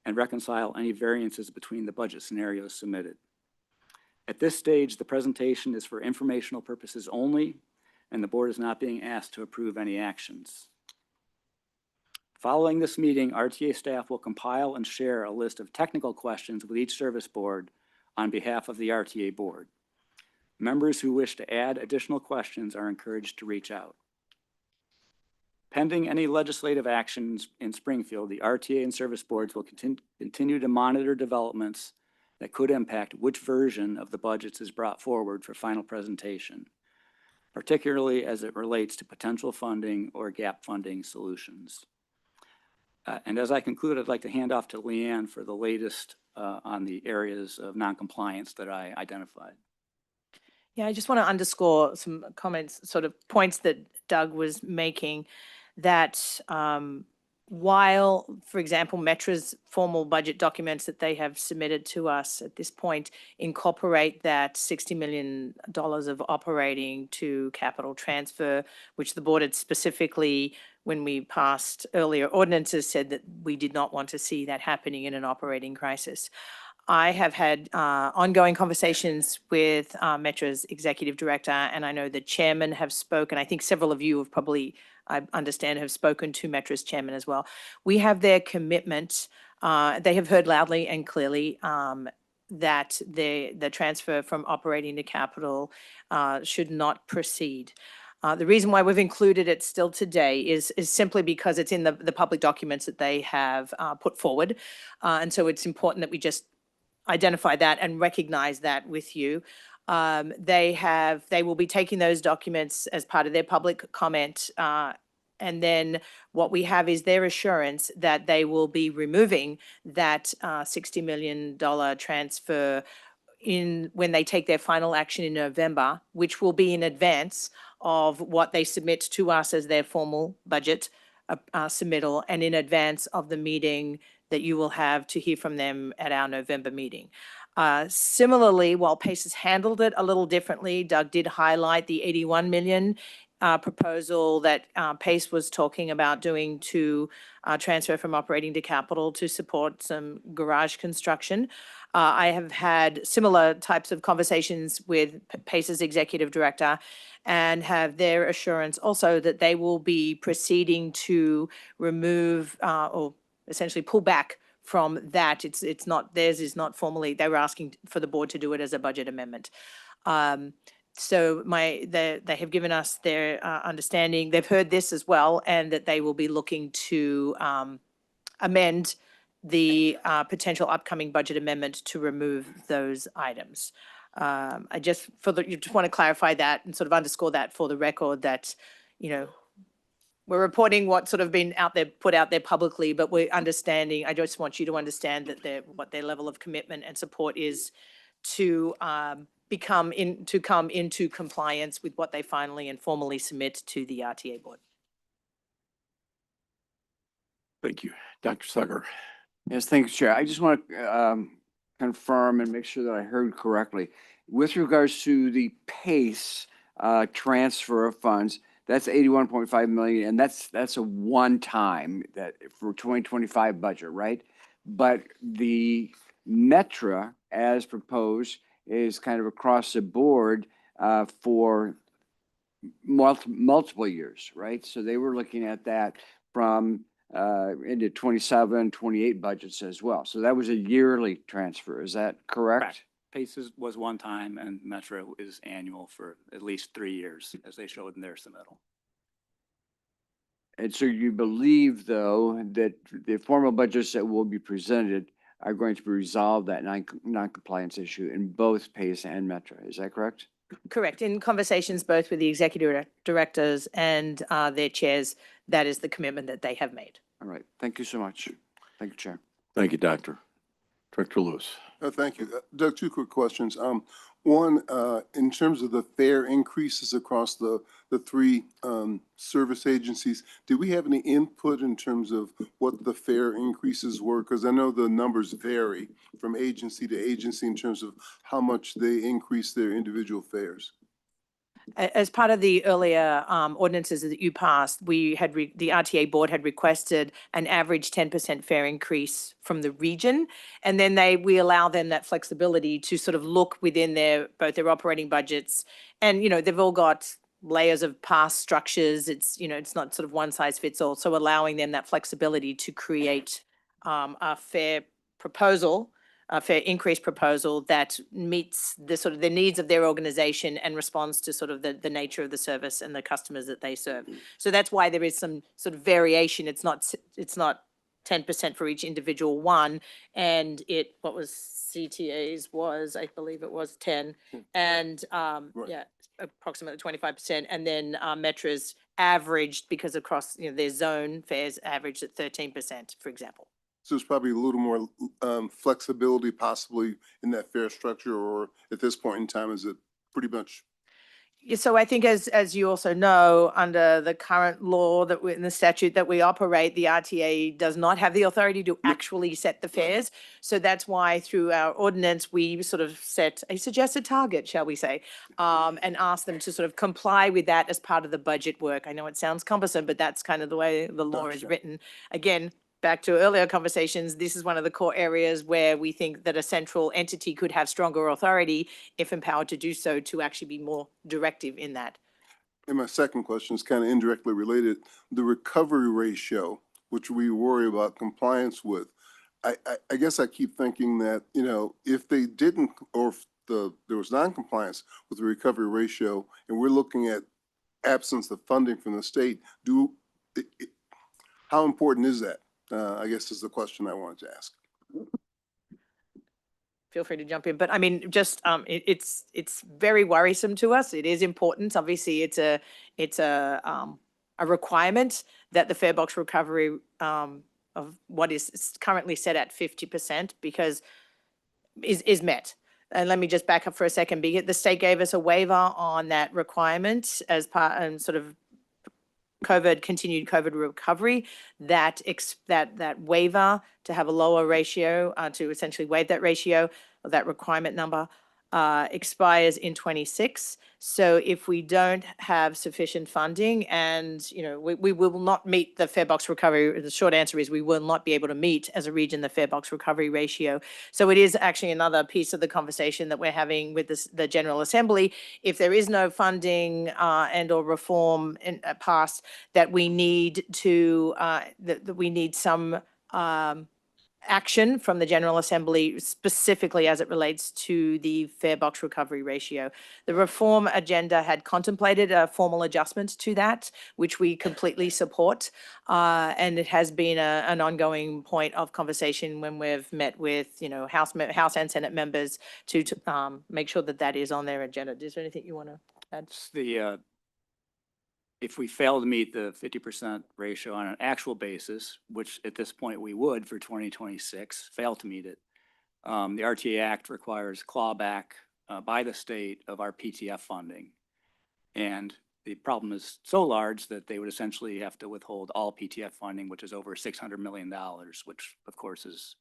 and reconcile any variances between the budget scenarios submitted. At this stage, the presentation is for informational purposes only and the board is not being asked to approve any actions. Following this meeting, RTA staff will compile and share a list of technical questions with each service board on behalf of the RTA board. Members who wish to add additional questions are encouraged to reach out. Pending any legislative actions in Springfield, the RTA and service boards will continue to monitor developments that could impact which version of the budgets is brought forward for final presentation, particularly as it relates to potential funding or gap funding solutions. And as I conclude, I'd like to hand off to Leanne for the latest on the areas of noncompliance that I identified. Yeah, I just want to underscore some comments, sort of points that Doug was making, that while, for example, Metra's formal budget documents that they have submitted to us at this point incorporate that $60 million of operating to capital transfer, which the board had specifically, when we passed earlier ordinances, said that we did not want to see that happening in an operating crisis. I have had ongoing conversations with Metra's executive director, and I know the chairman have spoken. I think several of you have probably, I understand, have spoken to Metra's chairman as well. We have their commitment. They have heard loudly and clearly that the transfer from operating to capital should not proceed. The reason why we've included it still today is simply because it's in the public documents that they have put forward. And so it's important that we just identify that and recognize that with you. They will be taking those documents as part of their public comment. And then what we have is their assurance that they will be removing that $60 million transfer when they take their final action in November, which will be in advance of what they submit to us as their formal budget submittal, and in advance of the meeting that you will have to hear from them at our November meeting. Similarly, while PACE has handled it a little differently, Doug did highlight the 81 million proposal that PACE was talking about doing to transfer from operating to capital to support some garage construction. I have had similar types of conversations with PACE's executive director and have their assurance also that they will be proceeding to remove or essentially pull back from that. It's not, theirs is not formally, they were asking for the board to do it as a budget amendment. So they have given us their understanding. They've heard this as well, and that they will be looking to amend the potential upcoming budget amendment to remove those items. I just want to clarify that and sort of underscore that for the record, that, you know, we're reporting what's sort of been put out there publicly, but we're understanding. I just want you to understand that what their level of commitment and support is to come into compliance with what they finally and formally submit to the RTA board. Thank you. Dr. Sucker. Yes, thanks, Chair. I just want to confirm and make sure that I heard correctly. With regards to the PACE transfer of funds, that's 81.5 million, and that's a one-time that for 2025 budget, right? But the Metra, as proposed, is kind of across the board for multiple years, right? So they were looking at that from into 27, 28 budgets as well. So that was a yearly transfer. Is that correct? PACE was one time, and Metro is annual for at least 3 years, as they showed in their submittal. And so you believe, though, that the formal budgets that will be presented are going to resolve that non-compliance issue in both PACE and Metro. Is that correct? Correct. In conversations both with the executive directors and their chairs, that is the commitment that they have made. All right. Thank you so much. Thank you, Chair. Thank you, Doctor. Director Lewis. Thank you. Doug, two quick questions. One, in terms of the fare increases across the three service agencies, did we have any input in terms of what the fare increases were? Because I know the numbers vary from agency to agency in terms of how much they increase their individual fares. As part of the earlier ordinances that you passed, the RTA board had requested an average 10% fare increase from the region, and then we allow them that flexibility to sort of look within both their operating budgets, and you know they've all got layers of pass structures. It's, it's not sort of one size fits all. So allowing them that flexibility to create a fair proposal, a fair increase proposal that meets the sort of the needs of their organization and responds to sort of the nature of the service and the customers that they serve. So that's why there is some sort of variation. It's not 10% for each individual one. And what was CTA's was, I believe it was 10. And yeah, approximately 25%. And then Metra's averaged, because across, their zone fares averaged at 13%, for example. So there's probably a little more flexibility possibly in that fare structure, or at this point in time, is it pretty much? Yeah, so I think as you also know, under the current law that in the statute that we operate, the RTA does not have the authority to actually set the fares. So that's why through our ordinance, we sort of set a suggested target, shall we say, and ask them to sort of comply with that as part of the budget work. I know it sounds cumbersome, but that's kind of the way the law is written. Again, back to earlier conversations, this is one of the core areas where we think that a central entity could have stronger authority, if empowered to do so, to actually be more directive in that. And my second question is kind of indirectly related. The recovery ratio, which we worry about compliance with, I guess I keep thinking that, if they didn't, or if there was non-compliance with the recovery ratio, and we're looking at absence of funding from the state, how important is that? I guess is the question I wanted to ask. Feel free to jump in, but I mean, just it's very worrisome to us. It is important. Obviously, it's a requirement that the fare box recovery of what is currently set at 50% because is met. And let me just back up for a second. The state gave us a waiver on that requirement as part and sort of continued COVID recovery, that waiver to have a lower ratio, to essentially waive that ratio, or that requirement number, expires in 26. So if we don't have sufficient funding and, we will not meet the fare box recovery, the short answer is we will not be able to meet as a region the fare box recovery ratio. So it is actually another piece of the conversation that we're having with the General Assembly. If there is no funding and or reform passed, that we need to, that we need some action from the General Assembly, specifically as it relates to the fare box recovery ratio. The reform agenda had contemplated a formal adjustment to that, which we completely support. And it has been an ongoing point of conversation when we've met with, House and Senate members to make sure that that is on their agenda. Is there anything you want to add? If we fail to meet the 50% ratio on an actual basis, which at this point we would for 2026, fail to meet it, the RTA Act requires clawback by the state of our PTF funding. And the problem is so large that they would essentially have to withhold all PTF funding, which is over $600 million, which of course is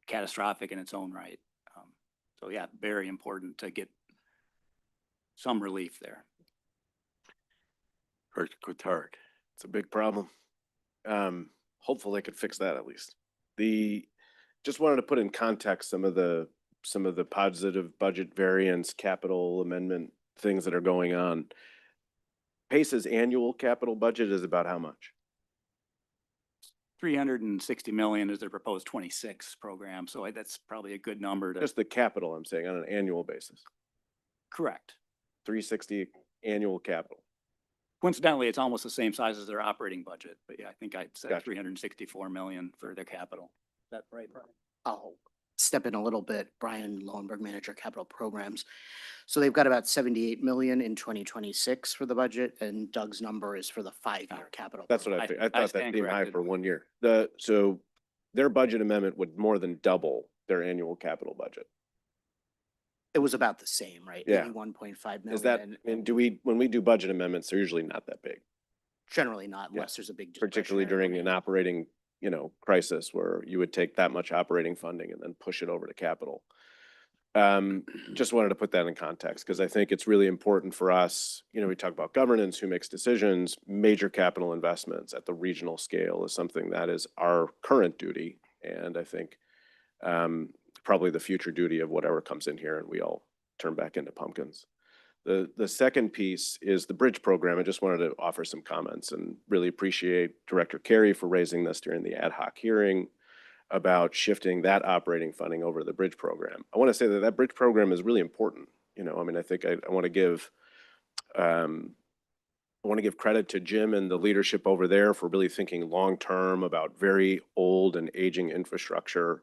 catastrophic in its own right. So yeah, very important to get some relief there. It's a big problem. Hopefully they could fix that at least. Just wanted to put in context some of the positive budget variance, capital amendment things that are going on. PACE's annual capital budget is about how much? 360 million is their proposed 26 program. So that's probably a good number to. Just the capital, I'm saying, on an annual basis. Correct. 360 annual capital. Coincidentally, it's almost the same size as their operating budget, but yeah, I think I said Gotcha. 364 million for their capital. Is that right, Brian? I'll step in a little bit. Brian Lohenberg, Manager Capital Programs. So they've got about 78 million in 2026 for the budget, and Doug's number is for the 5-year capital. That's what I I thought that stand seemed high corrected. for 1 year. So their budget amendment would more than double their annual capital budget. It was about the same, right? Yeah. 81.5 million. Is that, and when we do budget amendments, they're usually not that big, Generally not, unless there's a big. particularly during an operating, crisis where you would take that much operating funding and then push it over to capital. Just wanted to put that in context because I think it's really important for us. We talk about governance, who makes decisions, major capital investments at the regional scale is something that is our current duty. And I think probably the future duty of whatever comes in here and we all turn back into pumpkins. The second piece is the bridge program. I just wanted to offer some comments and really appreciate Director Carey for raising this during the ad hoc hearing about shifting that operating funding over to the bridge program. I want to say that that bridge program is really important. You know, I mean, I think I want to give credit to Jim and the leadership over there for really thinking long-term about very old and aging infrastructure,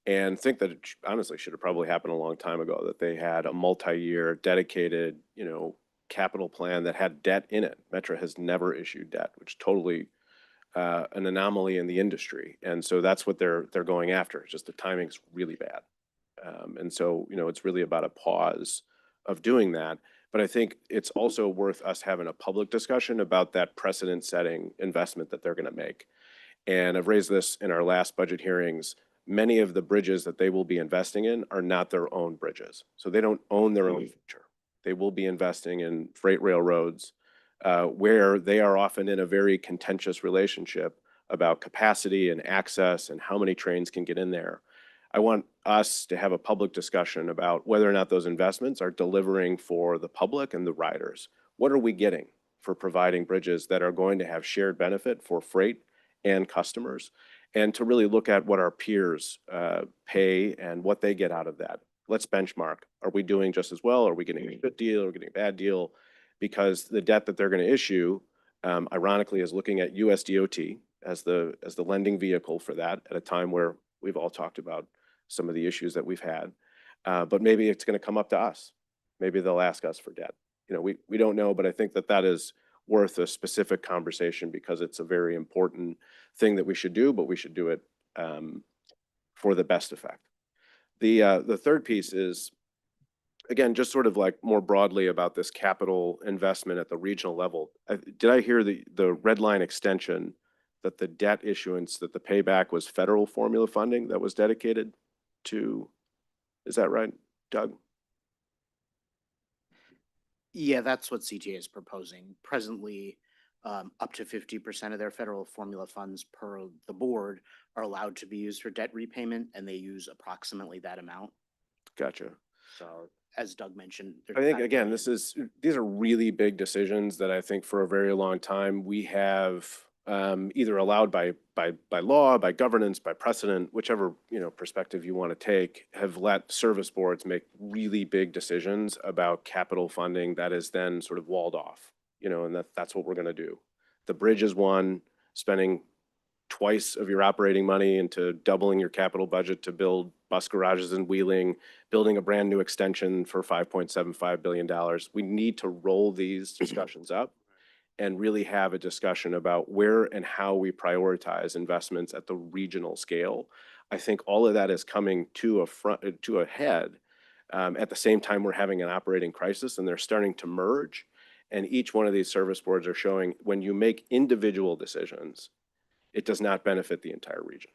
and think that it honestly should have probably happened a long time ago, that they had a multi-year dedicated, you know, capital plan that had debt in it. Metro has never issued debt, which totally an anomaly in the industry. And so that's what they're going after. It's just the timing's really bad. And so, you know, it's really about a pause of doing that. But I think it's also worth us having a public discussion about that precedent-setting investment that they're going to make. And I've raised this in our last budget hearings. Many of the bridges that they will be investing in are not their own bridges. So they don't own their own future. They will be investing in freight railroads where they are often in a very contentious relationship about capacity and access and how many trains can get in there. I want us to have a public discussion about whether or not those investments are delivering for the public and the riders. What are we getting for providing bridges that are going to have shared benefit for freight and customers? And to really look at what our peers pay and what they get out of that. Let's benchmark. Are we doing just as well? Are we getting a good deal? Are we getting a bad deal? Because the debt that they're going to issue, ironically, is looking at USDOT as the lending vehicle for that at a time where we've all talked about some of the issues that we've had. But maybe it's going to come up to us. Maybe they'll ask us for debt. You know, we don't know, but I think that that is worth a specific conversation because it's a very important thing that we should do, but we should do it for the best effect. The third piece is, again, just sort of like more broadly about this capital investment at the regional level. Did I hear the red line extension that the debt issuance, that the payback was federal formula funding that was dedicated to, is that right, Doug? Yeah, that's what CTA is proposing. Presently, up to 50% of their federal formula funds per the board are allowed to be used for debt repayment, and they use approximately that amount. Gotcha. So, as Doug mentioned, I think, again, these are really big decisions that I think for a very long time we have either allowed by law, by governance, by precedent, whichever, you know, perspective you want to take, have let service boards make really big decisions about capital funding that is then sort of walled off, you know, and that's what we're going to do. The bridge is one, spending twice of your operating money into doubling your capital budget to build bus garages in Wheeling, building a brand new extension for $5.75 billion. We need to roll these discussions up and really have a discussion about where and how we prioritize investments at the regional scale. I think all of that is coming to a head at the same time we're having an operating crisis, and they're starting to merge. And each one of these service boards are showing when you make individual decisions, it does not benefit the entire region.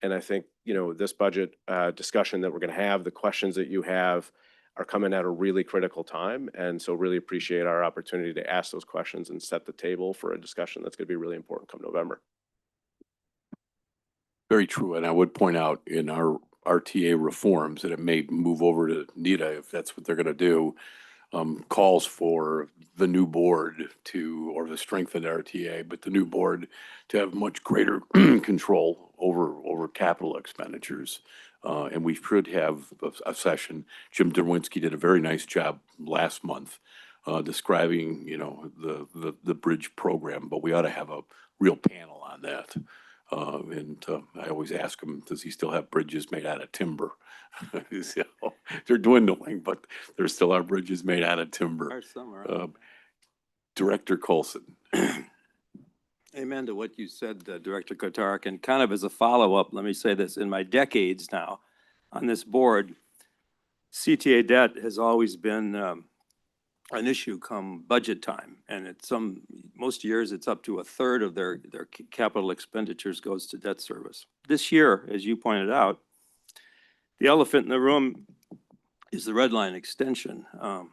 And I think, you know, this budget discussion that we're going to have, the questions that you have are coming at a really critical time. And so really appreciate our opportunity to ask those questions and set the table for a discussion that's going to be really important come November. Very true. And I would point out in our RTA reforms that it may move over to NETA if that's what they're going to do. Calls for the new board to, or the strengthened RTA, but the new board to have much greater control over capital expenditures. And we should have a session. Jim Derwinski did a very nice job last month describing, you know, the bridge program, but we ought to have a real panel on that. And I always ask him, does he still have bridges made out of timber? So, they're dwindling, but there still are bridges made out of timber. Director Colson. Amen to what you said, Director Kotarek. And kind of as a follow-up, let me say this. In my decades now on this board, CTA debt has always been an issue come budget time. And most years it's up to a third of their capital expenditures goes to debt service. This year, as you pointed out, the elephant in the room is the red line extension. And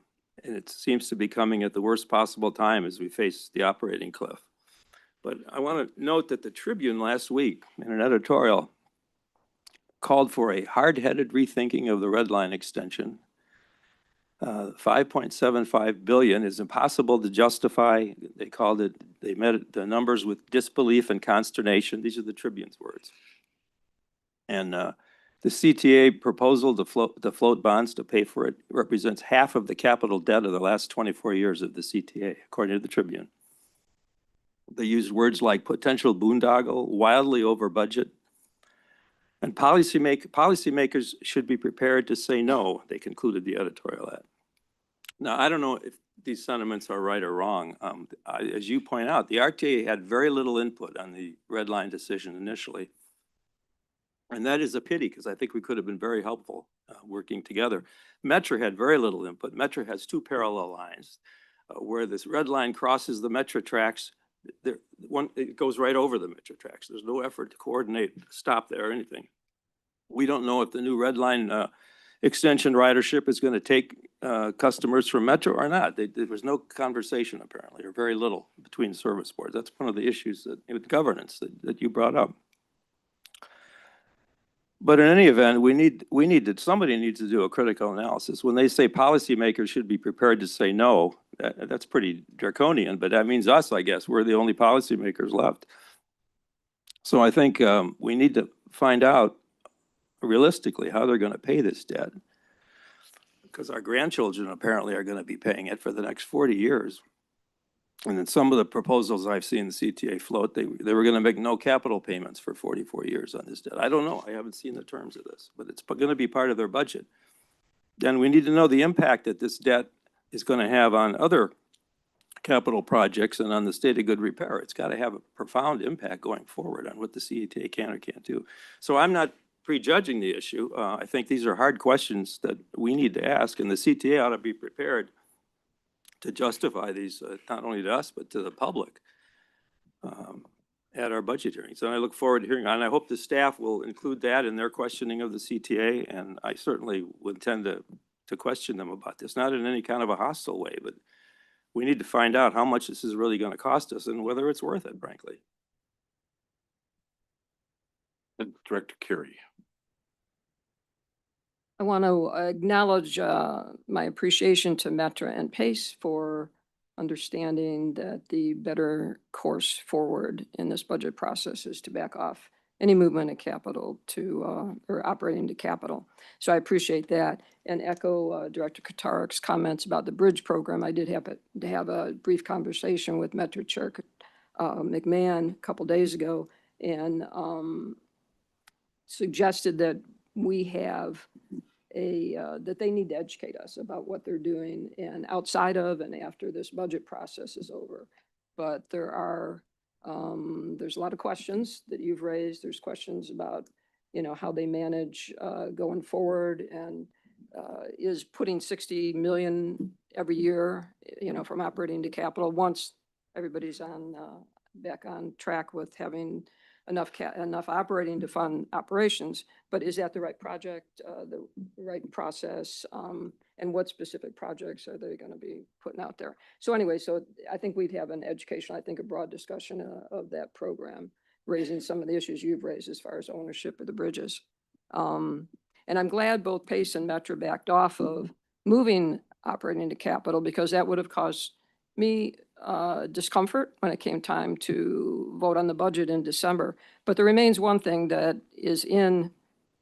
it seems to be coming at the worst possible time as we face the operating cliff. But I want to note that the Tribune last week in an editorial called for a hard-headed rethinking of the red line extension 5.75 billion is impossible to justify. They called it, they met the numbers with disbelief and consternation. These are the Tribune's words. And the CTA proposal to float bonds to pay for it represents half of the capital debt of the last 24 years of the CTA, according to the Tribune. They used words like potential boondoggle, wildly over budget, and policymakers should be prepared to say no, they concluded the editorial at. Now, I don't know if these sentiments are right or wrong. As you point out, the RTA had very little input on the red line decision initially. And that is a pity, because I think we could have been very helpful working together. Metra had very little input. Metra has two parallel lines where this red line crosses the Metra tracks. It goes right over the Metra tracks. There's no effort to coordinate, stop there or anything. We don't know if the new red line extension ridership is going to take customers from Metro or not. There was no conversation apparently, or very little, between service boards. That's one of the issues with governance that you brought up. But in any event, somebody needs to do a critical analysis. When they say policymakers should be prepared to say no, that's pretty draconian, but that means us, I guess. We're the only policymakers left. So I think we need to find out realistically how they're going to pay this debt, because our grandchildren apparently are going to be paying it for the next 40 years. And then some of the proposals I've seen the CTA float, they were going to make no capital payments for 44 years on this debt. I don't know. I haven't seen the terms of this, but it's going to be part of their budget. Then we need to know the impact that this debt is going to have on other capital projects and on the state of good repair. It's got to have a profound impact going forward on what the CTA can or can't do. So I'm not prejudging the issue. I think these are hard questions that we need to ask, and the CTA ought to be prepared to justify these, not only to us, but to the public at our budget hearings. And I look forward to hearing, and I hope the staff will include that in their questioning of the CTA, and I certainly would intend to question them about this, not in any kind of a hostile way, but we need to find out how much this is really going to cost us and whether it's worth it, frankly. And Director Carey. I want to acknowledge my appreciation to Metra and PACE for understanding that the better course forward in this budget process is to back off any movement of capital to, or operating to capital. So I appreciate that, and echo Director Kotarik's comments about the bridge program. I did have to have a brief conversation with Metra Chair McMahon a couple days ago, and suggested that we have that they need to educate us about what they're doing and outside of and after this budget process is over. But there are, there's a lot of questions that you've raised. There's questions about, how they manage going forward, and is putting 60 million every year, from operating to capital once everybody's back on track with having enough operating to fund operations, but is that the right project, the right process, and what specific projects are they going to be putting out there? So anyway, so I think we'd have an education, a broad discussion of that program, raising some of the issues you've raised as far as ownership of the bridges. And I'm glad both PACE and Metra backed off of moving operating to capital, because that would have caused me discomfort when it came time to vote on the budget in December. But there remains one thing that is in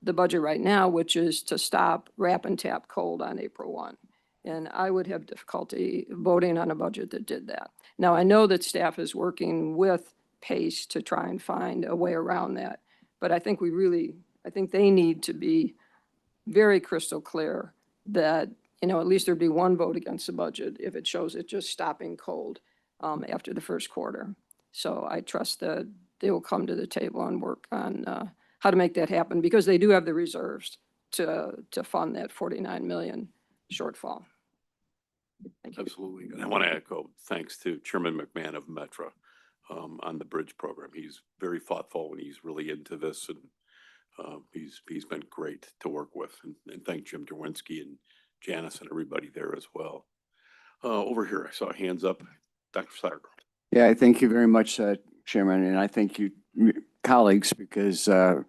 the budget right now, which is to stop wrap and tap cold on April 1. And I would have difficulty voting on a budget that did that. Now, I know that staff is working with PACE to try and find a way around that, but I think I think they need to be very crystal clear that at least there'd be one vote against the budget if it shows it just stopping cold after the first quarter. So I trust that they will come to the table and work on how to make that happen, because they do have the reserves to fund that 49 million shortfall. Thank you. Absolutely. And I want to echo thanks to Chairman McMahon of Metra on the bridge program. He's very thoughtful and he's really into this, and he's been great to work with. And thank Jim Derwinski and Janice and everybody there as well. Over here, I saw hands up. Dr. Sattergaard. Yeah, thank you very much, Chairman, and I thank you, colleagues, because I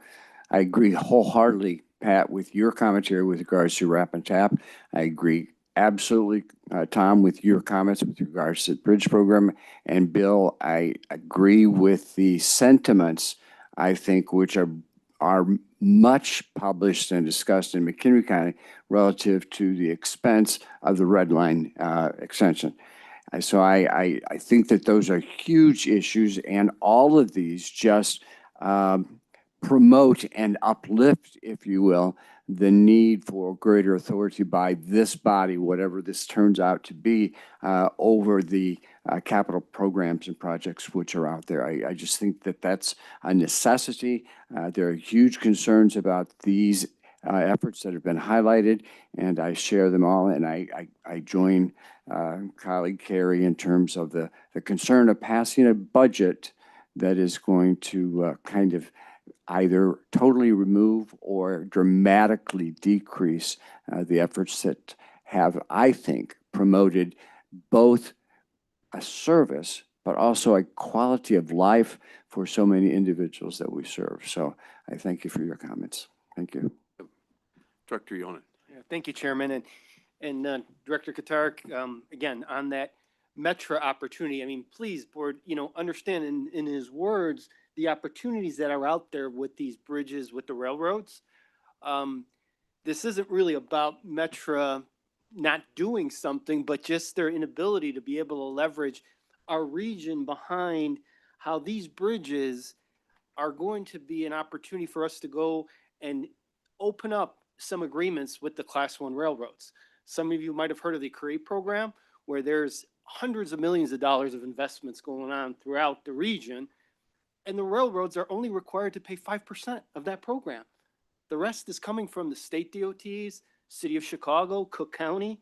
agree wholeheartedly, Pat, with your commentary with regards to wrap and tap. I agree absolutely, Tom, with your comments with regards to the bridge program. And Bill, I agree with the sentiments, I think, which are much published and discussed in McHenry County relative to the expense of the red line extension. So I think that those are huge issues, and all of these just promote and uplift, if you will, the need for greater authority by this body, whatever this turns out to be, over the capital programs and projects which are out there. I just think that that's a necessity. There are huge concerns about these efforts that have been highlighted, and I share them all, and I join colleague Carey in terms of the concern of passing a budget that is going to kind of either totally remove or dramatically decrease the efforts that have, I think, promoted both a service, but also a quality of life for so many individuals that we serve. So I thank you for your comments. Thank you. Director Yonan. Yeah, thank you, Chairman. And Director Katark, again, on that Metra opportunity, I mean, please, board, understand in his words, the opportunities that are out there with these bridges, with the railroads. This isn't really about Metra not doing something, but just their inability to be able to leverage our region behind how these bridges are going to be an opportunity for us to go and open up some agreements with the Class 1 railroads. Some of you might have heard of the CREATE program, where there's hundreds of millions of dollars of investments going on throughout the region, and the railroads are only required to pay 5% of that program. The rest is coming from the state DOTs, City of Chicago, Cook County.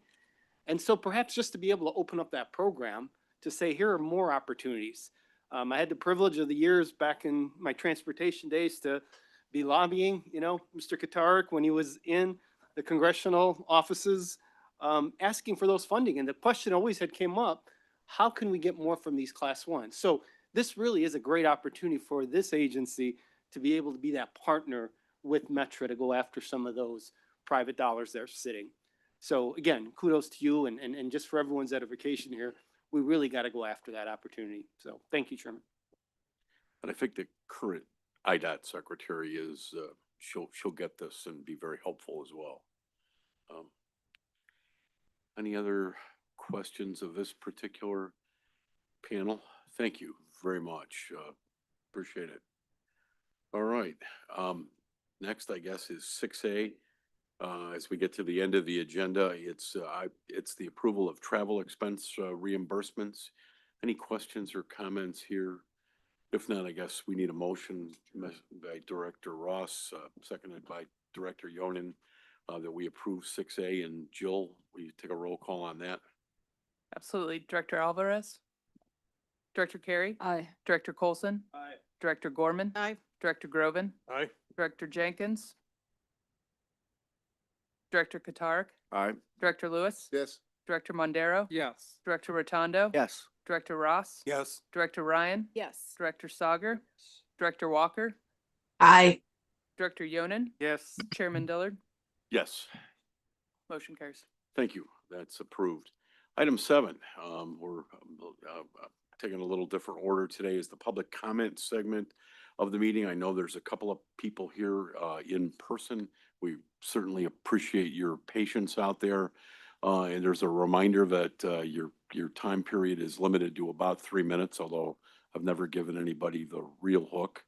And so perhaps just to be able to open up that program to say, here are more opportunities. I had the privilege of the years back in my transportation days to be lobbying, Mr. Katark, when he was in the congressional offices, asking for those funding. And the question always had came up, how can we get more from these Class 1s? So this really is a great opportunity for this agency to be able to be that partner with Metra to go after some of those private dollars that are sitting. So again, kudos to you, and just for everyone's edification here, we really got to go after that opportunity. So thank you, Chairman. And I think the current IDOT secretary is, she'll get this and be very helpful as well. Any other questions of this particular panel? Thank you very much. Appreciate it. All right. Next, I guess, is 6A. As we get to the end of the agenda, it's the approval of travel expense reimbursements. Any questions or comments here? If not, I guess we need a motion by Director Ross, seconded by Director Yonan, that we approve 6A. And Jill, will you take a roll call on that? Absolutely. Director Alvarez? Director Carey? Aye. Director Colson? Aye. Director Gorman? Aye. Director Groven? Aye. Director Jenkins? Director Katark? Aye. Director Lewis? Yes. Director Mondero? Yes. Director Rotondo? Yes. Director Ross? Yes. Director Ryan? Yes. Director Sauger? Director Walker? Aye. Director Yonan? Yes. Chairman Dillard? Yes. Motion carries. Thank you. That's approved. Item 7, we're taking a little different order today, is the public comment segment of the meeting. I know there's a couple of people here in person. We certainly appreciate your patience out there. And there's a reminder that your time period is limited to about 3 minutes, although I've never given anybody the real hook.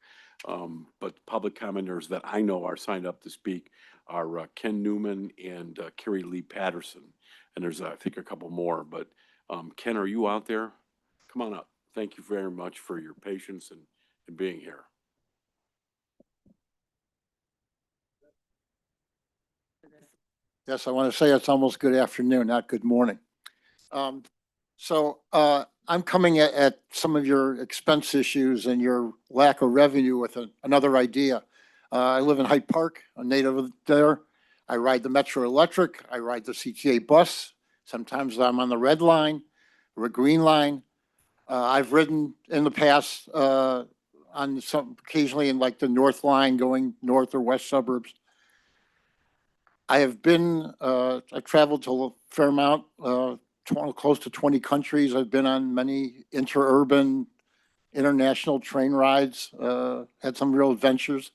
But public commenters that I know are signed up to speak are Ken Newman and Carrie Lee Patterson. And there's, I think, a couple more. But Ken, are you out there? Come on up. Thank you very much for your patience and being here. Yes, I want to say it's almost good afternoon, not good morning. I'm coming at some of your expense issues and your lack of revenue with another idea. I live in Hyde Park, a native of there. I ride the Metro Electric. I ride the CTA bus. Sometimes I'm on the red line or a green line. I've ridden in the past on some occasionally in like the north line going north or west suburbs. I have been, I've traveled to a fair amount, close to 20 countries. I've been on many interurban, international train rides, had some real adventures.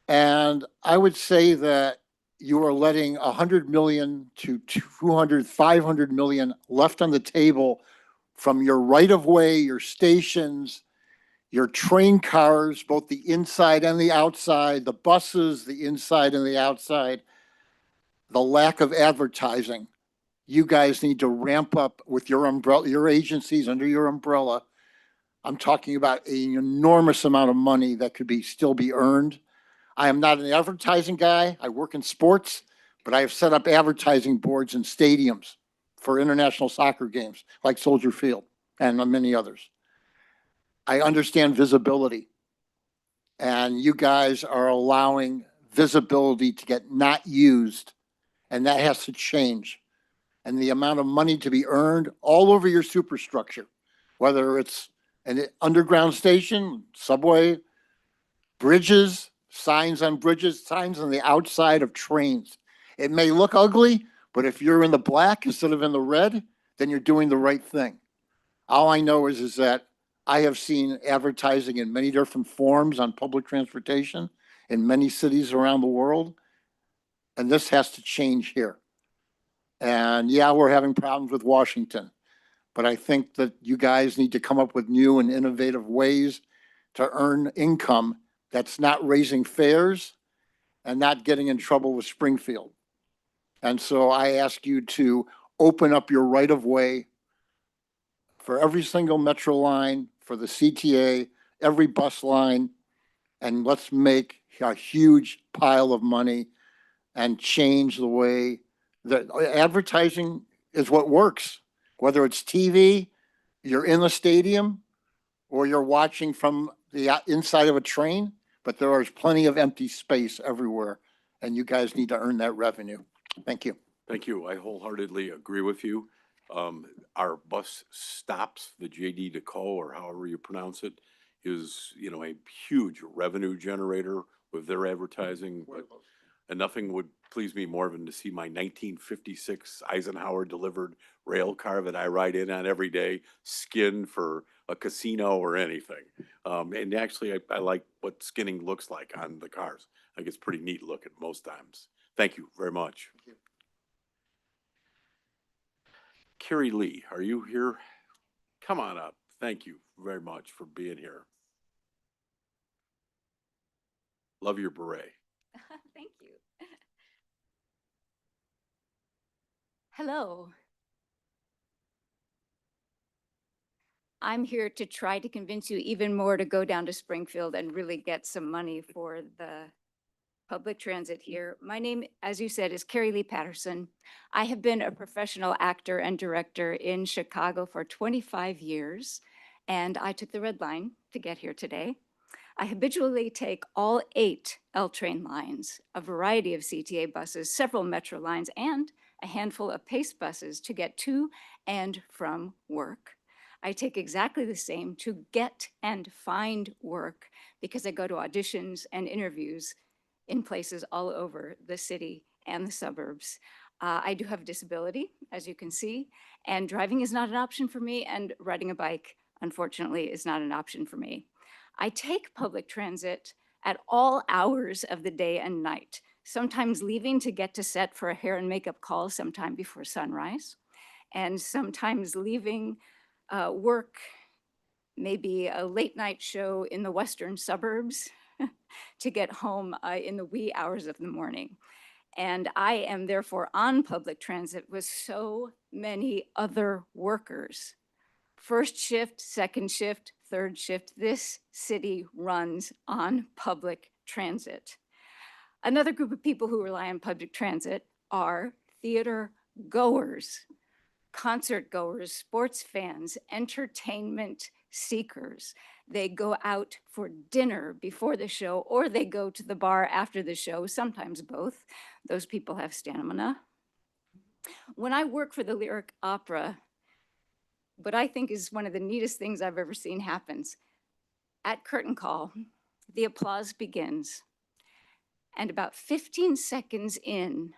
And I would say that you are letting 100 million to 200, 500 million left on the table from your right of way, your stations, your train cars, both the inside and the outside, the buses, the inside and the outside, the lack of advertising. You guys need to ramp up with your umbrella, your agencies under your umbrella. I'm talking about an enormous amount of money that could be still be earned. I am not an advertising guy. I work in sports, but I have set up advertising boards in stadiums for international soccer games like Soldier Field and many others. I understand visibility, and you guys are allowing visibility to get not used, and that has to change. And the amount of money to be earned all over your superstructure, whether it's an underground station, subway, bridges, signs on bridges, signs on the outside of trains. It may look ugly, but if you're in the black instead of in the red, then you're doing the right thing. All I know is that I have seen advertising in many different forms on public transportation in many cities around the world, and this has to change here. And yeah, we're having problems with Washington, but I think that you guys need to come up with new and innovative ways to earn income that's not raising fares and not getting in trouble with Springfield. And so I ask you to open up your right of way for every single metro line, for the CTA, every bus line, and let's make a huge pile of money and change the way that advertising is what works. Whether it's TV, you're in the stadium, or you're watching from the inside of a train, but there is plenty of empty space everywhere, and you guys need to earn that revenue. Thank you. Thank you. I wholeheartedly agree with you. Our bus stops, the JD Deco, or however you pronounce it, is, you know, a huge revenue generator with their advertising. And nothing would please me more than to see my 1956 Eisenhower delivered rail car that I ride in on every day, skin for a casino or anything. And actually, I like what skinning looks like on the cars. I think it's pretty neat looking most times. Thank you very much. Carrie Lee, are you here? Come on up. Thank you very much for being here. Love your beret. Thank you. Hello. I'm here to try to convince you even more to go down to Springfield and really get some money for the public transit here. My name, as you said, is Carrie Lee Patterson. I have been a professional actor and director in Chicago for 25 years, and I took the Red Line to get here today. I habitually take all 8 L train lines, a variety of CTA buses, several metro lines, and a handful of PACE buses to get to and from work. I take exactly the same to get and find work because I go to auditions and interviews in places all over the city and the suburbs. I do have a disability, as you can see, and driving is not an option for me, and riding a bike, unfortunately, is not an option for me. I take public transit at all hours of the day and night, sometimes leaving to get to set for a hair and makeup call sometime before sunrise, and sometimes leaving work, maybe a late night show in the western suburbs to get home in the wee hours of the morning. And I am therefore on public transit with so many other workers. First shift, second shift, third shift, this city runs on public transit. Another group of people who rely on public transit are theater goers, concert goers, sports fans, entertainment seekers. They go out for dinner before the show, or they go to the bar after the show, sometimes both. Those people have stamina. When I work for the Lyric Opera, what I think is one of the neatest things I've ever seen happens. At curtain call, the applause begins. And about 15 seconds in,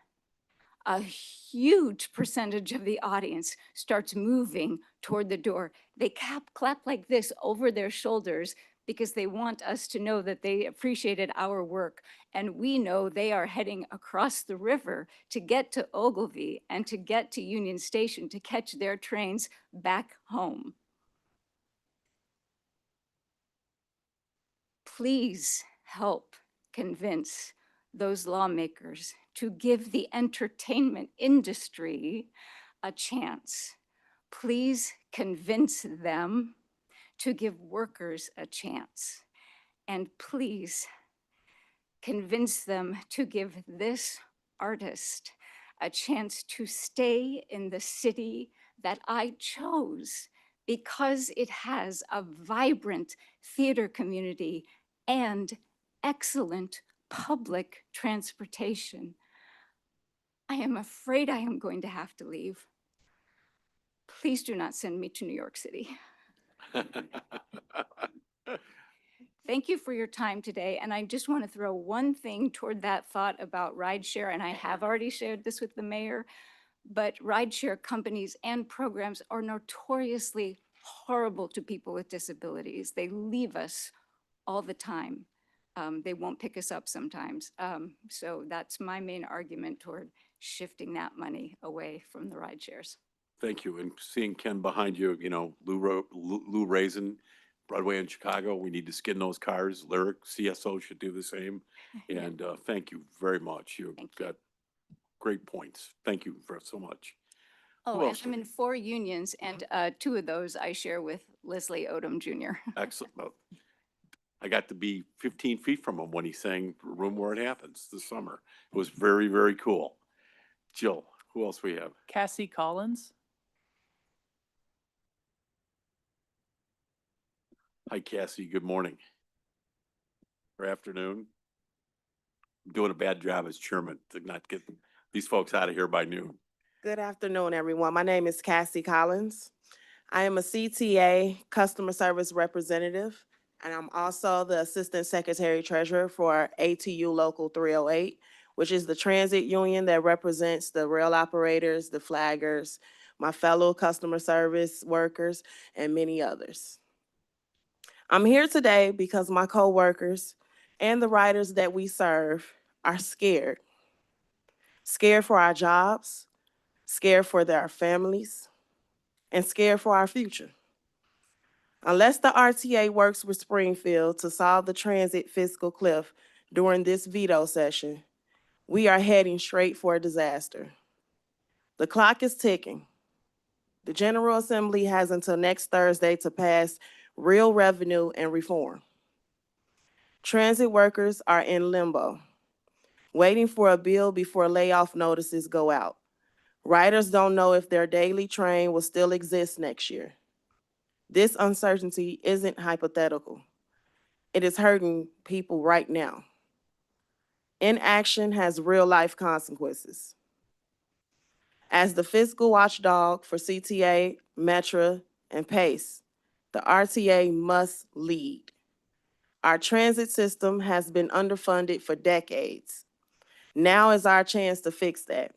a huge percentage of the audience starts moving toward the door. They clap like this over their shoulders because they want us to know that they appreciated our work. And we know they are heading across the river to get to Ogilvy and to get to Union Station to catch their trains back home. Please help convince those lawmakers to give the entertainment industry a chance. Please convince them to give workers a chance. And please convince them to give this artist a chance to stay in the city that I chose because it has a vibrant theater community and excellent public transportation. I am afraid I am going to have to leave. Please do not send me to New York City. Thank you for your time today. And I just want to throw one thing toward that thought about rideshare, and I have already shared this with the mayor, but rideshare companies and programs are notoriously horrible to people with disabilities. They leave us all the time. They won't pick us up sometimes. So that's my main argument toward shifting that money away from the ride shares. Thank you. And seeing Ken behind you, you know, Lou Raisin, Broadway in Chicago, we need to skin those cars. Lyric, CSO should do the same. And thank you very much. You've got great points. Thank you for so much. Oh, Who and else? I'm in 4 unions, and 2 of those I share with Leslie Odom Jr. Excellent. Well, I got to be 15 feet from him when he sang Room Where It Happens this summer. It was very, very cool. Jill, who else we have? Cassie Collins. Hi, Cassie. Good morning. Or afternoon. I'm doing a bad job as chairman to not get these folks out of here by noon. Good afternoon, everyone. My name is Cassie Collins. I am a CTA customer service representative, and I'm also the Assistant Secretary Treasurer for ATU Local 308, which is the transit union that represents the rail operators, the flaggers, my fellow customer service workers, and many others. I'm here today because my coworkers and the riders that we serve are scared. Scared for our jobs, scared for their families, and scared for our future. Unless the RTA works with Springfield to solve the transit fiscal cliff during this veto session, we are heading straight for a disaster. The clock is ticking. The General Assembly has until next Thursday to pass real revenue and reform. Transit workers are in limbo, waiting for a bill before layoff notices go out. Riders don't know if their daily train will still exist next year. This uncertainty isn't hypothetical. It is hurting people right now. Inaction has real-life consequences. As the fiscal watchdog for CTA, Metra, and PACE, the RTA must lead. Our transit system has been underfunded for decades. Now is our chance to fix that.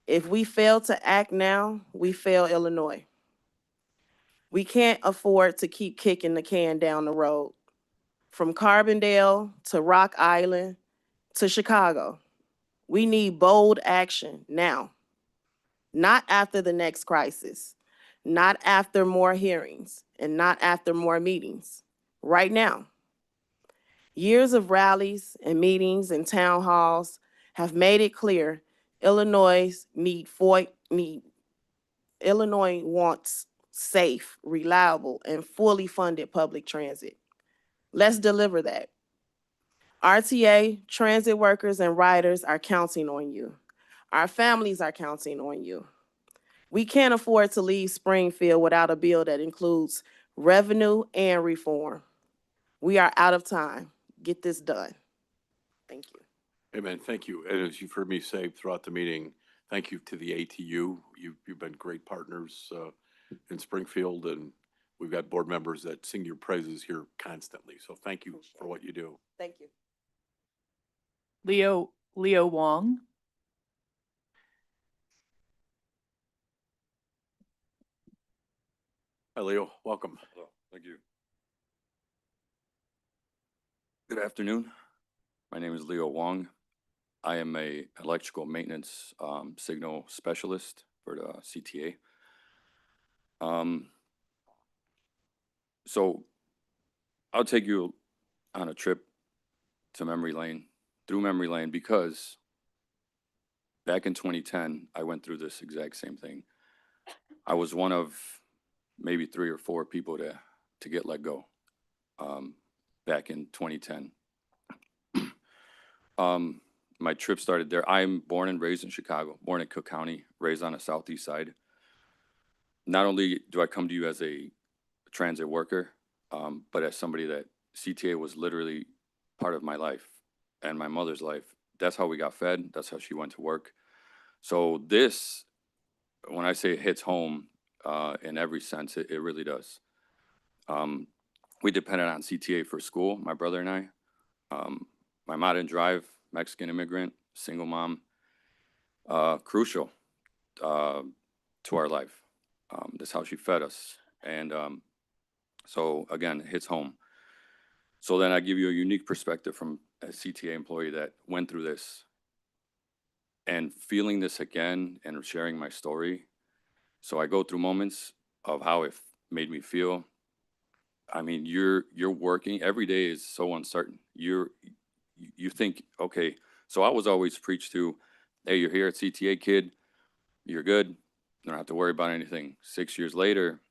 If we fail to act now, we fail Illinois. We can't afford to keep kicking the can down the road. From Carbondale to Rock Island to Chicago, we need bold action now. Not after the next crisis, not after more hearings, and not after more meetings. Right now. Years of rallies and meetings and town halls have made it clear Illinois wants safe, reliable, and fully funded public transit. Let's deliver that. RTA, transit workers, and riders are counting on you. Our families are counting on you. We can't afford to leave Springfield without a bill that includes revenue and reform. We are out of time. Get this done. Thank you. Amen. Thank you. And as you've heard me say throughout the meeting, thank you to the ATU. You've been great partners in Springfield, and we've got board members that sing your praises here constantly. So thank you for what you do. Thank you. Leo Wong. Hi, Leo. Welcome. Thank you. Good afternoon. My name is Leo Wong. I am a electrical maintenance signal specialist for the CTA. So I'll take you on a trip to memory lane, through memory lane, because back in 2010, I went through this exact same thing. I was one of maybe 3 or 4 people to get let go back in 2010. My trip started there. I'm born and raised in Chicago, born in Cook County, raised on the southeast side. Not only do I come to you as a transit worker, but as somebody that CTA was literally part of my life and my mother's life. That's how we got fed. That's how she went to work. So this, when I say it hits home in every sense, it really does. We depended on CTA for school, my brother and I. My mom didn't drive, Mexican immigrant, single mom, crucial to our life. That's how she fed us. And so again, it hits home. So then I give you a unique perspective from a CTA employee that went through this and feeling this again and sharing my story. So I go through moments of how it made me feel. I mean, you're working, every day is so uncertain. You think, okay, so I was always preached to, hey, you're here at CTA, kid, you're good, you don't have to worry about anything. 6 years later,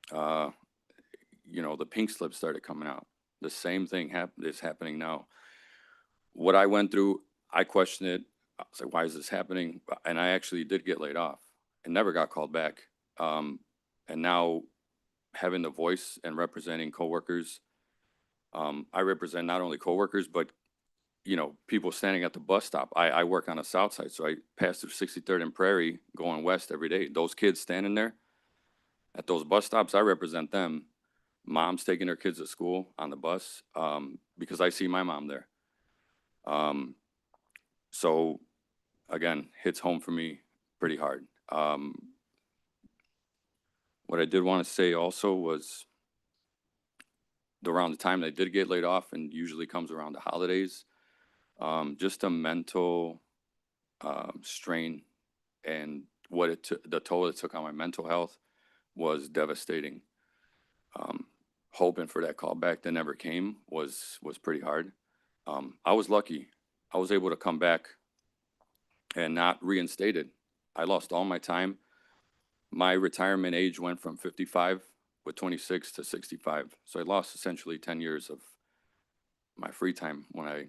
the pink slip started coming out. The same thing is happening now. What I went through, I questioned it. I was like, why is this happening? And I actually did get laid off and never got called back. And now having the voice and representing coworkers, I represent not only coworkers, but people standing at the bus stop. I work on the south side, so I pass through 63rd and Prairie going west every day. Those kids standing there at those bus stops, I represent them. Moms taking their kids to school on the bus, because I see my mom there. So again, hits home for me pretty hard. What I did want to say also was around the time that I did get laid off, and usually comes around the holidays, just a mental strain and the toll it took on my mental health was devastating. Hoping for that call back that never came was pretty hard. I was lucky. I was able to come back and not reinstated. I lost all my time. My retirement age went from 55 with 26 to 65. So I lost essentially 10 years of my free time when I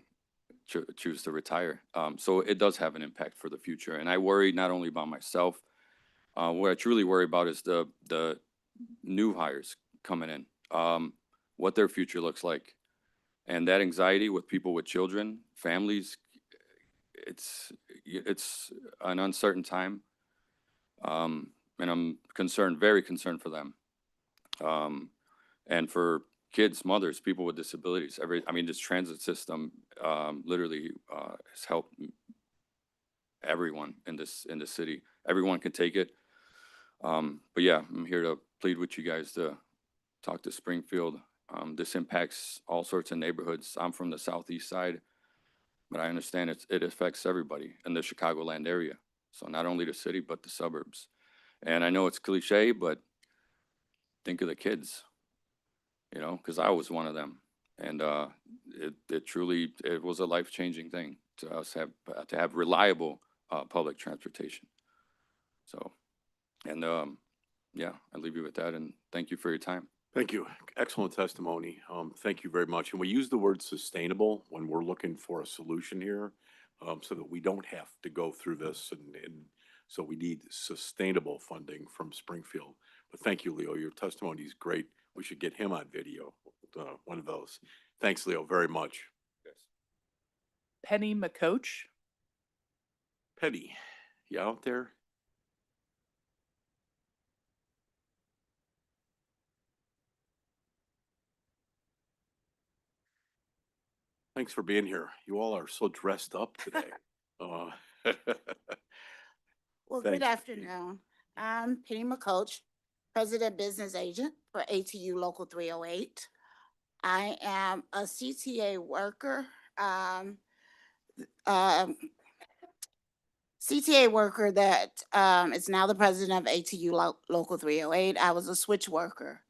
choose to retire. So it does have an impact for the future. And I worry not only about myself, what I truly worry about is the new hires coming in, what their future looks like. And that anxiety with people with children, families, it's an uncertain time. And I'm concerned, very concerned for them. And for kids, mothers, people with disabilities, this transit system literally has helped everyone in this city. Everyone can take it. But yeah, I'm here to plead with you guys to talk to Springfield. This impacts all sorts of neighborhoods. I'm from the southeast side, but I understand it affects everybody in the Chicagoland area. So not only the city, but the suburbs. And I know it's cliche, but think of the kids, because I was one of them. And it truly, it was a life-changing thing to us to have reliable public transportation. So, and yeah, I leave you with that, and thank you for your time. Thank you. Excellent testimony. Thank you very much. And we use the word sustainable when we're looking for a solution here, so that we don't have to go through this. And so we need sustainable funding from Springfield. But thank you, Leo. Your testimony is great. We should get him on video, one of those. Thanks, Leo, very much. Yes. Penny McCoach. Penny, you out there? Thanks for being here. You all are so dressed up today. Uh, Well, Thanks. good afternoon. I'm Penny McCoach, President Business Agent for ATU Local 308. I am a CTA worker. Um, CTA worker that is now the president of ATU Local 308. I was a switch worker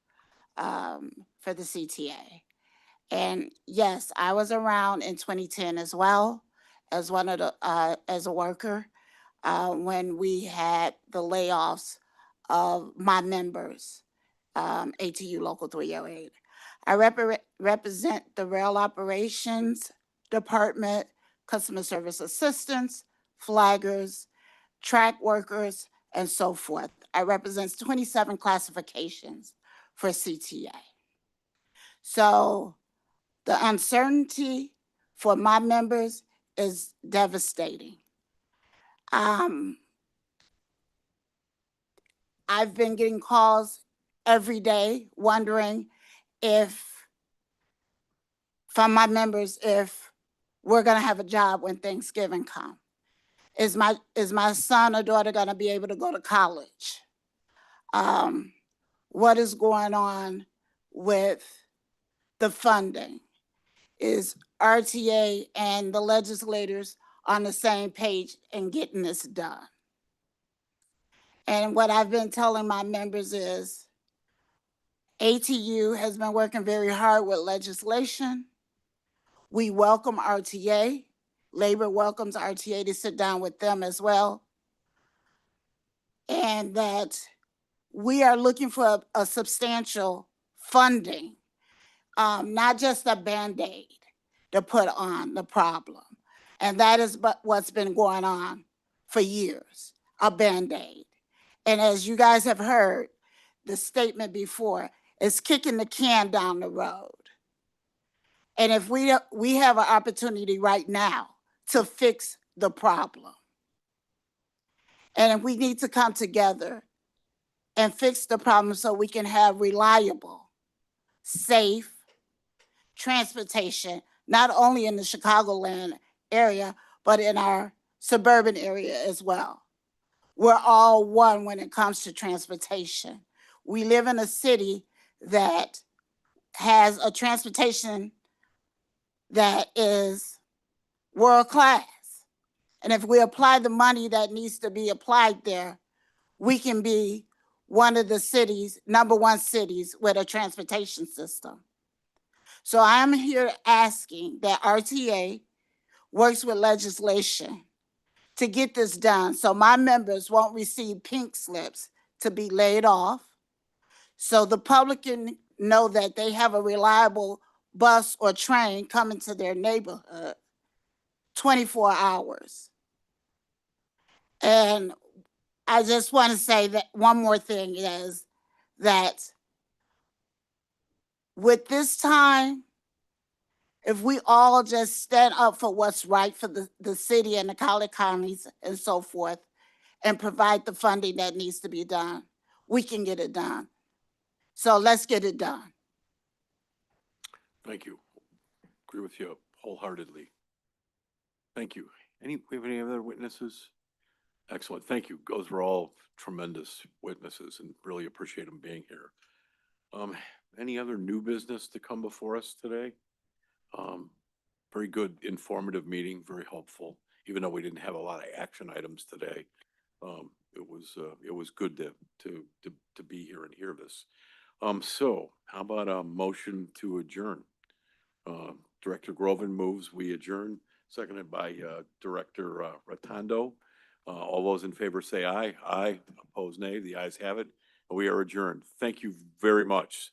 for the CTA. And yes, I was around in 2010 as well as one of the as a worker when we had the layoffs of my members, ATU Local 308. I represent the Rail Operations Department, Customer Service Assistants, flaggers, track workers, and so forth. I represent 27 classifications for CTA. So the uncertainty for my members is devastating. I've been getting calls every day wondering from my members, if we're gonna have a job when Thanksgiving comes. Is my son or daughter gonna be able to go to college? What is going on with the funding? Is RTA and the legislators on the same page in getting this done? And what I've been telling my members is ATU has been working very hard with legislation. We welcome RTA. Labor welcomes RTA to sit down with them as well. And that we are looking for a substantial funding, not just a Band-Aid to put on the problem. And that is what's been going on for years, a Band-Aid. And as you guys have heard the statement before, it's kicking the can down the road. And if we have an opportunity right now to fix the problem. And if we need to come together and fix the problem so we can have reliable, safe transportation, not only in the Chicagoland area, but in our suburban area as well. We're all one when it comes to transportation. We live in a city that has a transportation that is world class. And if we apply the money that needs to be applied there, we can be one of the cities, #1 cities with a transportation system. So I'm here asking that RTA works with legislation to get this done so my members won't receive pink slips to be laid off, so the public can know that they have a reliable bus or train coming to their neighborhood 24 hours. And I just want to say that one more thing is that with this time, if we all just stand up for what's right for the city and the college counties and so forth, and provide the funding that needs to be done, we can get it done. So let's get it done. Thank you. Agree with you wholeheartedly. Thank you. We have any other witnesses? Excellent. Thank you. Those were all tremendous witnesses and really appreciate them being here. Any other new business to come before us today? Very good, informative meeting, very helpful, even though we didn't have a lot of action items today. It was good to be here and hear this. So how about a motion to adjourn? Director Groven moves, we adjourn, seconded by Director Rotundo. All those in favor say aye. Aye. Opposed, nay. The ayes have it. We are adjourned. Thank you very much.